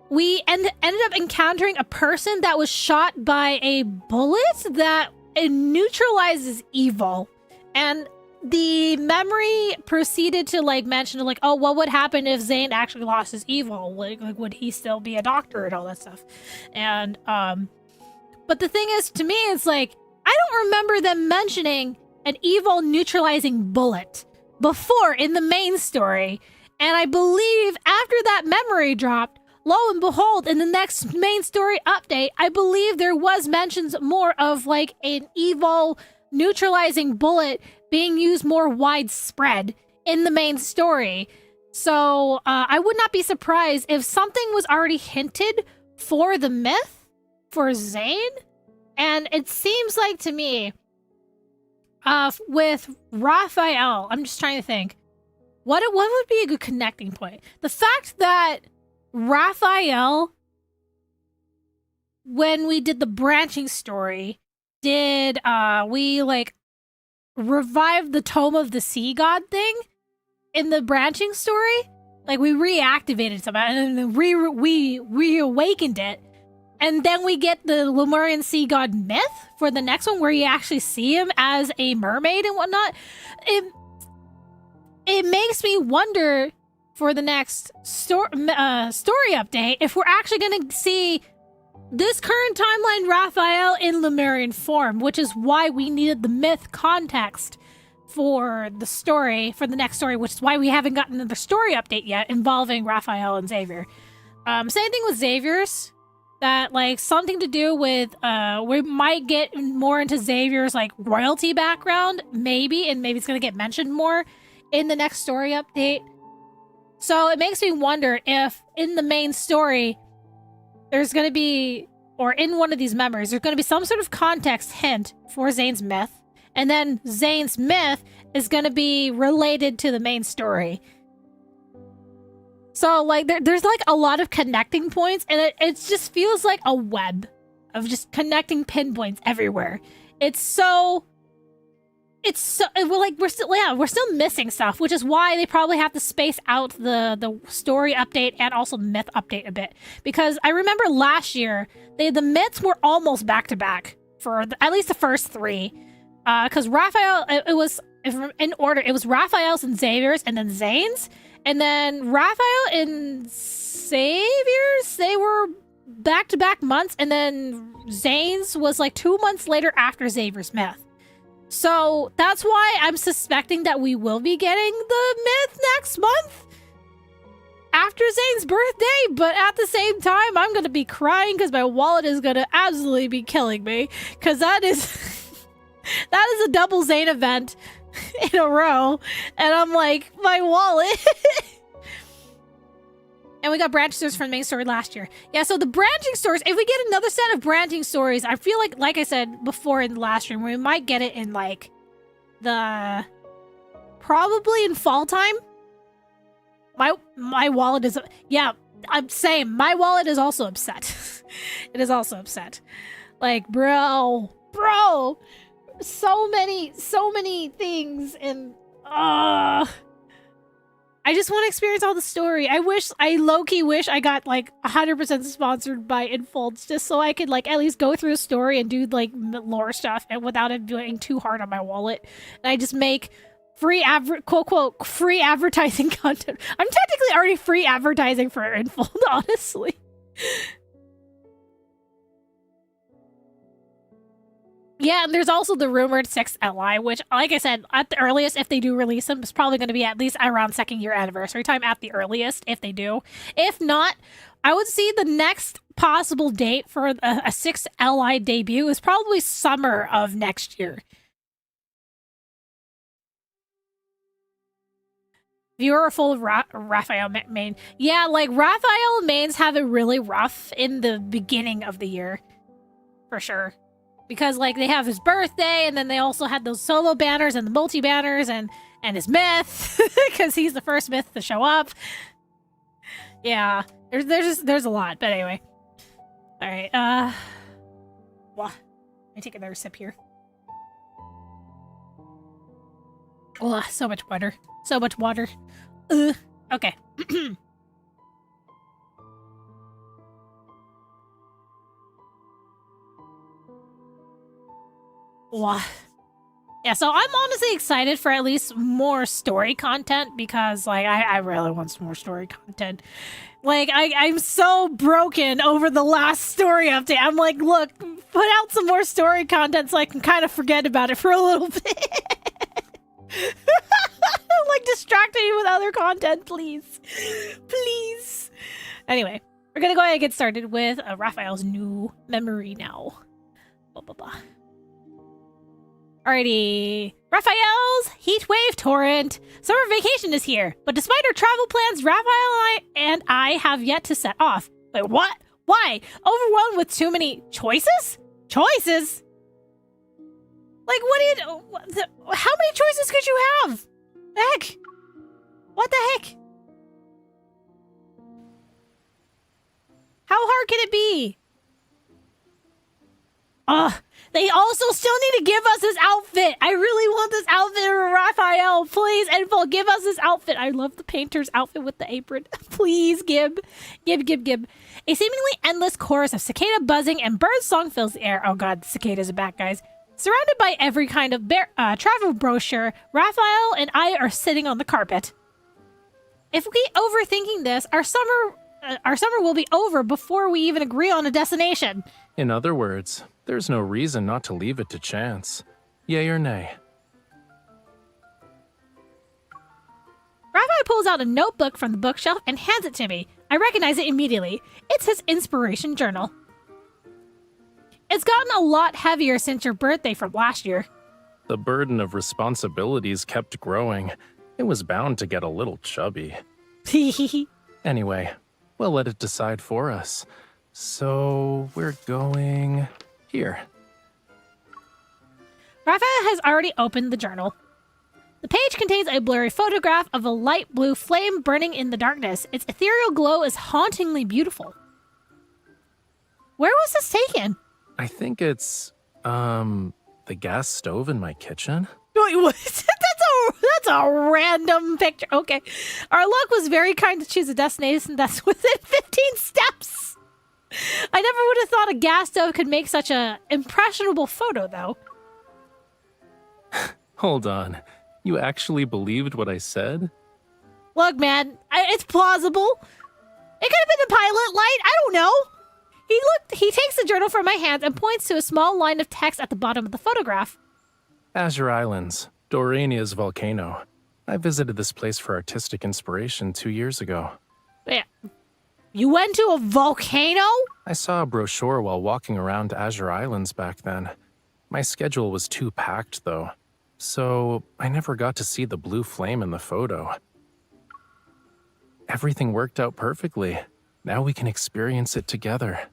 we ended up encountering a person that was shot by a bullet that neutralizes evil. And the memory proceeded to, like, mention, like, oh, what would happen if Zane actually lost his evil? Like, would he still be a doctor and all that stuff? And, but the thing is, to me, it's like, I don't remember them mentioning an evil neutralizing bullet before in the main story. And I believe after that memory dropped, lo and behold, in the next main story update, I believe there was mentions more of, like, an evil neutralizing bullet being used more widespread in the main story. So I would not be surprised if something was already hinted for the myth for Zane. And it seems like to me, with Rafayel, I'm just trying to think, what would be a good connecting point? The fact that Rafayel, when we did the branching story, we, like, revived the Tome of the Sea God thing in the branching story? Like, we reactivated some, and then we reawakened it. And then we get the Lemurian Sea God myth for the next one, where you actually see him as a mermaid and whatnot. it makes me wonder for the next story update if we're actually going to see this current timeline Rafayel in Lemurian form, which is why we needed the myth context for the story, for the next story, which is why we haven't gotten another story update yet involving Rafayel and Xavier. Same thing with Xavier's, that like something to do with we might get more into Xavier's like royalty background, maybe, and maybe it's gonna get mentioned more in the next story update. So it makes me wonder if in the main story there's gonna be, or in one of these memories, there's gonna be some sort of context hint for Zane's myth, and then Zane's myth is gonna be related to the main story. So, like, there's, like, a lot of connecting points, and it just feels like a web of just connecting pinpoints everywhere. Well, like, we're still missing stuff, which is why they probably have to space out the story update and also myth update a bit. Because I remember last year, the myths were almost back-to-back for at least the first three. Because Rafayel, it was, in order, it was Rafayel's and Xavier's, and then Zane's. And then Rafayel and Xavier's, they were back-to-back months, and then Zane's was like 2 months later after Xavier's myth. So that's why I'm suspecting that we will be getting the myth next month after Zane's birthday, but at the same time, I'm going to be crying because my wallet is going to absolutely be killing me, because that is a double Zane event in a row, and I'm like, my wallet. And we got branch stories from the main story last year. Yeah, so the branching stories, if we get another set of branching stories, I feel like I said before in the last stream, we might get it in like probably in fall time. My wallet is, yeah, I'm saying my wallet is also upset. It is also upset. Like, bro, so many things, and I just want to experience all the story. I low-key wish I got like 100% sponsored by Infolds, just so I could like at least go through a story and do like lore stuff and without it being too hard on my wallet. And I just make free quote free advertising content. I'm technically already free advertising for Infold, honestly. Yeah, and there's also the rumored 6th LI, which, like I said, at the earliest, if they do release them, it's probably going to be at least around 2nd year anniversary time at the earliest, if they do. If not, I would see the next possible date for a 6th LI debut is probably summer of next year. Viewer full of Rafayel main. Yeah, like, Rafayel mains have it really rough in the beginning of the year. For sure. Because, like, they have his birthday, and then they also had those solo banners and the multi-banners and his myth, because he's the first myth to show up. Yeah, there's a lot, but anyway. All right, well, let me take another sip here. Oh, so much water. So much water. Okay. Wow. Yeah, so I'm honestly excited for at least more story content, because like I really want some more story content. Like I'm so broken over the last story update. I'm like, look, put out some more story content so I can kind of forget about it for a little bit. Like, distract me with other content, please. Please. Anyway, we're gonna go ahead and get started with Rafayel's new memory now. Blah, blah, blah. Alrighty. Rafayel's Heatwave Torrent. Summer vacation is here, but despite our travel plans, Rafayel and I have yet to set off. Wait, what? Why? Overwhelmed with too many choices? Choices? Like, how many choices could you have? The heck? What the heck? How hard can it be? They also still need to give us this outfit. I really want this outfit for Rafayel. Please, Info, give us this outfit. I love the painter's outfit with the apron. Please, Gib. A seemingly endless chorus of cicada buzzing and bird song fills the air. Oh god, cicadas are back, guys. Surrounded by every kind of travel brochure, Rafayel and I are sitting on the carpet. If we keep overthinking this, our summer will be over before we even agree on a destination. In other words, there's no reason not to leave it to chance. Yay or nay? Rafayel pulls out a notebook from the bookshelf and hands it to me. I recognize it immediately. It's his inspiration journal. It's gotten a lot heavier since your birthday from last year. The burden of responsibilities kept growing. It was bound to get a little chubby. Anyway, we'll let it decide for us. So, we're going here. Rafayel has already opened the journal. The page contains a blurry photograph of a light blue flame burning in the darkness. Its ethereal glow is hauntingly beautiful. Where was this taken? I think it's, the gas stove in my kitchen. Wait, what? That's a random picture. Okay. Our luck was very kind to choose a destination that's within 15 steps. I never would have thought a gas stove could make such a impressionable photo, though. Hold on. You actually believed what I said? Look, man, it's plausible. It could have been the pilot light. I don't know. He takes the journal from my hands and points to a small line of text at the bottom of the photograph. Azure Islands, Dorania's volcano. I visited this place for artistic inspiration 2 years ago. Yeah. You went to a volcano? I saw a brochure while walking around Azure Islands back then. My schedule was too packed, though, so I never got to see the blue flame in the photo. Everything worked out perfectly. Now we can experience it together.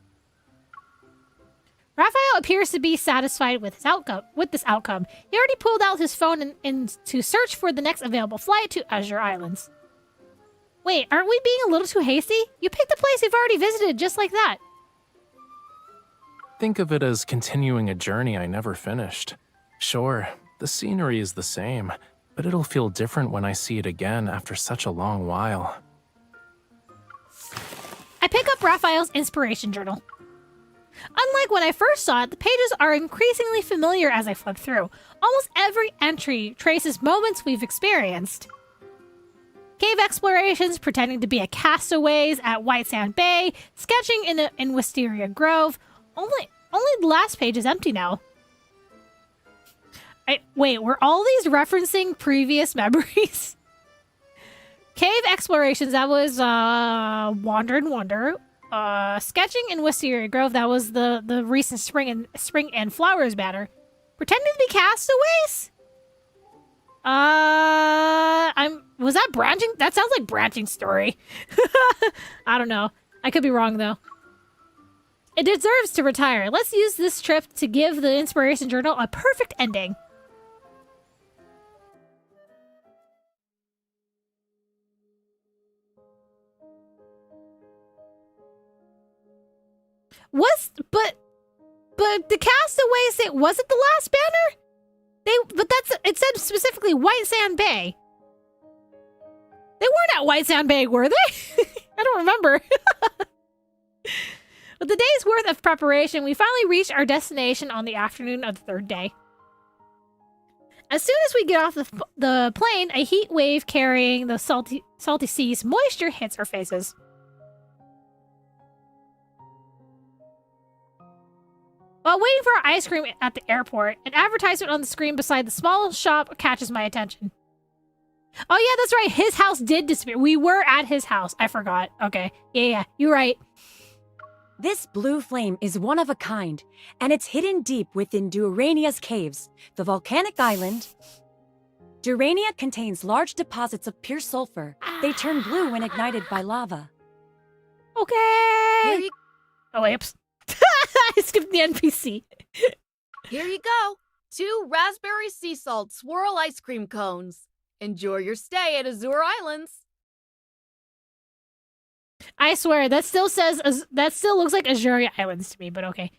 Rafayel appears to be satisfied with this outcome. He already pulled out his phone to search for the next available flight to Azure Islands. Wait, aren't we being a little too hasty? You picked a place we've already visited just like that. Think of it as continuing a journey I never finished. Sure, the scenery is the same, but it'll feel different when I see it again after such a long while. I pick up Rafayel's inspiration journal. Unlike when I first saw it, the pages are increasingly familiar as I flip through. Almost every entry traces moments we've experienced. Cave explorations, pretending to be a castaways at White Sand Bay, sketching in Wisteria Grove. Only the last page is empty now. Wait, were all these referencing previous memories? Cave explorations, that was Wander and Wonder. Sketching in Wisteria Grove, that was the recent spring and flowers banner. Pretending to be castaways? Was that branching? That sounds like branching story. I don't know. I could be wrong though. It deserves to retire. Let's use this trip to give the inspiration journal a perfect ending. But the castaways, was it the last banner? It said specifically White Sand Bay. They weren't at White Sand Bay, were they? I don't remember. With the day's worth of preparation, we finally reached our destination on the afternoon of the third day. As soon as we get off the plane, a heat wave carrying the salty sea's moisture hits our faces. While waiting for our ice cream at the airport, an advertisement on the screen beside the small shop catches my attention. Oh yeah, that's right. His house did disappear. We were at his house. I forgot. Okay. Yeah, you're right. This blue flame is one of a kind, and it's hidden deep within Durania's caves, the volcanic island. Durania contains large deposits of pure sulfur. They turn blue when ignited by lava. Okay. Oh, whoops. I skipped the NPC. Here you go. 2 raspberry sea salt swirl ice cream cones. Enjoy your stay at Azure Islands. I swear, that still looks like Azure Islands to me, but okay.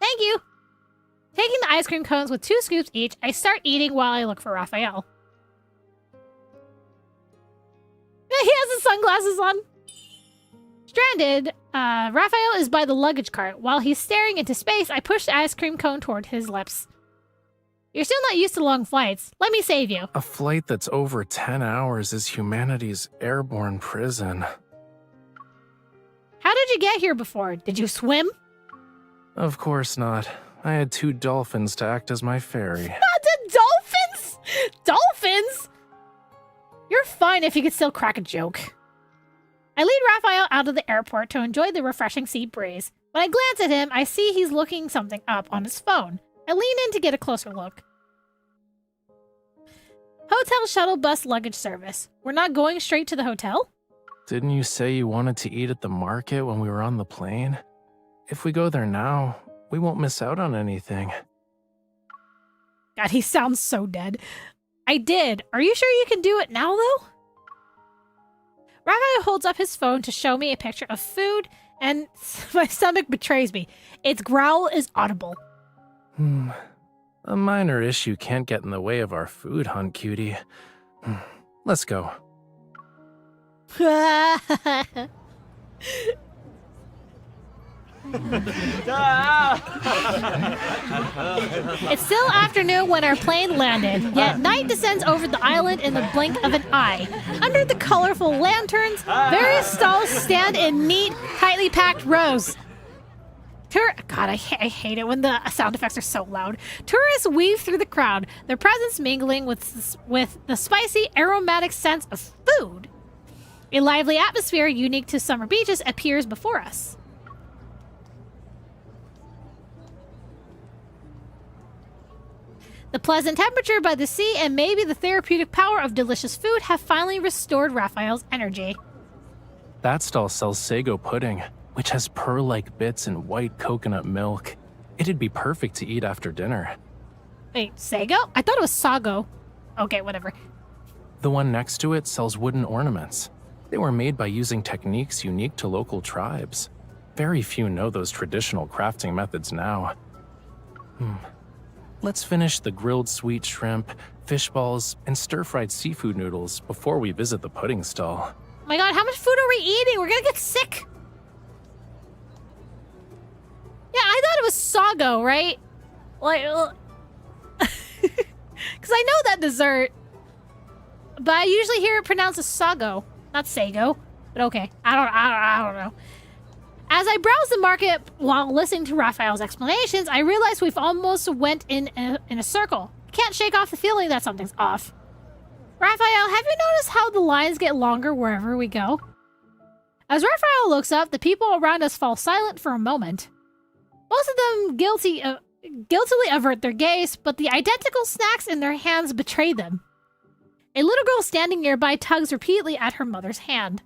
Thank you. Taking the ice cream cones with 2 scoops each, I start eating while I look for Rafayel. He has his sunglasses on. Stranded, Rafayel is by the luggage cart. While he's staring into space, I push the ice cream cone toward his lips. You're still not used to long flights. Let me save you. A flight that's over 10 hours is humanity's airborne prison. How did you get here before? Did you swim? Of course not. I had 2 dolphins to act as my ferry. Not the dolphins? Dolphins? You're fine if you could still crack a joke. I lead Rafayel out of the airport to enjoy the refreshing sea breeze. When I glance at him, I see he's looking something up on his phone. I lean in to get a closer look. Hotel shuttle bus luggage service. We're not going straight to the hotel? Didn't you say you wanted to eat at the market when we were on the plane? If we go there now, we won't miss out on anything. God, he sounds so dead. I did. Are you sure you can do it now, though? Rafayel holds up his phone to show me a picture of food, and my stomach betrays me. Its growl is audible. A minor issue can't get in the way of our food hunt, cutie. Let's go. It's still afternoon when our plane landed, yet night descends over the island in the blink of an eye. Under the colorful lanterns, various stalls stand in neat, tightly packed rows. God, I hate it when the sound effects are so loud. Tourists weave through the crowd, their presence mingling with the spicy, aromatic scents of food. A lively atmosphere unique to summer beaches appears before us. The pleasant temperature by the sea and maybe the therapeutic power of delicious food have finally restored Rafayel's energy. That stall sells sago pudding, which has pearl-like bits and white coconut milk. It'd be perfect to eat after dinner. Wait, sago? I thought it was sago. Okay, whatever. The one next to it sells wooden ornaments. They were made by using techniques unique to local tribes. Very few know those traditional crafting methods now. Let's finish the grilled sweet shrimp, fish balls, and stir-fried seafood noodles before we visit the pudding stall. Oh my god, how much food are we eating? We're gonna get sick. Yeah, I thought it was sago, right? Like, because I know that dessert, but I usually hear it pronounced as sago, not sago. But okay, I don't know. As I browse the market while listening to Rafayel's explanations, I realize we've almost went in a circle. Can't shake off the feeling that something's off. Rafayel, have you noticed how the lines get longer wherever we go? As Rafayel looks up, the people around us fall silent for a moment. Most of them guiltily avert their gaze, but the identical snacks in their hands betray them. A little girl standing nearby tugs repeatedly at her mother's hand.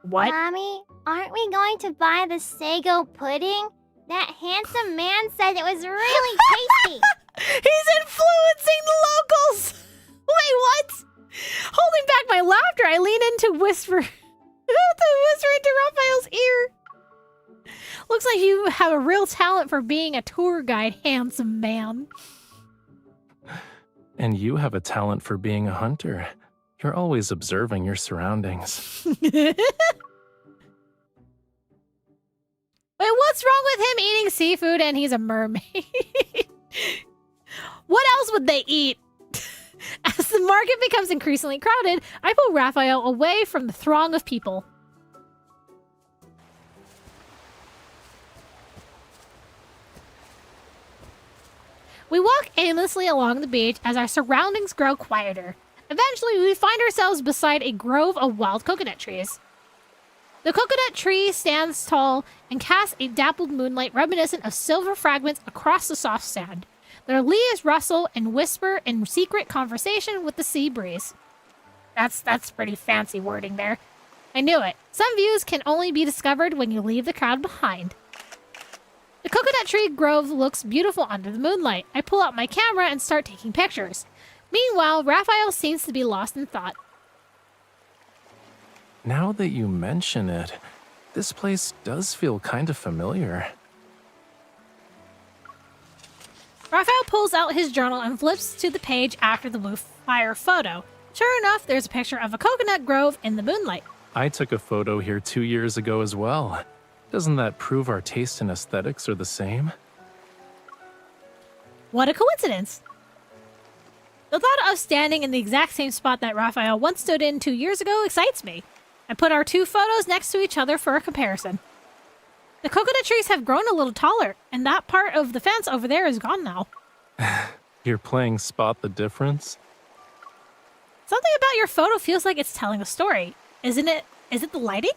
What? Mommy, aren't we going to buy the sago pudding? That handsome man said it was really tasty. He's influencing the locals! Wait, what? Holding back my laughter, I lean in to whisper into Rafayel's ear. Looks like you have a real talent for being a tour guide, handsome man. And you have a talent for being a hunter. You're always observing your surroundings. Wait, what's wrong with him eating seafood and he's a mermaid? What else would they eat? As the market becomes increasingly crowded, I pull Rafayel away from the throng of people. We walk aimlessly along the beach as our surroundings grow quieter. Eventually, we find ourselves beside a grove of wild coconut trees. The coconut tree stands tall and casts a dappled moonlight reminiscent of silver fragments across the soft sand. Their leaves rustle and whisper in secret conversation with the sea breeze. That's pretty fancy wording there. I knew it. Some views can only be discovered when you leave the crowd behind. The coconut tree grove looks beautiful under the moonlight. I pull out my camera and start taking pictures. Meanwhile, Rafayel seems to be lost in thought. Now that you mention it, this place does feel kind of familiar. Rafayel pulls out his journal and flips to the page after the blue fire photo. Sure enough, there's a picture of a coconut grove in the moonlight. I took a photo here 2 years ago as well. Doesn't that prove our taste and aesthetics are the same? What a coincidence. The thought of standing in the exact same spot that Rafayel once stood in 2 years ago excites me. I put our 2 photos next to each other for a comparison. The coconut trees have grown a little taller, and that part of the fence over there is gone now. You're playing spot the difference? Something about your photo feels like it's telling a story. Isn't it? Is it the lighting?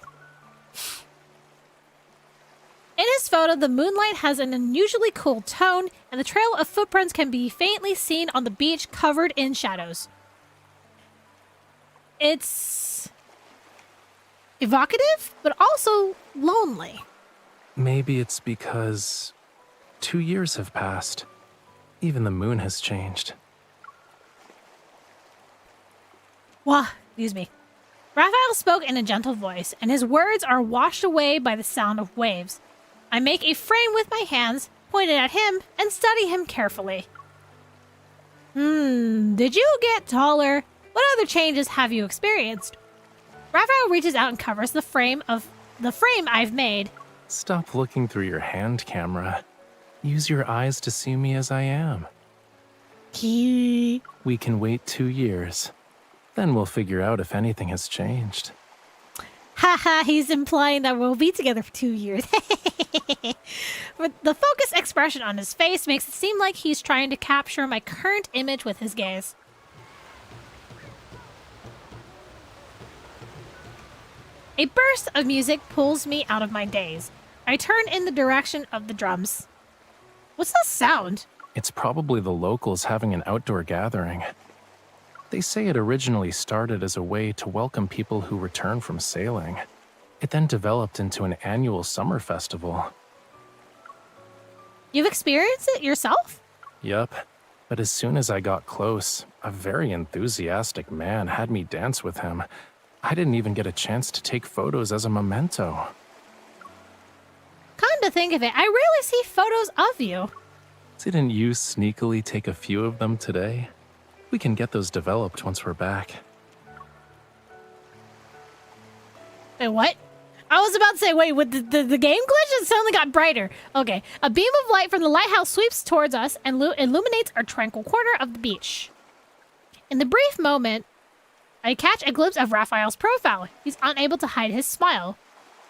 In his photo, the moonlight has an unusually cool tone, and the trail of footprints can be faintly seen on the beach covered in shadows. It's evocative, but also lonely. Maybe it's because 2 years have passed. Even the moon has changed. Excuse me. Rafayel spoke in a gentle voice, and his words are washed away by the sound of waves. I make a frame with my hands, pointed at him, and study him carefully. Did you get taller? What other changes have you experienced? Rafayel reaches out and covers the frame I've made. Stop looking through your hand camera. Use your eyes to see me as I am. We can wait 2 years. Then we'll figure out if anything has changed. Haha, he's implying that we'll be together for 2 years. But the focused expression on his face makes it seem like he's trying to capture my current image with his gaze. A burst of music pulls me out of my daze. I turn in the direction of the drums. What's that sound? It's probably the locals having an outdoor gathering. They say it originally started as a way to welcome people who return from sailing. It then developed into an annual summer festival. You've experienced it yourself? Yup. But as soon as I got close, a very enthusiastic man had me dance with him. I didn't even get a chance to take photos as a memento. Come to think of it, I rarely see photos of you. Didn't you sneakily take a few of them today? We can get those developed once we're back. Wait, what? I was about to say, wait, with the game glitch, it suddenly got brighter. Okay, a beam of light from the lighthouse sweeps towards us and illuminates our tranquil corner of the beach. In the brief moment, I catch a glimpse of Rafayel's profile. He's unable to hide his smile.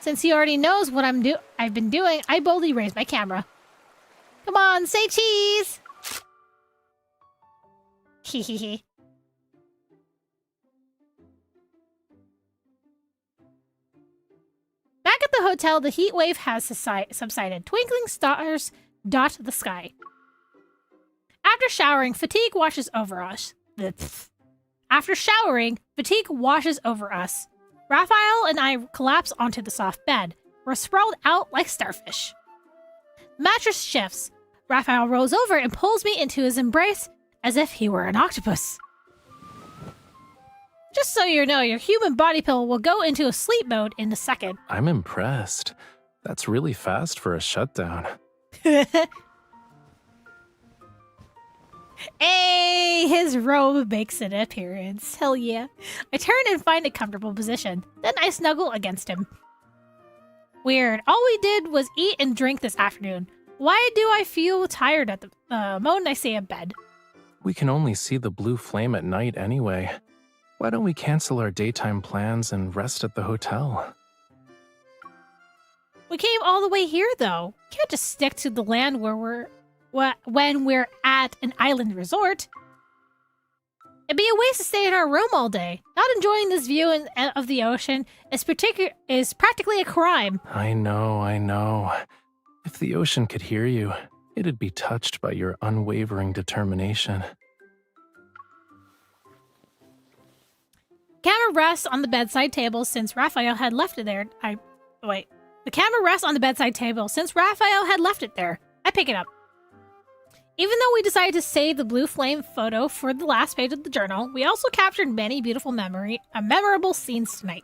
Since he already knows what I've been doing, I boldly raise my camera. Come on, say cheese! Hehehe. Back at the hotel, the heat wave has subsided. Twinkling stars dot the sky. After showering, fatigue washes over us. Rafayel and I collapse onto the soft bed. We're sprawled out like starfish. Mattress shifts. Rafayel rolls over and pulls me into his embrace as if he were an octopus. Just so you know, your human body pillow will go into a sleep mode in a second. I'm impressed. That's really fast for a shutdown. Hey, his robe makes an appearance. Hell yeah. I turn and find a comfortable position. Then I snuggle against him. Weird. All we did was eat and drink this afternoon. Why do I feel tired at the moment I stay in bed? We can only see the blue flame at night anyway. Why don't we cancel our daytime plans and rest at the hotel? We came all the way here, though. Can't just stick to the land when we're at an island resort. It'd be a waste to stay in our room all day. Not enjoying this view of the ocean is practically a crime. I know. If the ocean could hear you, it'd be touched by your unwavering determination. Camera rests on the bedside table since Rafayel had left it there. The camera rests on the bedside table since Rafayel had left it there. I pick it up. Even though we decided to save the blue flame photo for the last page of the journal, we also captured many beautiful memorable scenes tonight.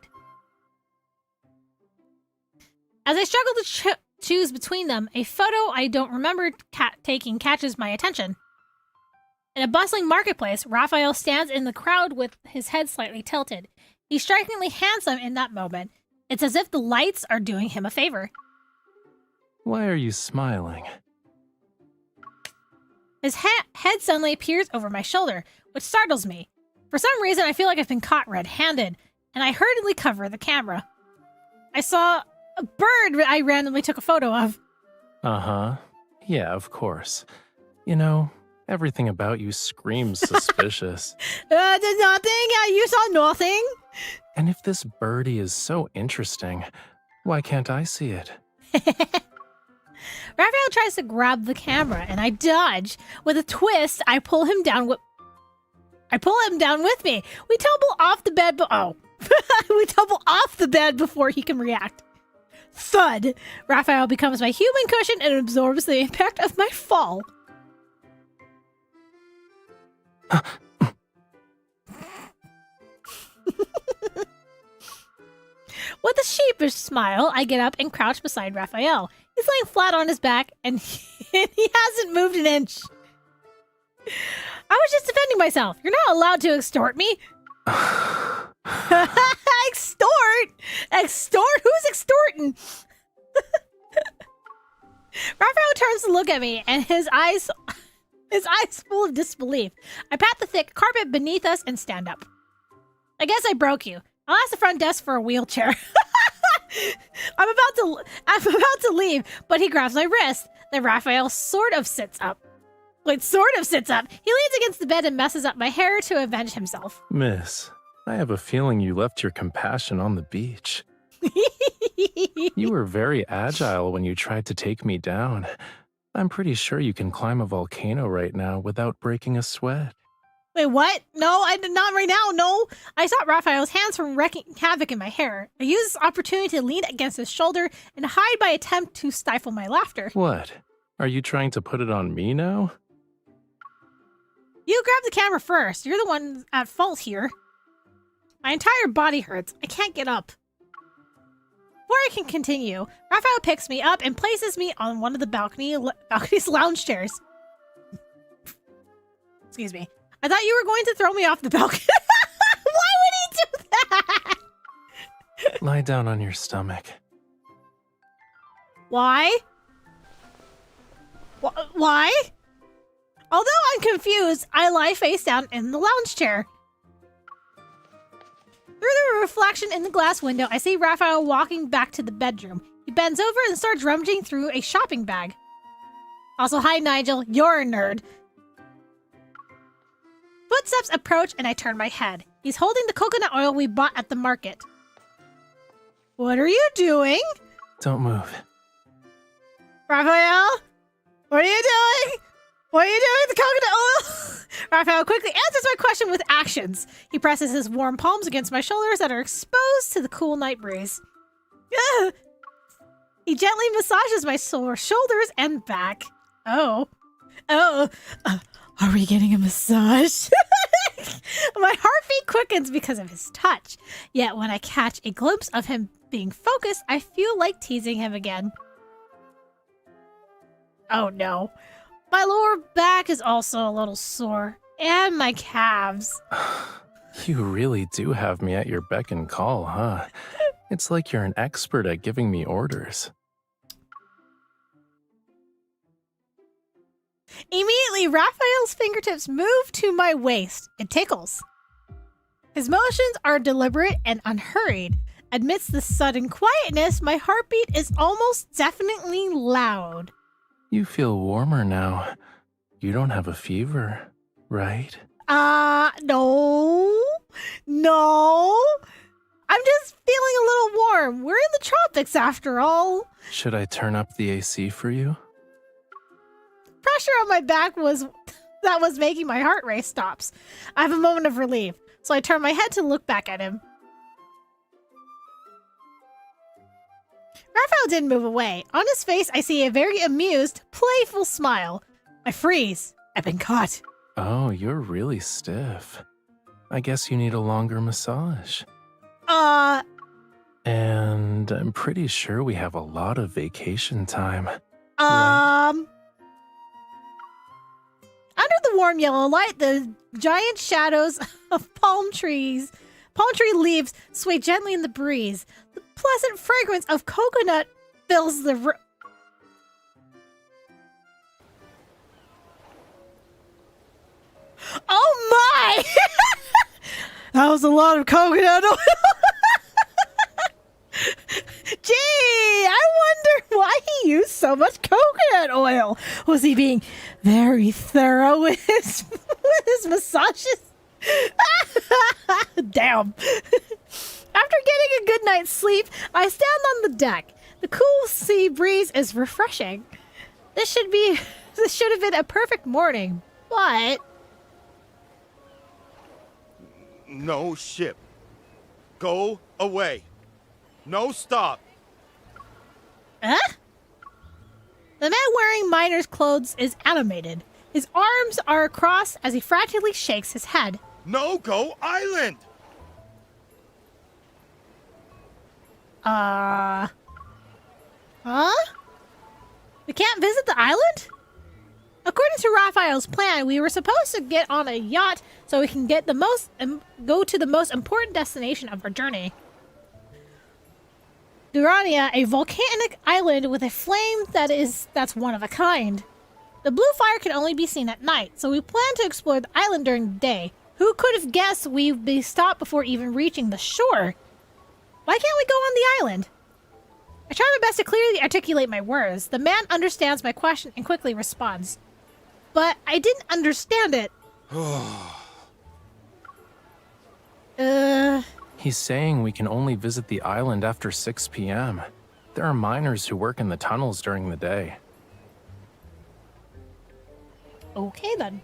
As I struggle to choose between them, a photo I don't remember taking catches my attention. In a bustling marketplace, Rafayel stands in the crowd with his head slightly tilted. He's strikingly handsome in that moment. It's as if the lights are doing him a favor. Why are you smiling? His head suddenly appears over my shoulder. which startles me. For some reason, I feel like I've been caught red-handed, and I hurriedly cover the camera. I saw a bird I randomly took a photo of. Uh-huh. Yeah, of course. You know, everything about you screams suspicious. There's nothing? You saw nothing? And if this birdie is so interesting, why can't I see it? Raphael tries to grab the camera, and I dodge. With a twist, I pull him down with me. We tumble off the bed, we tumble off the bed before he can react. Thud! Raphael becomes my human cushion and absorbs the impact of my fall. With a sheepish smile, I get up and crouch beside Raphael. He's laying flat on his back, and he hasn't moved an inch. I was just defending myself. You're not allowed to extort me. Extort? Extort? Who's extorting? Raphael turns to look at me, and his eyes full of disbelief. I pat the thick carpet beneath us and stand up. I guess I broke you. I'll ask the front desk for a wheelchair. I'm about to leave, but he grabs my wrist. Then Raphael sort of sits up. Wait, sort of sits up. He leans against the bed and messes up my hair to avenge himself. Miss, I have a feeling you left your compassion on the beach. You were very agile when you tried to take me down. I'm pretty sure you can climb a volcano right now without breaking a sweat. Wait, what? No, I did not right now, no. I stopped Raphael's hands from wreaking havoc in my hair. I used this opportunity to lean against his shoulder and hide my attempt to stifle my laughter. What? Are you trying to put it on me now? You grabbed the camera first. You're the one at fault here. My entire body hurts. I can't get up. Before I can continue, Raphael picks me up and places me on one of the balcony's lounge chairs. Excuse me. I thought you were going to throw me off the balcony. Why would he do that? Lie down on your stomach. Why? Why? Although I'm confused, I lie face down in the lounge chair. Through the reflection in the glass window, I see Raphael walking back to the bedroom. He bends over and starts rummaging through a shopping bag. Also, hi Nigel, you're a nerd. Footsteps approach and I turn my head. He's holding the coconut oil we bought at the market. What are you doing? Don't move. Raphael? What are you doing? What are you doing with the coconut oil? Raphael quickly answers my question with actions. He presses his warm palms against my shoulders that are exposed to the cool night breeze. He gently massages my sore shoulders and back. Are we getting a massage? My heartbeat quickens because of his touch. Yet when I catch a glimpse of him being focused, I feel like teasing him again. Oh no. My lower back is also a little sore. And my calves. You really do have me at your beck and call, huh? It's like you're an expert at giving me orders. Immediately, Raphael's fingertips move to my waist. It tickles. His motions are deliberate and unhurried. Amidst the sudden quietness, my heartbeat is almost definitely loud. You feel warmer now. You don't have a fever, right? No. I'm just feeling a little warm. We're in the tropics after all. Should I turn up the AC for you? Pressure on my back was making my heart rate stops. I have a moment of relief, so I turn my head to look back at him. Raphael didn't move away. On his face, I see a very amused, playful smile. I freeze. I've been caught. Oh, you're really stiff. I guess you need a longer massage. And I'm pretty sure we have a lot of vacation time. Right? Under the warm yellow light, the giant shadows of palm tree leaves sway gently in the breeze. The pleasant fragrance of coconut fills the room. Oh my! That was a lot of coconut oil. Gee, I wonder why he used so much coconut oil. Was he being very thorough with his massages? Damn. After getting a good night's sleep, I stand on the deck. The cool sea breeze is refreshing. This should have been a perfect morning, but... No ship. Go away. No stop. Huh? The man wearing miner's clothes is animated. His arms are across as he frantically shakes his head. No go island. Huh? We can't visit the island? According to Rafayel's plan, we were supposed to get on a yacht so we can get go to the most important destination of our journey. Durania, a volcanic island with a flame that's one of a kind. The blue fire can only be seen at night, so we plan to explore the island during the day. Who could have guessed we'd be stopped before even reaching the shore? Why can't we go on the island? I try my best to clearly articulate my words. The man understands my question and quickly responds. But I didn't understand it. He's saying we can only visit the island after 6 p.m. There are miners who work in the tunnels during the day. Okay, then.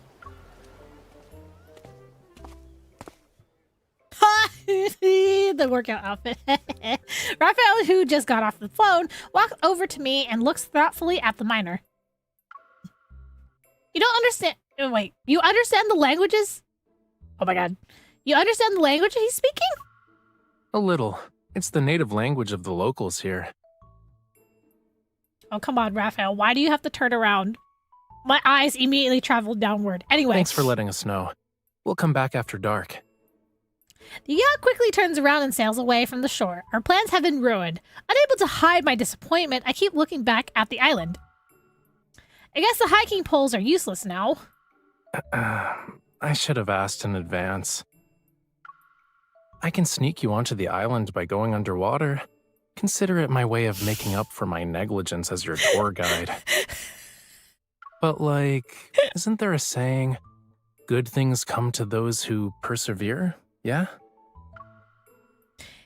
Ha! The workout outfit. Rafayel, who just got off the phone, walks over to me and looks thoughtfully at the miner. You don't understand... Wait, you understand the languages? Oh my god. You understand the language he's speaking? A little. It's the native language of the locals here. Oh, come on, Rafayel. Why do you have to turn around? My eyes immediately traveled downward. Anyway. Thanks for letting us know. We'll come back after dark. The yacht quickly turns around and sails away from the shore. Our plans have been ruined. Unable to hide my disappointment, I keep looking back at the island. I guess the hiking poles are useless now. I should have asked in advance. I can sneak you onto the island by going underwater. Consider it my way of making up for my negligence as your tour guide. But isn't there a saying, good things come to those who persevere? Yeah?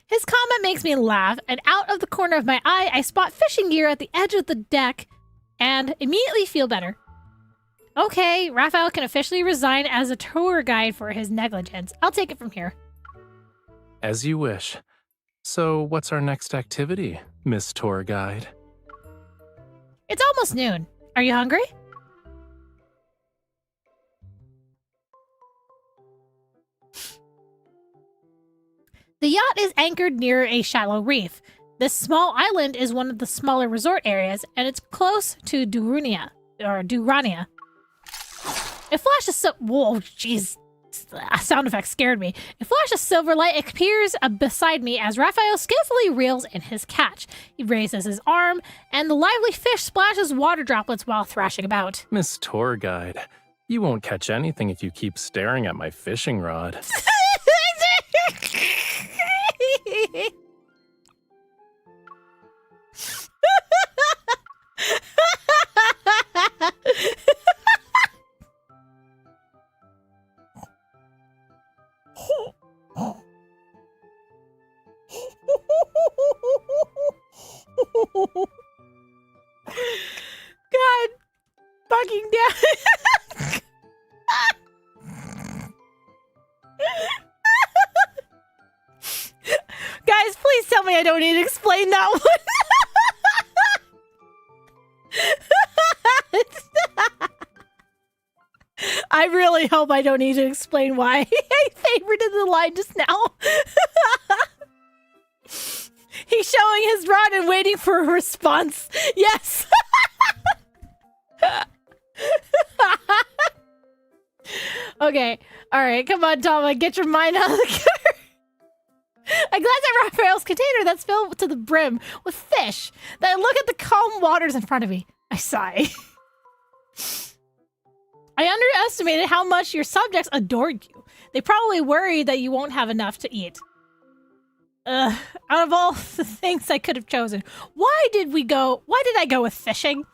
His comment makes me laugh, and out of the corner of my eye, I spot fishing gear at the edge of the deck and immediately feel better. Okay, Rafayel can officially resign as a tour guide for his negligence. I'll take it from here. As you wish. So, what's our next activity, Miss Tour Guide? It's almost noon. Are you hungry? The yacht is anchored near a shallow reef. This small island is one of the smaller resort areas, and it's close to Durania. A flash of whoa, jeez. Sound effect scared me. A flash of silver light appears beside me as Rafayel skillfully reels in his catch. He raises his arm, and the lively fish splashes water droplets while thrashing about. Miss Tour Guide, you won't catch anything if you keep staring at my fishing rod. God fucking damn. Guys, please tell me I don't need to explain that one. I really hope I don't need to explain why I favorited the line just now. He's showing his rod and waiting for a response. Yes. Okay. All right. Come on, Tama. Get your mind out of the gutter. I glance at Rafayel's container that's filled to the brim with fish. Then I look at the calm waters in front of me. I sigh. I underestimated how much your subjects adored you. They probably worry that you won't have enough to eat. Out of all the things I could have chosen, why did I go with fishing?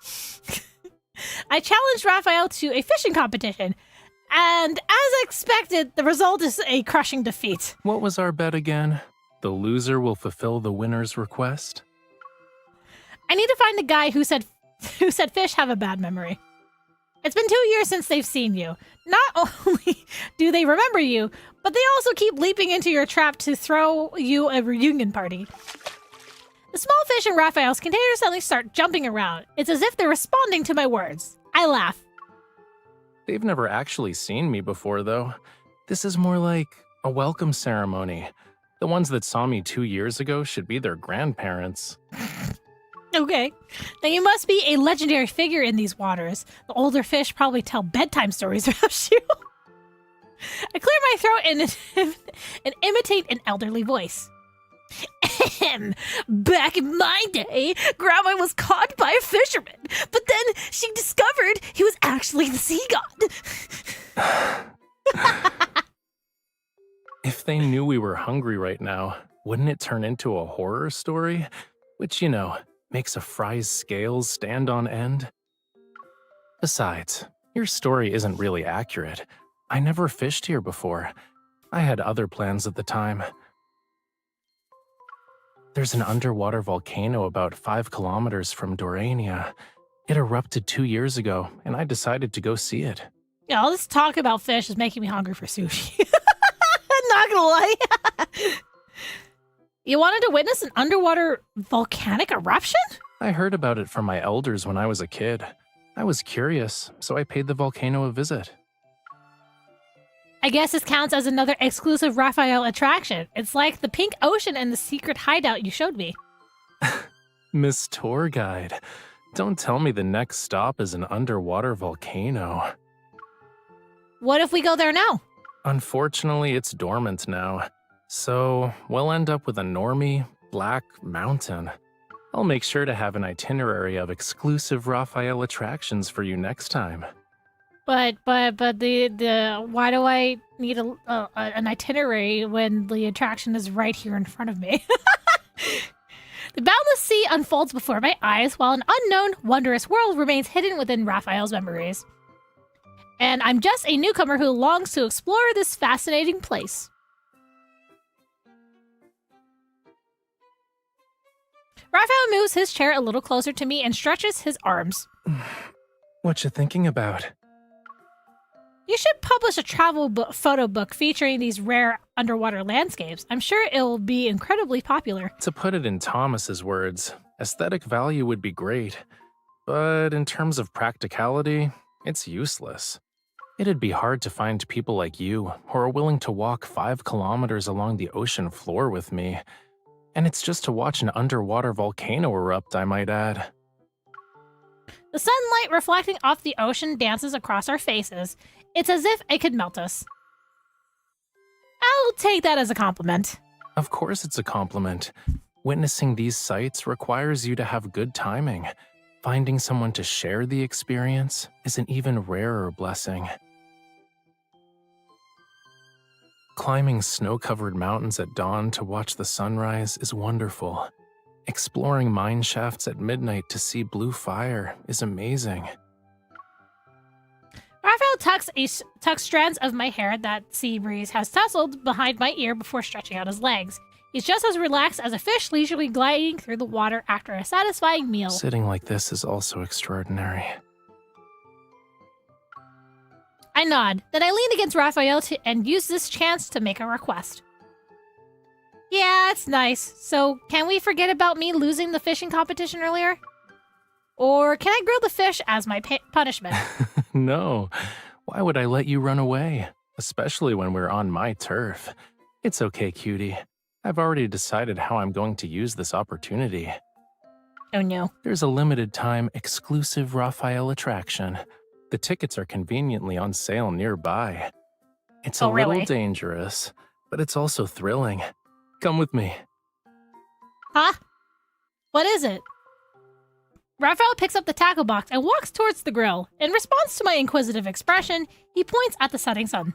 I challenged Rafayel to a fishing competition, and as expected, the result is a crushing defeat. What was our bet again? The loser will fulfill the winner's request? I need to find the guy who said fish have a bad memory. It's been 2 years since they've seen you. Not only do they remember you, but they also keep leaping into your trap to throw you a reunion party. The small fish in Rafayel's container suddenly start jumping around. It's as if they're responding to my words. I laugh. They've never actually seen me before, though. This is more like a welcome ceremony. The ones that saw me 2 years ago should be their grandparents. Okay. Then you must be a legendary figure in these waters. The older fish probably tell bedtime stories about you. I clear my throat and imitate an elderly voice. Back in my day, Grandma was caught by a fisherman, but then she discovered he was actually the sea god. If they knew we were hungry right now, wouldn't it turn into a horror story? Which, makes a fry's scales stand on end? Besides, your story isn't really accurate. I never fished here before. I had other plans at the time. There's an underwater volcano about 5 kilometers from Dorania. It erupted 2 years ago, and I decided to go see it. Yeah, all this talk about fish is making me hungry for sushi. Not gonna lie. You wanted to witness an underwater volcanic eruption? I heard about it from my elders when I was a kid. I was curious, so I paid the volcano a visit. I guess this counts as another exclusive Rafayel attraction. It's like the pink ocean and the secret hideout you showed me. Miss Tour Guide, don't tell me the next stop is an underwater volcano. What if we go there now? Unfortunately, it's dormant now. So, we'll end up with a normie, black mountain. I'll make sure to have an itinerary of exclusive Rafayel attractions for you next time. But the why do I need an itinerary when the attraction is right here in front of me? The boundless sea unfolds before my eyes while an unknown, wondrous world remains hidden within Rafayel's memories. And I'm just a newcomer who longs to explore this fascinating place. Rafayel moves his chair a little closer to me and stretches his arms. What you thinking about? You should publish a travel photo book featuring these rare underwater landscapes. I'm sure it'll be incredibly popular. To put it in Thomas's words, aesthetic value would be great, but in terms of practicality, it's useless. It'd be hard to find people like you who are willing to walk 5 kilometers along the ocean floor with me. And it's just to watch an underwater volcano erupt, I might add. The sunlight reflecting off the ocean dances across our faces. It's as if it could melt us. I'll take that as a compliment. Of course it's a compliment. Witnessing these sights requires you to have good timing. Finding someone to share the experience is an even rarer blessing. Climbing snow-covered mountains at dawn to watch the sunrise is wonderful. Exploring mine shafts at midnight to see blue fire is amazing. Rafayel tucks strands of my hair that sea breeze has tousled behind my ear before stretching out his legs. He's just as relaxed as a fish leisurely gliding through the water after a satisfying meal. Sitting like this is also extraordinary. I nod. Then I lean against Rafayel and use this chance to make a request. Yeah, it's nice. So, can we forget about me losing the fishing competition earlier? Or can I grill the fish as my punishment? No. Why would I let you run away? Especially when we're on my turf. It's okay, cutie. I've already decided how I'm going to use this opportunity. Oh no. There's a limited time exclusive Rafayel attraction. The tickets are conveniently on sale nearby. It's a little dangerous, but it's also thrilling. Come with me. Huh? What is it? Rafayel picks up the tackle box and walks towards the grill. In response to my inquisitive expression, he points at the setting sun.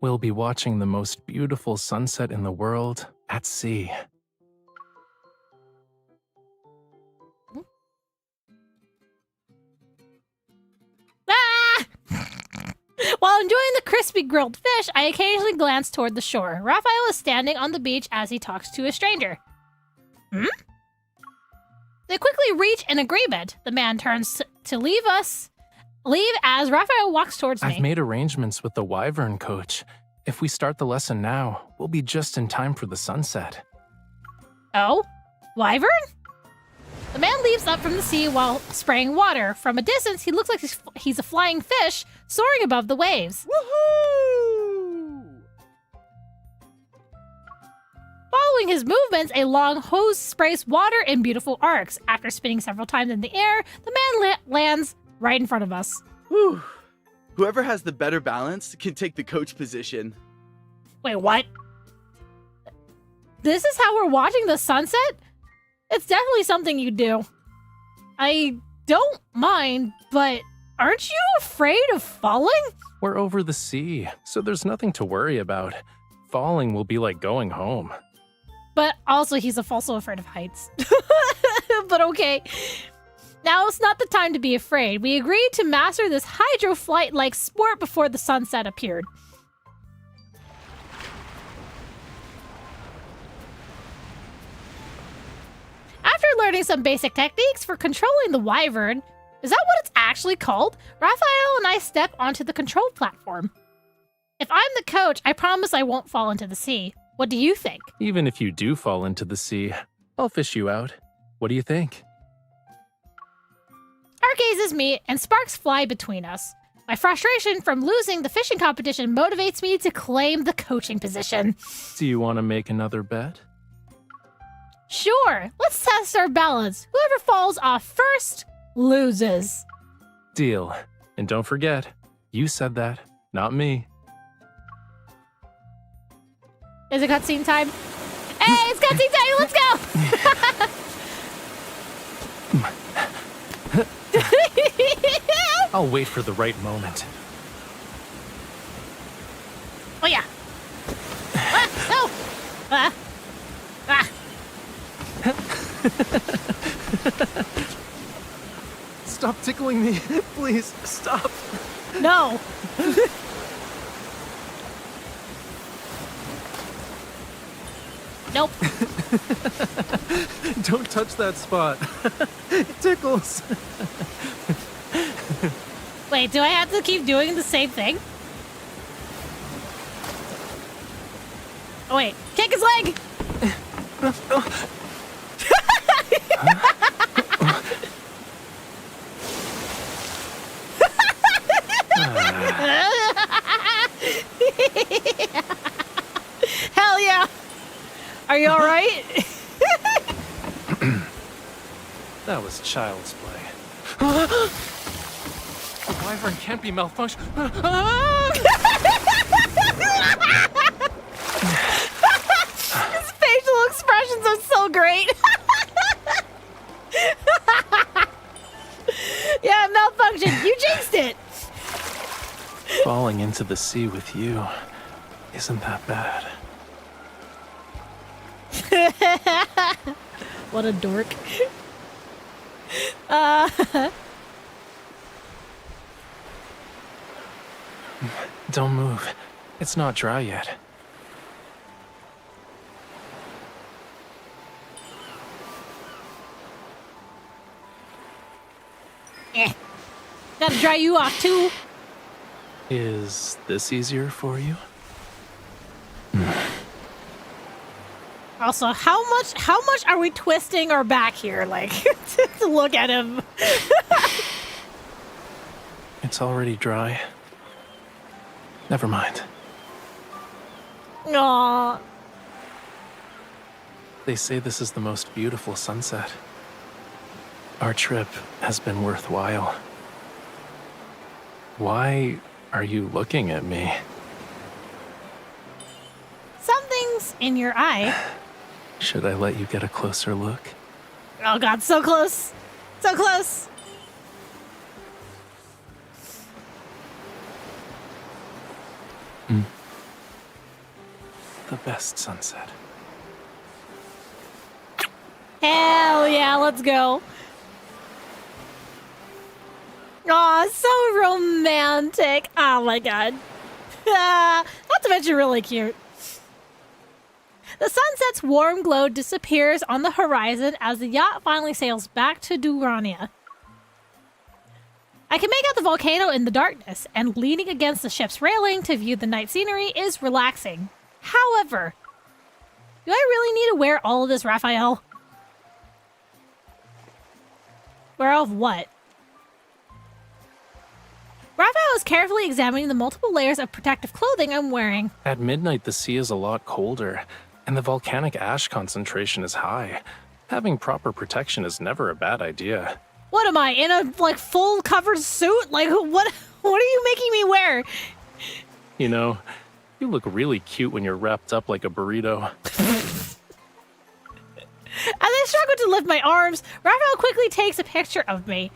We'll be watching the most beautiful sunset in the world at sea. Ah! While enjoying the crispy grilled fish, I occasionally glance toward the shore. Raphael is standing on the beach as he talks to a stranger. Hmm? They quickly reach an agreement. The man turns to leave as Raphael walks towards me. I've made arrangements with the Wyvern coach. If we start the lesson now, we'll be just in time for the sunset. Oh? Wyvern? The man leaps up from the sea while spraying water. From a distance, he looks like he's a flying fish soaring above the waves. Woohoo! Following his movements, a long hose sprays water in beautiful arcs. After spinning several times in the air, the man lands right in front of us. Whew. Whoever has the better balance can take the coach position. Wait, what? This is how we're watching the sunset? It's definitely something you do. I don't mind, but aren't you afraid of falling? We're over the sea, so there's nothing to worry about. Falling will be like going home. But also, he's also afraid of heights. But okay. Now it's not the time to be afraid. We agreed to master this hydroflight-like sport before the sunset appeared. After learning some basic techniques for controlling the Wyvern, is that what it's actually called? Raphael and I step onto the control platform. If I'm the coach, I promise I won't fall into the sea. What do you think? Even if you do fall into the sea, I'll fish you out. What do you think? Our gazes meet and sparks fly between us. My frustration from losing the fishing competition motivates me to claim the coaching position. Do you want to make another bet? Sure, let's test our balance. Whoever falls off first loses. Deal. And don't forget, you said that, not me. Is it cutscene time? Hey, it's cutscene time! Let's go! I'll wait for the right moment. Oh yeah. No! Ah. Stop tickling me. Please, stop. No. Nope. Don't touch that spot. It tickles. Wait, do I have to keep doing the same thing? Oh wait, kick his leg! Hell yeah! Are you alright? That was child's play. The Wyvern can't be malfunction. His facial expressions are so great. Yeah, malfunction. You jinxed it. Falling into the sea with you isn't that bad. What a dork. Don't move. It's not dry yet. Gotta dry you off too. Is this easier for you? Also, how much are we twisting our back here, like, to look at him? It's already dry. Never mind. Aww. They say this is the most beautiful sunset. Our trip has been worthwhile. Why are you looking at me? Something's in your eye. Should I let you get a closer look? Oh god, so close. So close. the best sunset. Hell yeah, let's go. Aw, so romantic. Oh my god. Not to mention really cute. The sunset's warm glow disappears on the horizon as the yacht finally sails back to Durania. I can make out the volcano in the darkness, and leaning against the ship's railing to view the night scenery is relaxing. However, do I really need to wear all of this, Rafayel? Wear all of what? Rafayel is carefully examining the multiple layers of protective clothing I'm wearing. At midnight, the sea is a lot colder, and the volcanic ash concentration is high. Having proper protection is never a bad idea. What am I, in a, like, full covered suit? Like, what are you making me wear? You know, you look really cute when you're wrapped up like a burrito. As I struggle to lift my arms, Rafayel quickly takes a picture of me.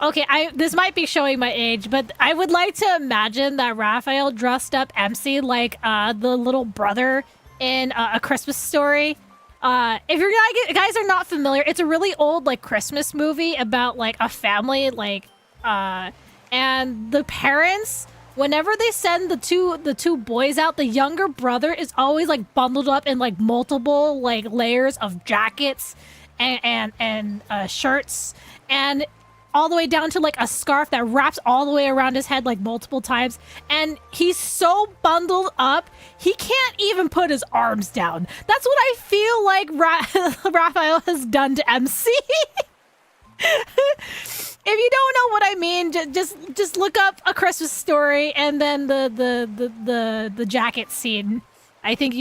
Okay, this might be showing my age, but I would like to imagine that Rafayel dressed up MC like the little brother in A Christmas Story. If you guys are not familiar, it's a really old like Christmas movie about like a family, like and the parents, whenever they send the two boys out, the younger brother is always like bundled up in like multiple like layers of jackets and shirts, and all the way down to like a scarf that wraps all the way around his head like multiple times, and he's so bundled up he can't even put his arms down. That's what I feel like Rafayel has done to MC. If you don't know what I mean, just look up A Christmas Story and then the jacket scene. I think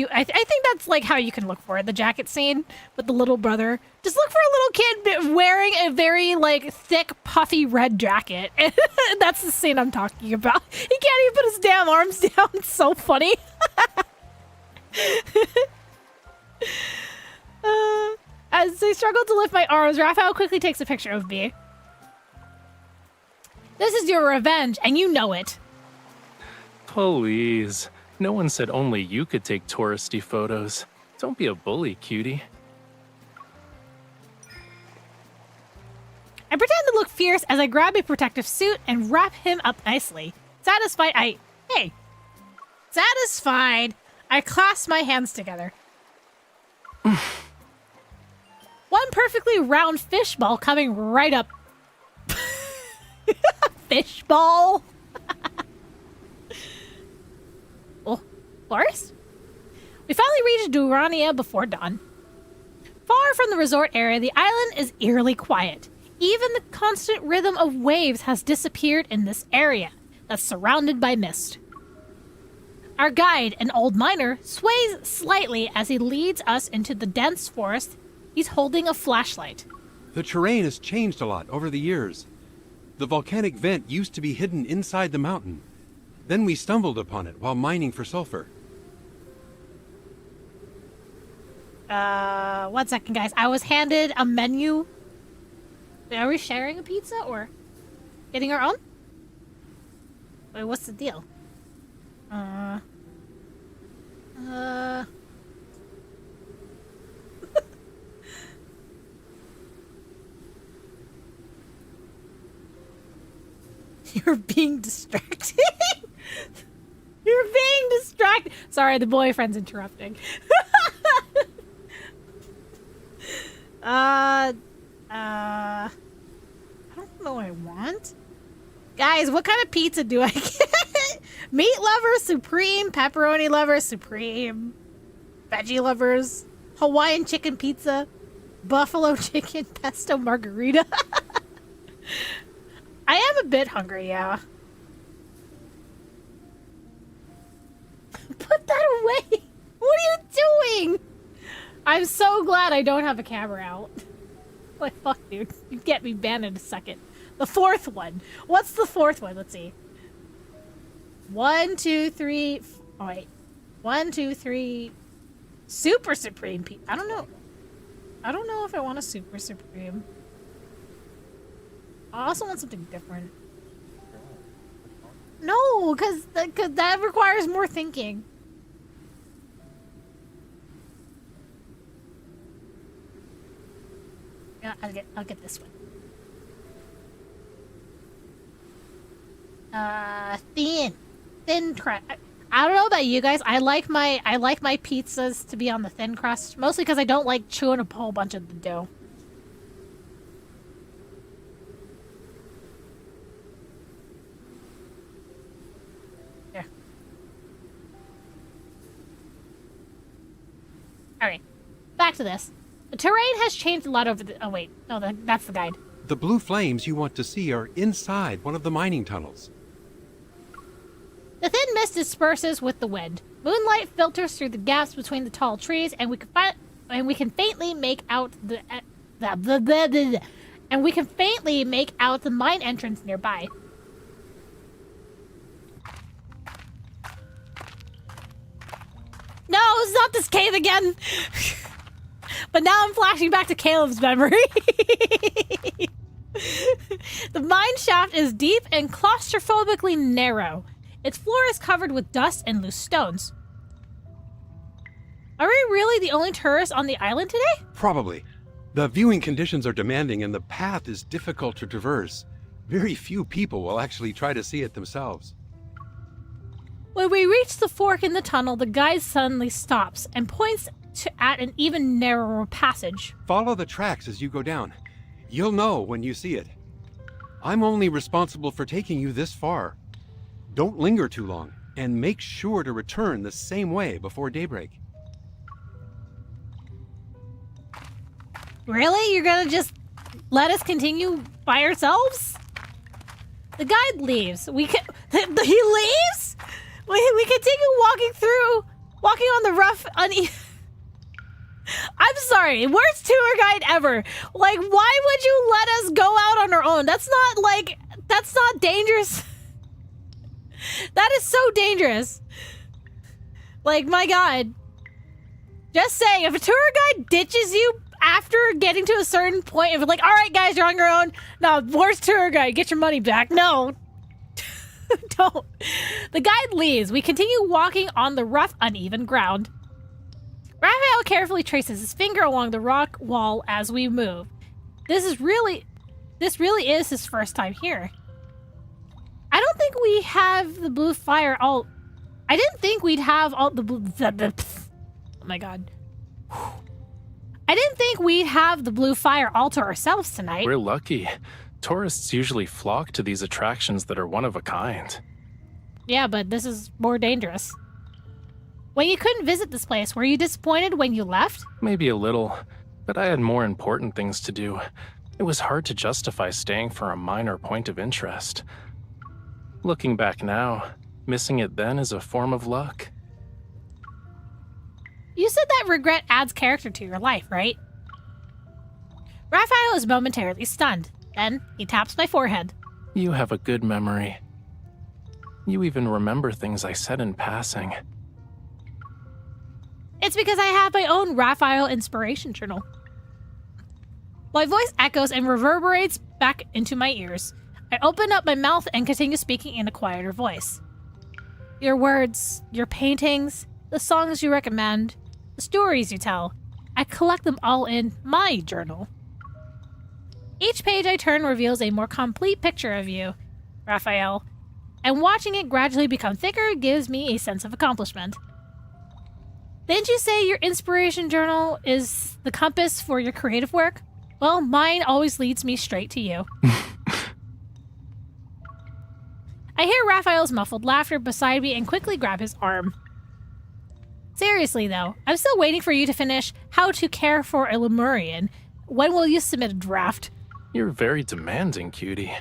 that's like how you can look for it, the jacket scene with the little brother. Just look for a little kid wearing a very like thick, puffy red jacket. That's the scene I'm talking about. He can't even put his damn arms down. It's so funny. As I struggle to lift my arms, Rafayel quickly takes a picture of me. This is your revenge, and you know it. Please. No one said only you could take touristy photos. Don't be a bully, cutie. I pretend to look fierce as I grab a protective suit and wrap him up nicely. Satisfied, Satisfied, I clasp my hands together. One perfectly round fishball coming right up. Fishball? Oh, Boris? We finally reached Durania before dawn. Far from the resort area, the island is eerily quiet. Even the constant rhythm of waves has disappeared in this area that's surrounded by mist. Our guide, an old miner, sways slightly as he leads us into the dense forest. He's holding a flashlight. The terrain has changed a lot over the years. The volcanic vent used to be hidden inside the mountain. Then we stumbled upon it while mining for sulfur. 1 second, guys. I was handed a menu. Are we sharing a pizza or getting our own? Wait, what's the deal? You're being distracted. You're being distracted. Sorry, the boyfriend's interrupting. I don't know what I want. Guys, what kind of pizza do I get? Meat lovers, supreme. Pepperoni lovers, supreme. Veggie lovers, Hawaiian chicken pizza. Buffalo chicken pesto margarita. I am a bit hungry, yeah. Put that away. What are you doing? I'm so glad I don't have a camera out. Like, fuck, dude. You get me banned in a second. The fourth one. What's the fourth one? Let's see. 1, 2, 3. Oh, wait. 1, 2, 3. Super Supreme pizza. I don't know. I don't know if I want a Super Supreme. I also want something different. No, because that requires more thinking. I'll get this one. Thin crust. I don't know about you guys. I like my pizzas to be on the thin crust, mostly because I don't like chewing a whole bunch of the dough. There. All right, back to this. The terrain has changed a lot over the. Oh wait, no, that's the guide. The blue flames you want to see are inside one of the mining tunnels. The thin mist disperses with the wind. Moonlight filters through the gaps between the tall trees, and we can faintly make out the mine entrance nearby. No, it's not this cave again. But now I'm flashing back to Caleb's memory. The mine shaft is deep and claustrophobically narrow. Its floor is covered with dust and loose stones. Are we really the only tourists on the island today? Probably. The viewing conditions are demanding and the path is difficult to traverse. Very few people will actually try to see it themselves. When we reach the fork in the tunnel, the guide suddenly stops and points at an even narrower passage. Follow the tracks as you go down. You'll know when you see it. I'm only responsible for taking you this far. Don't linger too long, and make sure to return the same way before daybreak. Really? You're gonna just let us continue by ourselves? The guide leaves. He leaves? We continue walking on the rough, uneven... I'm sorry, worst tour guide ever. Like, why would you let us go out on our own? That's not dangerous. That is so dangerous. Like, my God. Just saying, if a tour guide ditches you after getting to a certain point, if it's like, all right, guys, you're on your own. No, worst tour guide, get your money back. No. Don't. The guide leaves. We continue walking on the rough, uneven ground. Rafayel carefully traces his finger along the rock wall as we move. This really is his first time here. I don't think we have the blue fire all... I didn't think we'd have all the blue... Oh my God. I didn't think we'd have the blue fire all to ourselves tonight. We're lucky. Tourists usually flock to these attractions that are one of a kind. Yeah, but this is more dangerous. When you couldn't visit this place, were you disappointed when you left? Maybe a little, but I had more important things to do. It was hard to justify staying for a minor point of interest. Looking back now, missing it then is a form of luck. You said that regret adds character to your life, right? Rafayel is momentarily stunned. Then he taps my forehead. You have a good memory. You even remember things I said in passing. It's because I have my own Rafayel inspiration journal. My voice echoes and reverberates back into my ears. I open up my mouth and continue speaking in a quieter voice. Your words, your paintings, the songs you recommend, the stories you tell, I collect them all in my journal. Each page I turn reveals a more complete picture of you, Rafayel, and watching it gradually become thicker gives me a sense of accomplishment. Didn't you say your inspiration journal is the compass for your creative work? Well, mine always leads me straight to you. I hear Rafayel's muffled laughter beside me and quickly grab his arm. Seriously, though, I'm still waiting for you to finish How to Care for a Lemurian. When will you submit a draft? You're very demanding, cutie.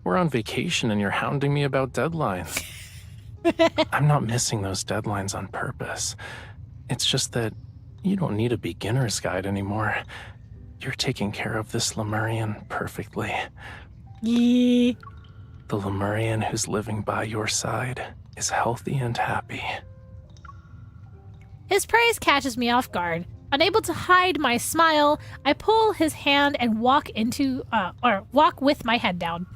We're on vacation and you're hounding me about deadlines. I'm not missing those deadlines on purpose. It's just that you don't need a beginner's guide anymore. You're taking care of this Lemurian perfectly. Yeah. The Lemurian who's living by your side is healthy and happy. His praise catches me off guard. Unable to hide my smile, I pull his hand and walk with my head down.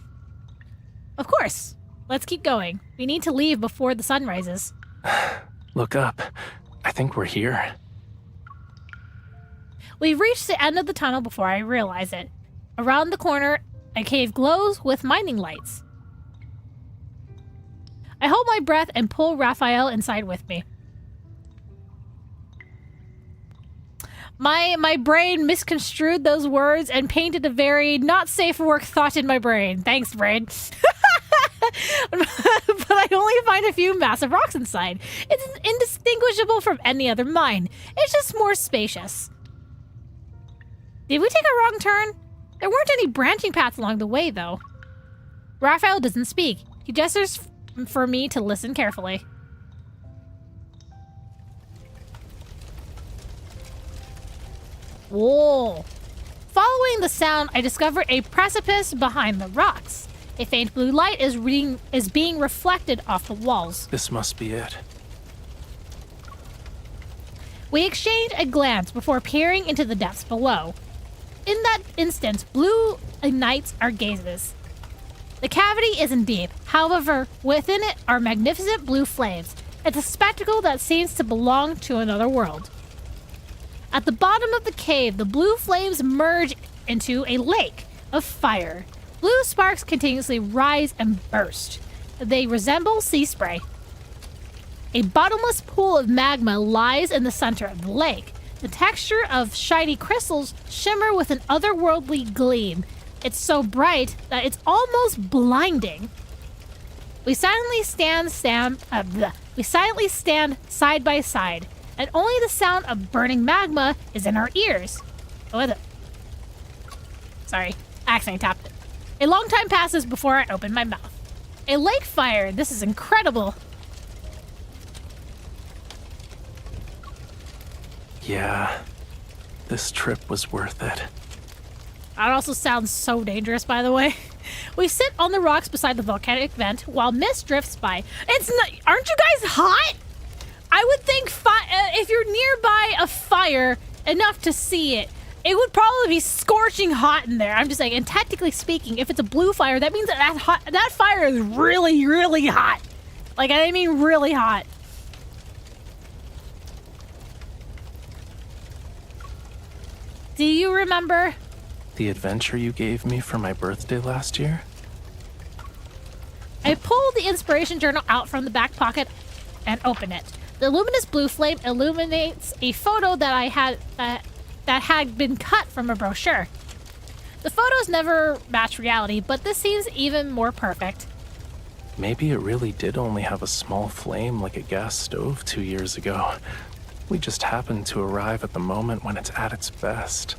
Of course. Let's keep going. We need to leave before the sun rises. Look up. I think we're here. We've reached the end of the tunnel before I realize it. Around the corner, a cave glows with mining lights. I hold my breath and pull Rafayel inside with me. My brain misconstrued those words and painted a very not safe for work thought in my brain. Thanks, brain. But I only find a few massive rocks inside. It's indistinguishable from any other mine. It's just more spacious. Did we take a wrong turn? There weren't any branching paths along the way, though. Rafayel doesn't speak. He gestures for me to listen carefully. Whoa. Following the sound, I discover a precipice behind the rocks. A faint blue light is being reflected off the walls. This must be it. We exchange a glance before peering into the depths below. In that instant, blue ignites our gazes. The cavity isn't deep. However, within it are magnificent blue flames. It's a spectacle that seems to belong to another world. At the bottom of the cave, the blue flames merge into a lake of fire. Blue sparks continuously rise and burst. They resemble sea spray. A bottomless pool of magma lies in the center of the lake. The texture of shiny crystals shimmer with an otherworldly gleam. It's so bright that it's almost blinding. We silently stand side by side, and only the sound of burning magma is in our ears. Sorry, accidentally tapped it. A long time passes before I open my mouth. A lake fire. This is incredible. Yeah, this trip was worth it. That also sounds so dangerous, by the way. We sit on the rocks beside the volcanic vent while mist drifts by. Aren't you guys hot? I would think if you're nearby a fire enough to see it, it would probably be scorching hot in there. I'm just saying, and technically speaking, if it's a blue fire, that means that fire is really, really hot. Like, I mean really hot. Do you remember the adventure you gave me for my birthday last year? I pull the inspiration journal out from the back pocket and open it. The luminous blue flame illuminates a photo that had been cut from a brochure. The photos never match reality, but this seems even more perfect. Maybe it really did only have a small flame like a gas stove 2 years ago. We just happened to arrive at the moment when it's at its best.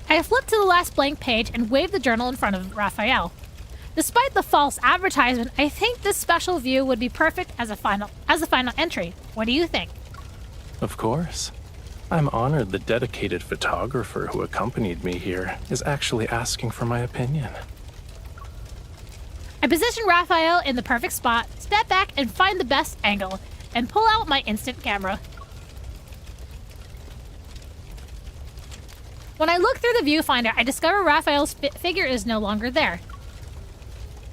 I flip to the last blank page and wave the journal in front of Rafayel. Despite the false advertisement, I think this special view would be perfect as a final entry. What do you think? Of course. I'm honored the dedicated photographer who accompanied me here is actually asking for my opinion. I position Rafayel in the perfect spot, step back and find the best angle, and pull out my instant camera. When I look through the viewfinder, I discover Rafayel's figure is no longer there.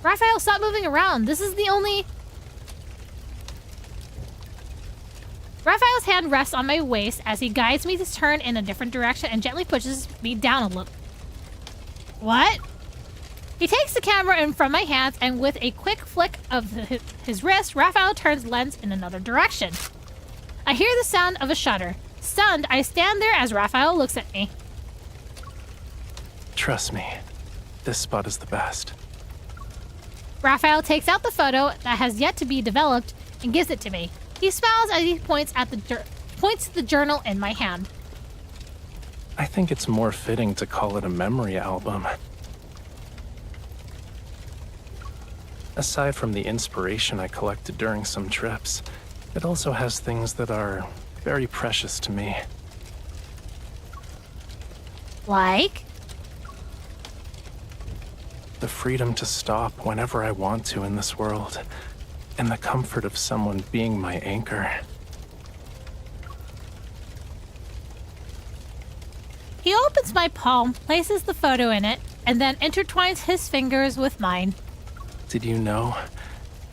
Rafayel, stop moving around. This is the only... Raphael's hand rests on my waist as he guides me to turn in a different direction and gently pushes me down a little. What? He takes the camera in from my hands, and with a quick flick of his wrist, Rafayel turns lens in another direction. I hear the sound of a shutter. Stunned, I stand there as Rafayel looks at me. Trust me, this spot is the best. Rafayel takes out the photo that has yet to be developed and gives it to me. He smiles as he points to the journal in my hand. I think it's more fitting to call it a memory album. Aside from the inspiration I collected during some trips, it also has things that are very precious to me. Like? The freedom to stop whenever I want to in this world, and the comfort of someone being my anchor. He opens my palm, places the photo in it, and then intertwines his fingers with mine. Did you know?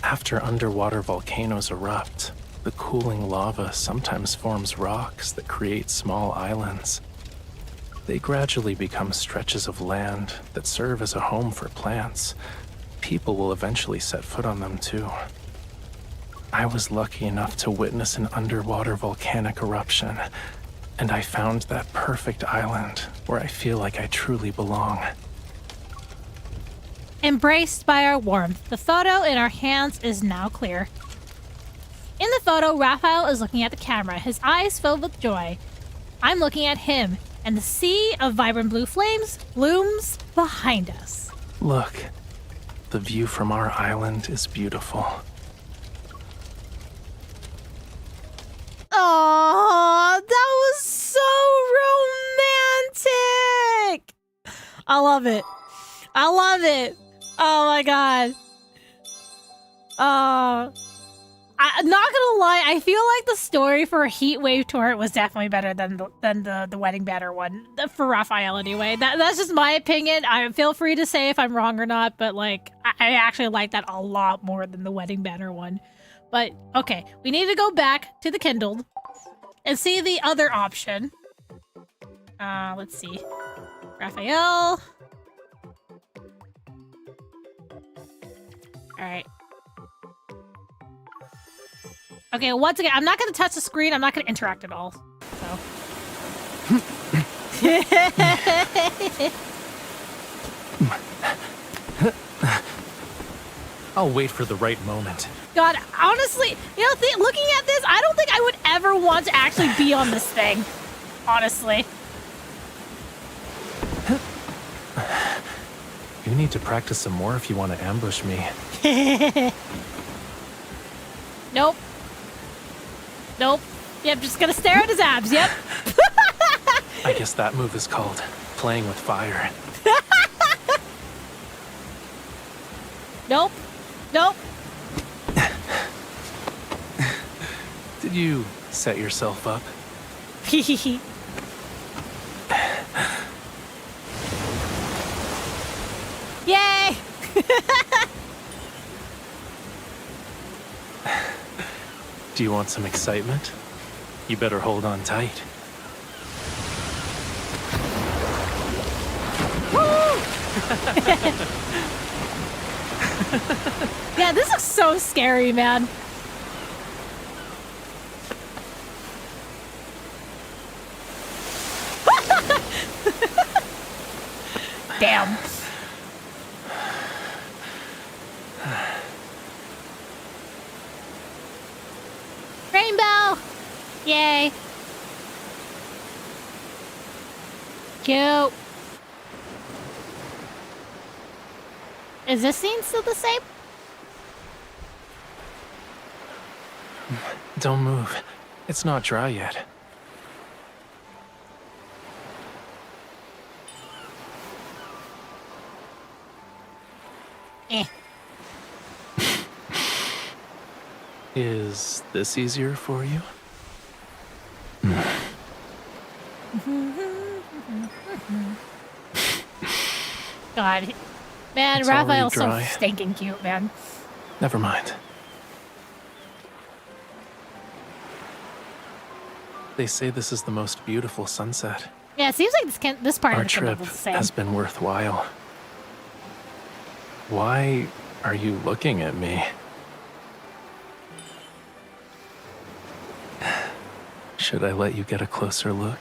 After underwater volcanoes erupt, the cooling lava sometimes forms rocks that create small islands. They gradually become stretches of land that serve as a home for plants. People will eventually set foot on them too. I was lucky enough to witness an underwater volcanic eruption, and I found that perfect island where I feel like I truly belong. Embraced by our warmth, the photo in our hands is now clear. In the photo, Rafayel is looking at the camera, his eyes filled with joy. I'm looking at him, and the sea of vibrant blue flames blooms behind us. Look, the view from our island is beautiful. Oh, that was so romantic! I love it. I love it. Oh my god. I'm not gonna lie, I feel like the story for Heat Wave Tour was definitely better than the Wedding Banner one. For Rafayel anyway. That's just my opinion. Feel free to say if I'm wrong or not, but like I actually like that a lot more than the Wedding Banner one. But okay, we need to go back to the Kindled and see the other option. Let's see. Rafayel. Alright. Okay, once again, I'm not going to touch the screen. I'm not going to interact at all. So. I'll wait for the right moment. God, honestly, you know, looking at this, I don't think I would ever want to actually be on this thing. Honestly. You need to practice some more if you want to ambush me. Nope. Nope. Yep, just gonna stare at his abs, yep. I guess that move is called playing with fire. Nope. Nope. Did you set yourself up? Yay! Do you want some excitement? You better hold on tight. Yeah, this looks so scary, man. Damn. Rainbow! Yay. Cute. Is this scene still the same? Don't move. It's not dry yet. Eh. Is this easier for you? God. Man, It's already Rafayel's so dry. stinking cute, man. Never mind. They say this is the most beautiful sunset. Yeah, it seems like this part Our of the Kindle trip was the same. has been worthwhile. Why are you looking at me? Should I let you get a closer look?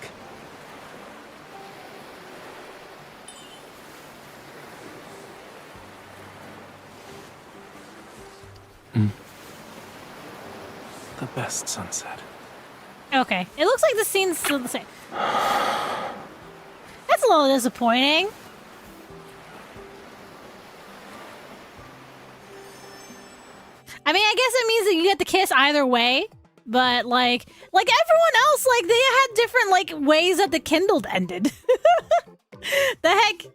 The best sunset. Okay, it looks like the scene's still the same. That's a little disappointing. I mean, I guess it means that you get the kiss either way, but like everyone else, like they had different like ways that the Kindled ended. The heck?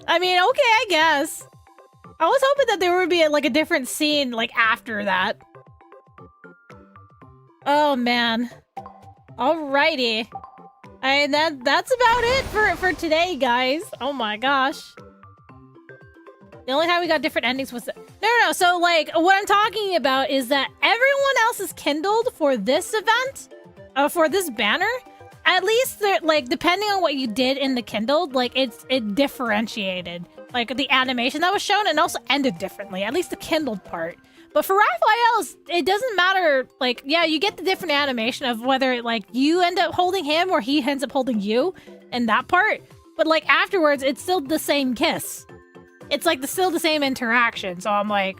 I mean, okay, I guess. I was hoping that there would be like a different scene like after that. Oh man. Alrighty. That's about it for today, guys. Oh my gosh. The only time we got different endings was no. So like what I'm talking about is that everyone else is kindled for this event, for this banner, at least like depending on what you did in the Kindled, like it differentiated like the animation that was shown and also ended differently. At least the Kindled part. But for Raphael's, it doesn't matter. Like, yeah, you get the different animation of whether like you end up holding him or he ends up holding you in that part. But like afterwards, it's still the same kiss. It's like still the same interaction. So I'm like,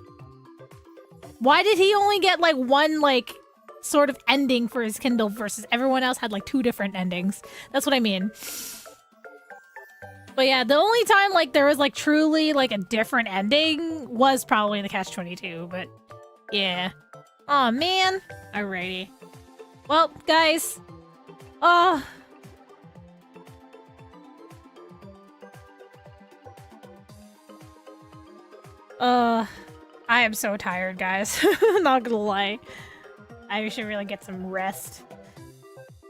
why did he only get like one like sort of ending for his Kindle versus everyone else had like 2 different endings? That's what I mean. But yeah, the only time like there was like truly like a different ending was probably in the Catch-22, but yeah. Oh man. Alrighty. Well, guys. I am so tired, guys. Not gonna lie. I should really get some rest.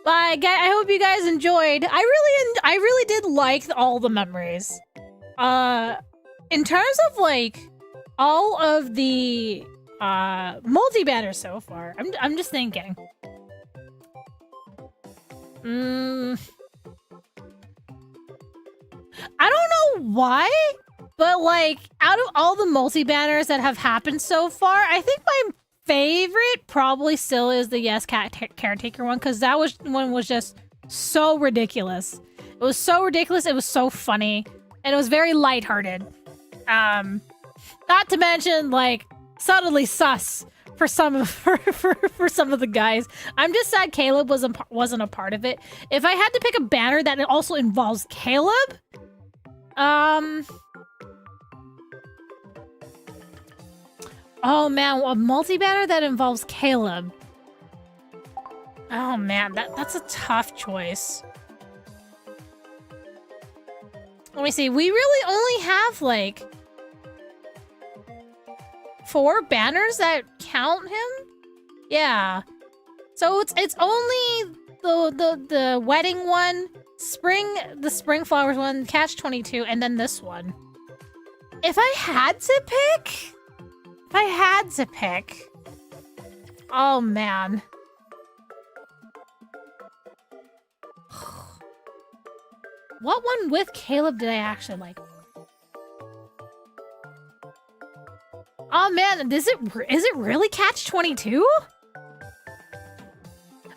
But I hope you guys enjoyed. I really did like all the memories. In terms of like all of the multi-banners so far, I'm just thinking. I don't know why, but like out of all the multi-banners that have happened so far, I think my favorite probably still is the Yes Caretaker one, because that one was just so ridiculous. It was so ridiculous, it was so funny, and it was very lighthearted. Not to mention like subtly sus for some of for some of the guys. I'm just sad Caleb wasn't a part of it. If I had to pick a banner that also involves Caleb, oh man, a multi-banner that involves Caleb. Oh man, that's a tough choice. Let me see, we really only have like 4 banners that count him? Yeah. So it's only the wedding one, the spring flowers one, Catch-22, and then this one. If I had to pick, oh man. What one with Caleb did I actually like? Oh man, is it really Catch-22?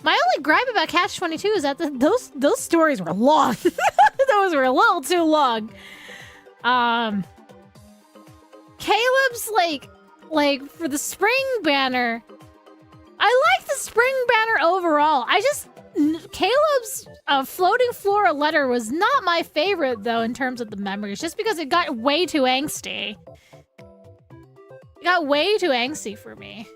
My only gripe about Catch-22 is that those stories were long. Those were a little too long. Flo's like for the spring banner. I like the spring banner overall. Caleb's floating floor letter was not my favorite though in terms of the memories, just because it got way too angsty. It got way too angsty for me.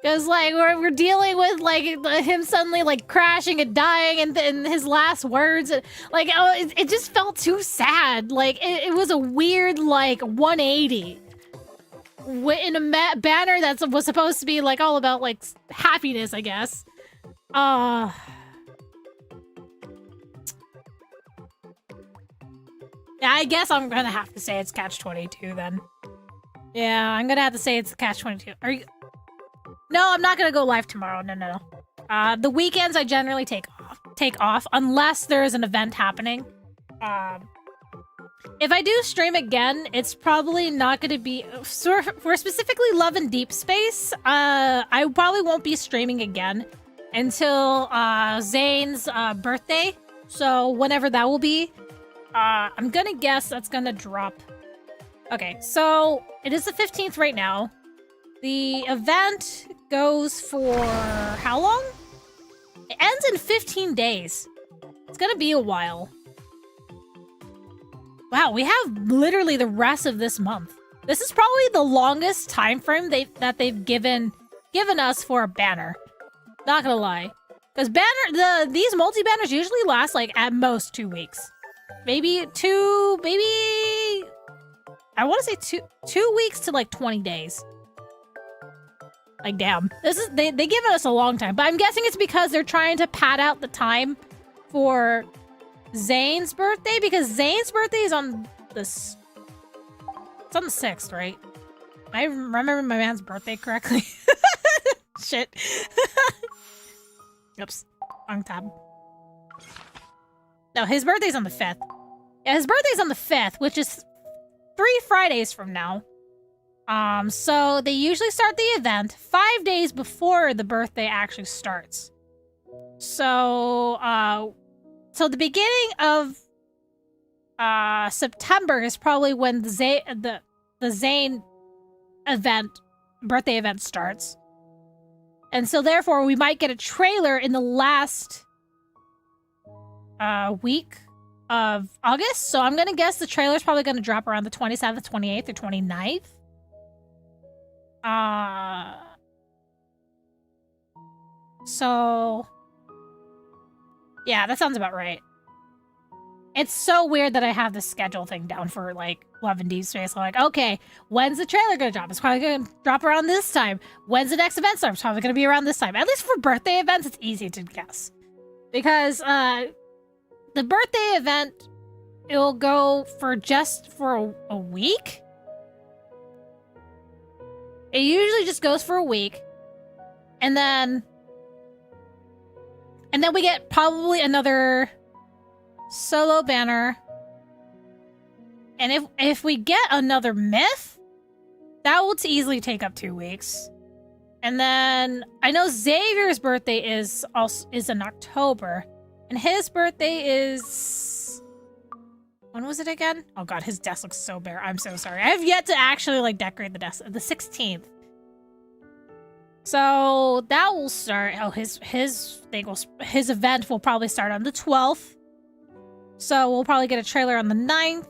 Because, like, we're dealing with, like, him suddenly, like, crashing and dying and his last words. Like, oh, it just felt too sad. Like, it was a weird, like, 180. In a banner that was supposed to be, like, all about, like, happiness, I guess. Yeah, I guess I'm gonna have to say it's Catch-22, then. Yeah, I'm gonna have to say it's Catch-22. Are you... No, I'm not gonna go live tomorrow. No. The weekends I generally take off unless there is an event happening. If I do stream again, it's probably not gonna be for specifically Love and Deepspace. I probably won't be streaming again until Zane's birthday. So whenever that will be, I'm gonna guess that's gonna drop. Okay, so it is the 15th right now. The event goes for how long? It ends in 15 days. It's gonna be a while. Wow, we have literally the rest of this month. This is probably the longest time frame that they've given us for a banner. Not gonna lie, because these multi banners usually last like at most 2 weeks, maybe I want to say two weeks to like 20 days. Like, damn. They given us a long time, but I'm guessing it's because they're trying to pad out the for Zane's birthday, because Zane's birthday is on it's on the 6th, right? I remember my man's birthday correctly. Shit. Oops. Wrong tab. No, his birthday's on the 5th. Yeah, his birthday's on the 5th, which is 3 Fridays from now. So they usually start the event 5 days before the birthday actually starts. So, so the beginning of September is probably when the Zane birthday event starts. And so therefore we might get a trailer in the last week of August. So I'm gonna guess the trailer's probably gonna drop around the 27th, 28th, or 29th. So yeah, that sounds about right. It's so weird that I have this schedule thing down for, like, Love and Deepspace. I'm like, okay, when's the trailer gonna drop? It's probably gonna drop around this time. When's the next event start? It's probably gonna be around this time. At least for birthday events, it's easy to guess. Because, the birthday event, it'll go for just for a week. It usually just goes for a week. And then we get probably another solo banner. And if we get another myth, that will easily take up 2 weeks. And then I know Xavier's birthday is in October, and his birthday is, when was it again? Oh god, his desk looks so bare. I'm so sorry. I have yet to actually like decorate the desk. The 16th. So that will start. Oh, his event will probably start on the 12th. So we'll probably get a trailer on the 9th.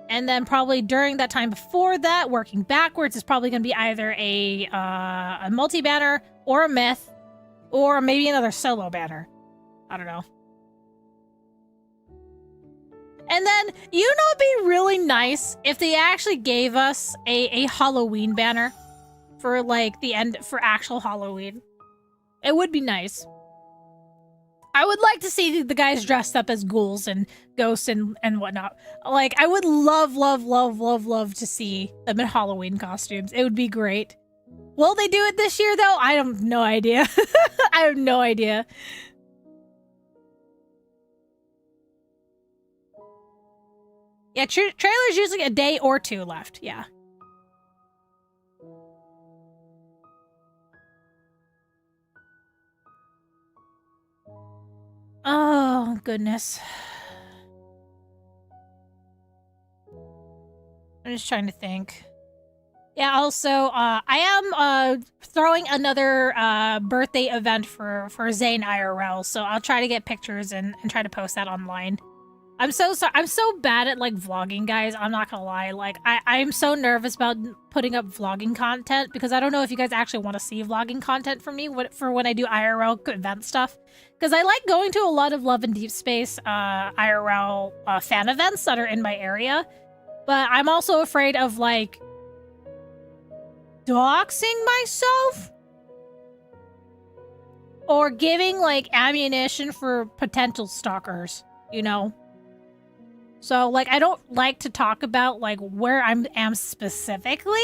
And then probably during that time before that, working backwards, is probably going to be either a multi-banner or a myth, or maybe another solo banner. I don't know. And then, you know, it'd be really nice if they actually gave us a Halloween banner for like the end, for actual Halloween. It would be nice. I would like to see the guys dressed up as ghouls and ghosts and whatnot. Like, I would love to see them in Halloween costumes. It would be great. Will they do it this year, though? I have no idea. I have no idea. Yeah, trailer's usually a day or 2 left. Yeah. Oh, goodness. I'm just trying to think. Yeah, also, I am throwing another birthday event for Zane IRL, so I'll try to get pictures and try to post that online. I'm so sorry. I'm so bad at, like, vlogging, guys. I'm not gonna lie. Like, I'm so nervous about putting up vlogging content because I don't know if you guys actually want to see vlogging content from me for when I do IRL event stuff. Because I like going to a lot of Love and Deepspace IRL fan events that are in my area. But I'm also afraid of, like, doxing myself or giving, like, ammunition for potential stalkers, you know? So, like, I don't like to talk about, like, where I am specifically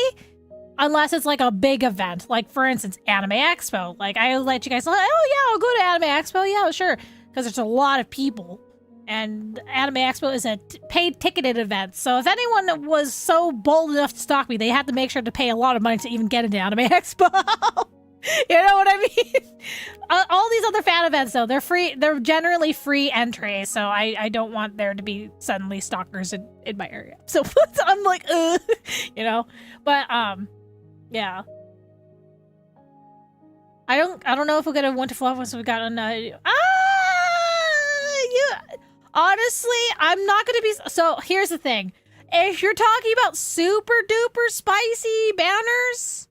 unless it's, like, a big event. Like, for instance, Anime Expo. Like, I let you guys know, oh, yeah, I'll go to Anime Expo. Yeah, sure. Because there's a lot of people. And Anime Expo is a paid ticketed event. So if anyone was so bold enough to stalk me, they had to make sure to pay a lot of money to even get into Anime Expo. You know what I mean? All these other fan events, though, they're free. They're generally free entry, so I don't want there to be suddenly stalkers in my area. So I'm like, you know? But, yeah. I don't know if we'll get a Winter Fluff once we got on, yeah. Honestly, I'm not gonna be, so here's the thing. If you're talking about super duper spicy banners,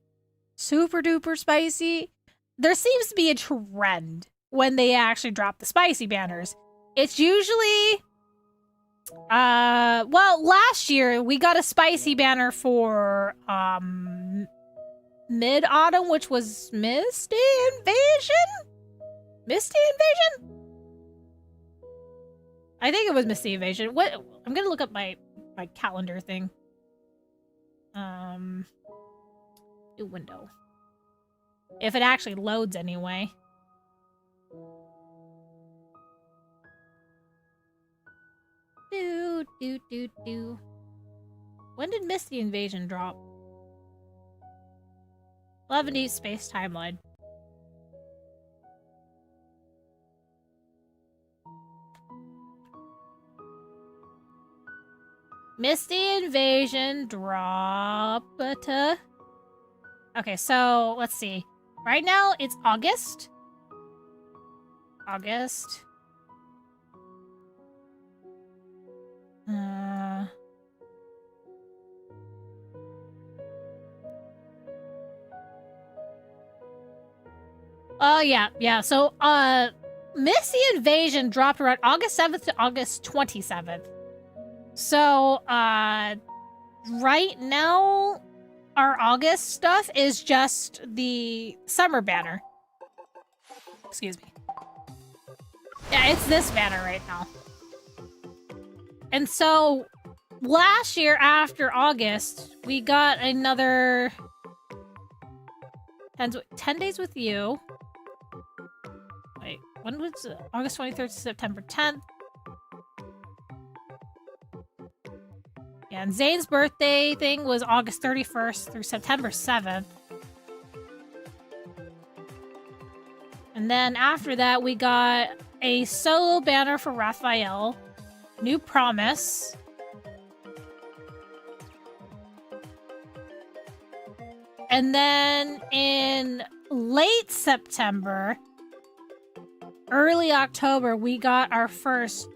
super duper spicy, there seems to be a trend when they actually drop the spicy banners. It's usually, well, last year we got a spicy banner for, mid-autumn, which was Misty Invasion? Misty Invasion? I think it was Misty Invasion. What? I'm gonna look up my calendar thing. New window. If it actually loads anyway. When did Misty Invasion drop? 11 Deepspace timeline. Misty Invasion dropped. Okay, so let's see. Right now it's August. Oh yeah. So Misty Invasion dropped around August 7th to August 27th. So right now our August stuff is just the summer banner. Excuse me. Yeah, it's this banner right now. And so last year after August, we got another 10 days with you. Wait, when was it? August 23rd to September 10th? Yeah, and Zane's birthday thing was August 31st through September 7th. And then after that, we got a solo banner for Rafayel. New Promise. And then in late September, early October, we got our first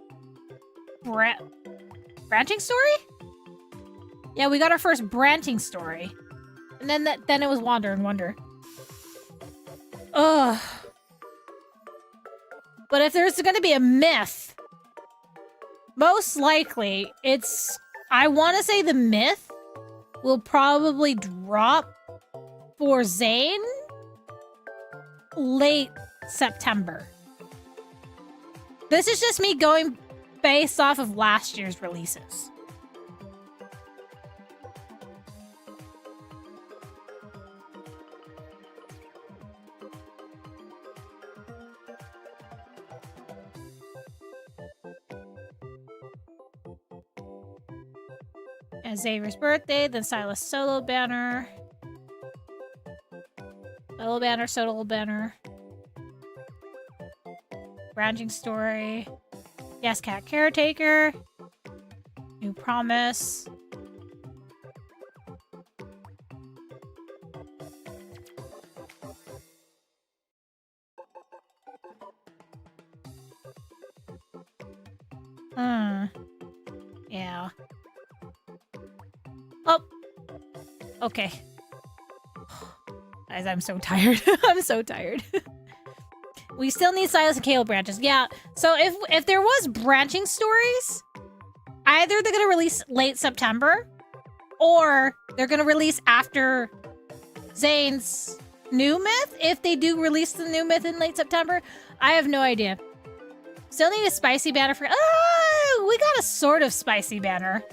branching story? Yeah, we got our first branching story. And then it was Wander and Wonder. Ugh. But if there's gonna be a myth, most likely I want to say the myth will probably drop for Zane late September. This is just me going based off of last year's releases. And Xavier's birthday, then Silas solo banner. Solo banner. Branching story. Yes, Cat Caretaker. New Promise. Yeah. Oh. Okay. Guys, I'm so tired. I'm so tired. We still need Silas and Kale branches. Yeah. So if there was branching stories, either they're gonna release late September, or they're gonna release after Zane's new myth. If they do release the new myth in late September, I have no idea. Still need a spicy banner for. Oh, we got a sort of spicy banner.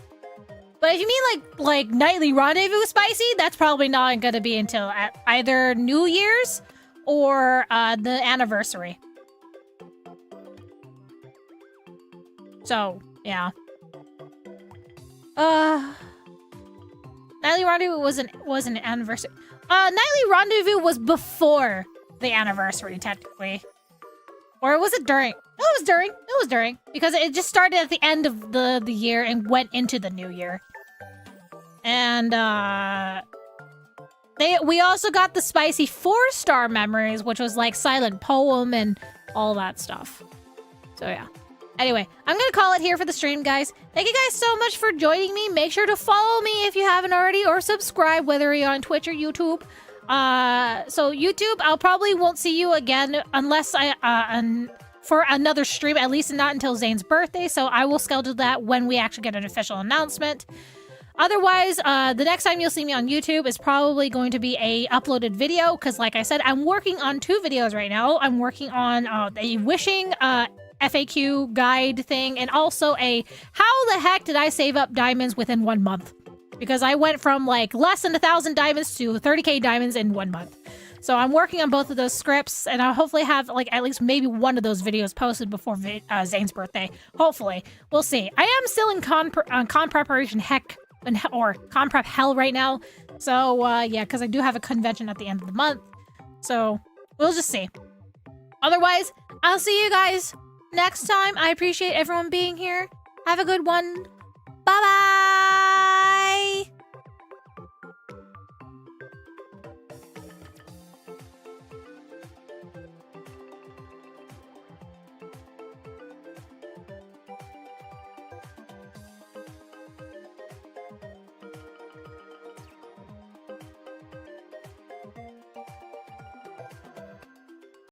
But if you mean like Nightly Rendezvous spicy, that's probably not going to be until either New Year's or the anniversary. So, yeah. Nightly Rendezvous was an anniversary. Nightly Rendezvous was before the anniversary, technically. Or was it during? No, it was during. It was during. Because it just started at the end of the year and went into the new year. And, we also got the spicy 4-star memories, which was like Silent Poem and all that stuff. So, yeah. Anyway, I'm gonna call it here for the stream, guys. Thank you guys so much for joining me. Make sure to follow me if you haven't already, or subscribe, whether you're on Twitch or YouTube. So YouTube, I'll probably won't see you again unless for another stream, at least not until Zane's birthday. So I will schedule that when we actually get an official announcement. Otherwise, the next time you'll see me on YouTube is probably going to be a uploaded video, because like I said, I'm working on 2 videos right now. I'm working on a wishing FAQ guide thing, and also a how the heck did I save up diamonds within 1 month? Because I went from like less than 1,000 diamonds to 30k diamonds in 1 month. So I'm working on both of those scripts, and I'll hopefully have like at least maybe one of those videos posted before Zane's birthday. Hopefully, we'll see. I am still in con preparation or con prep hell right now. So yeah, because I do have a convention at the end of the month. So we'll just see. Otherwise, I'll see you guys next time. I appreciate everyone being here. Have a good one. Bye bye.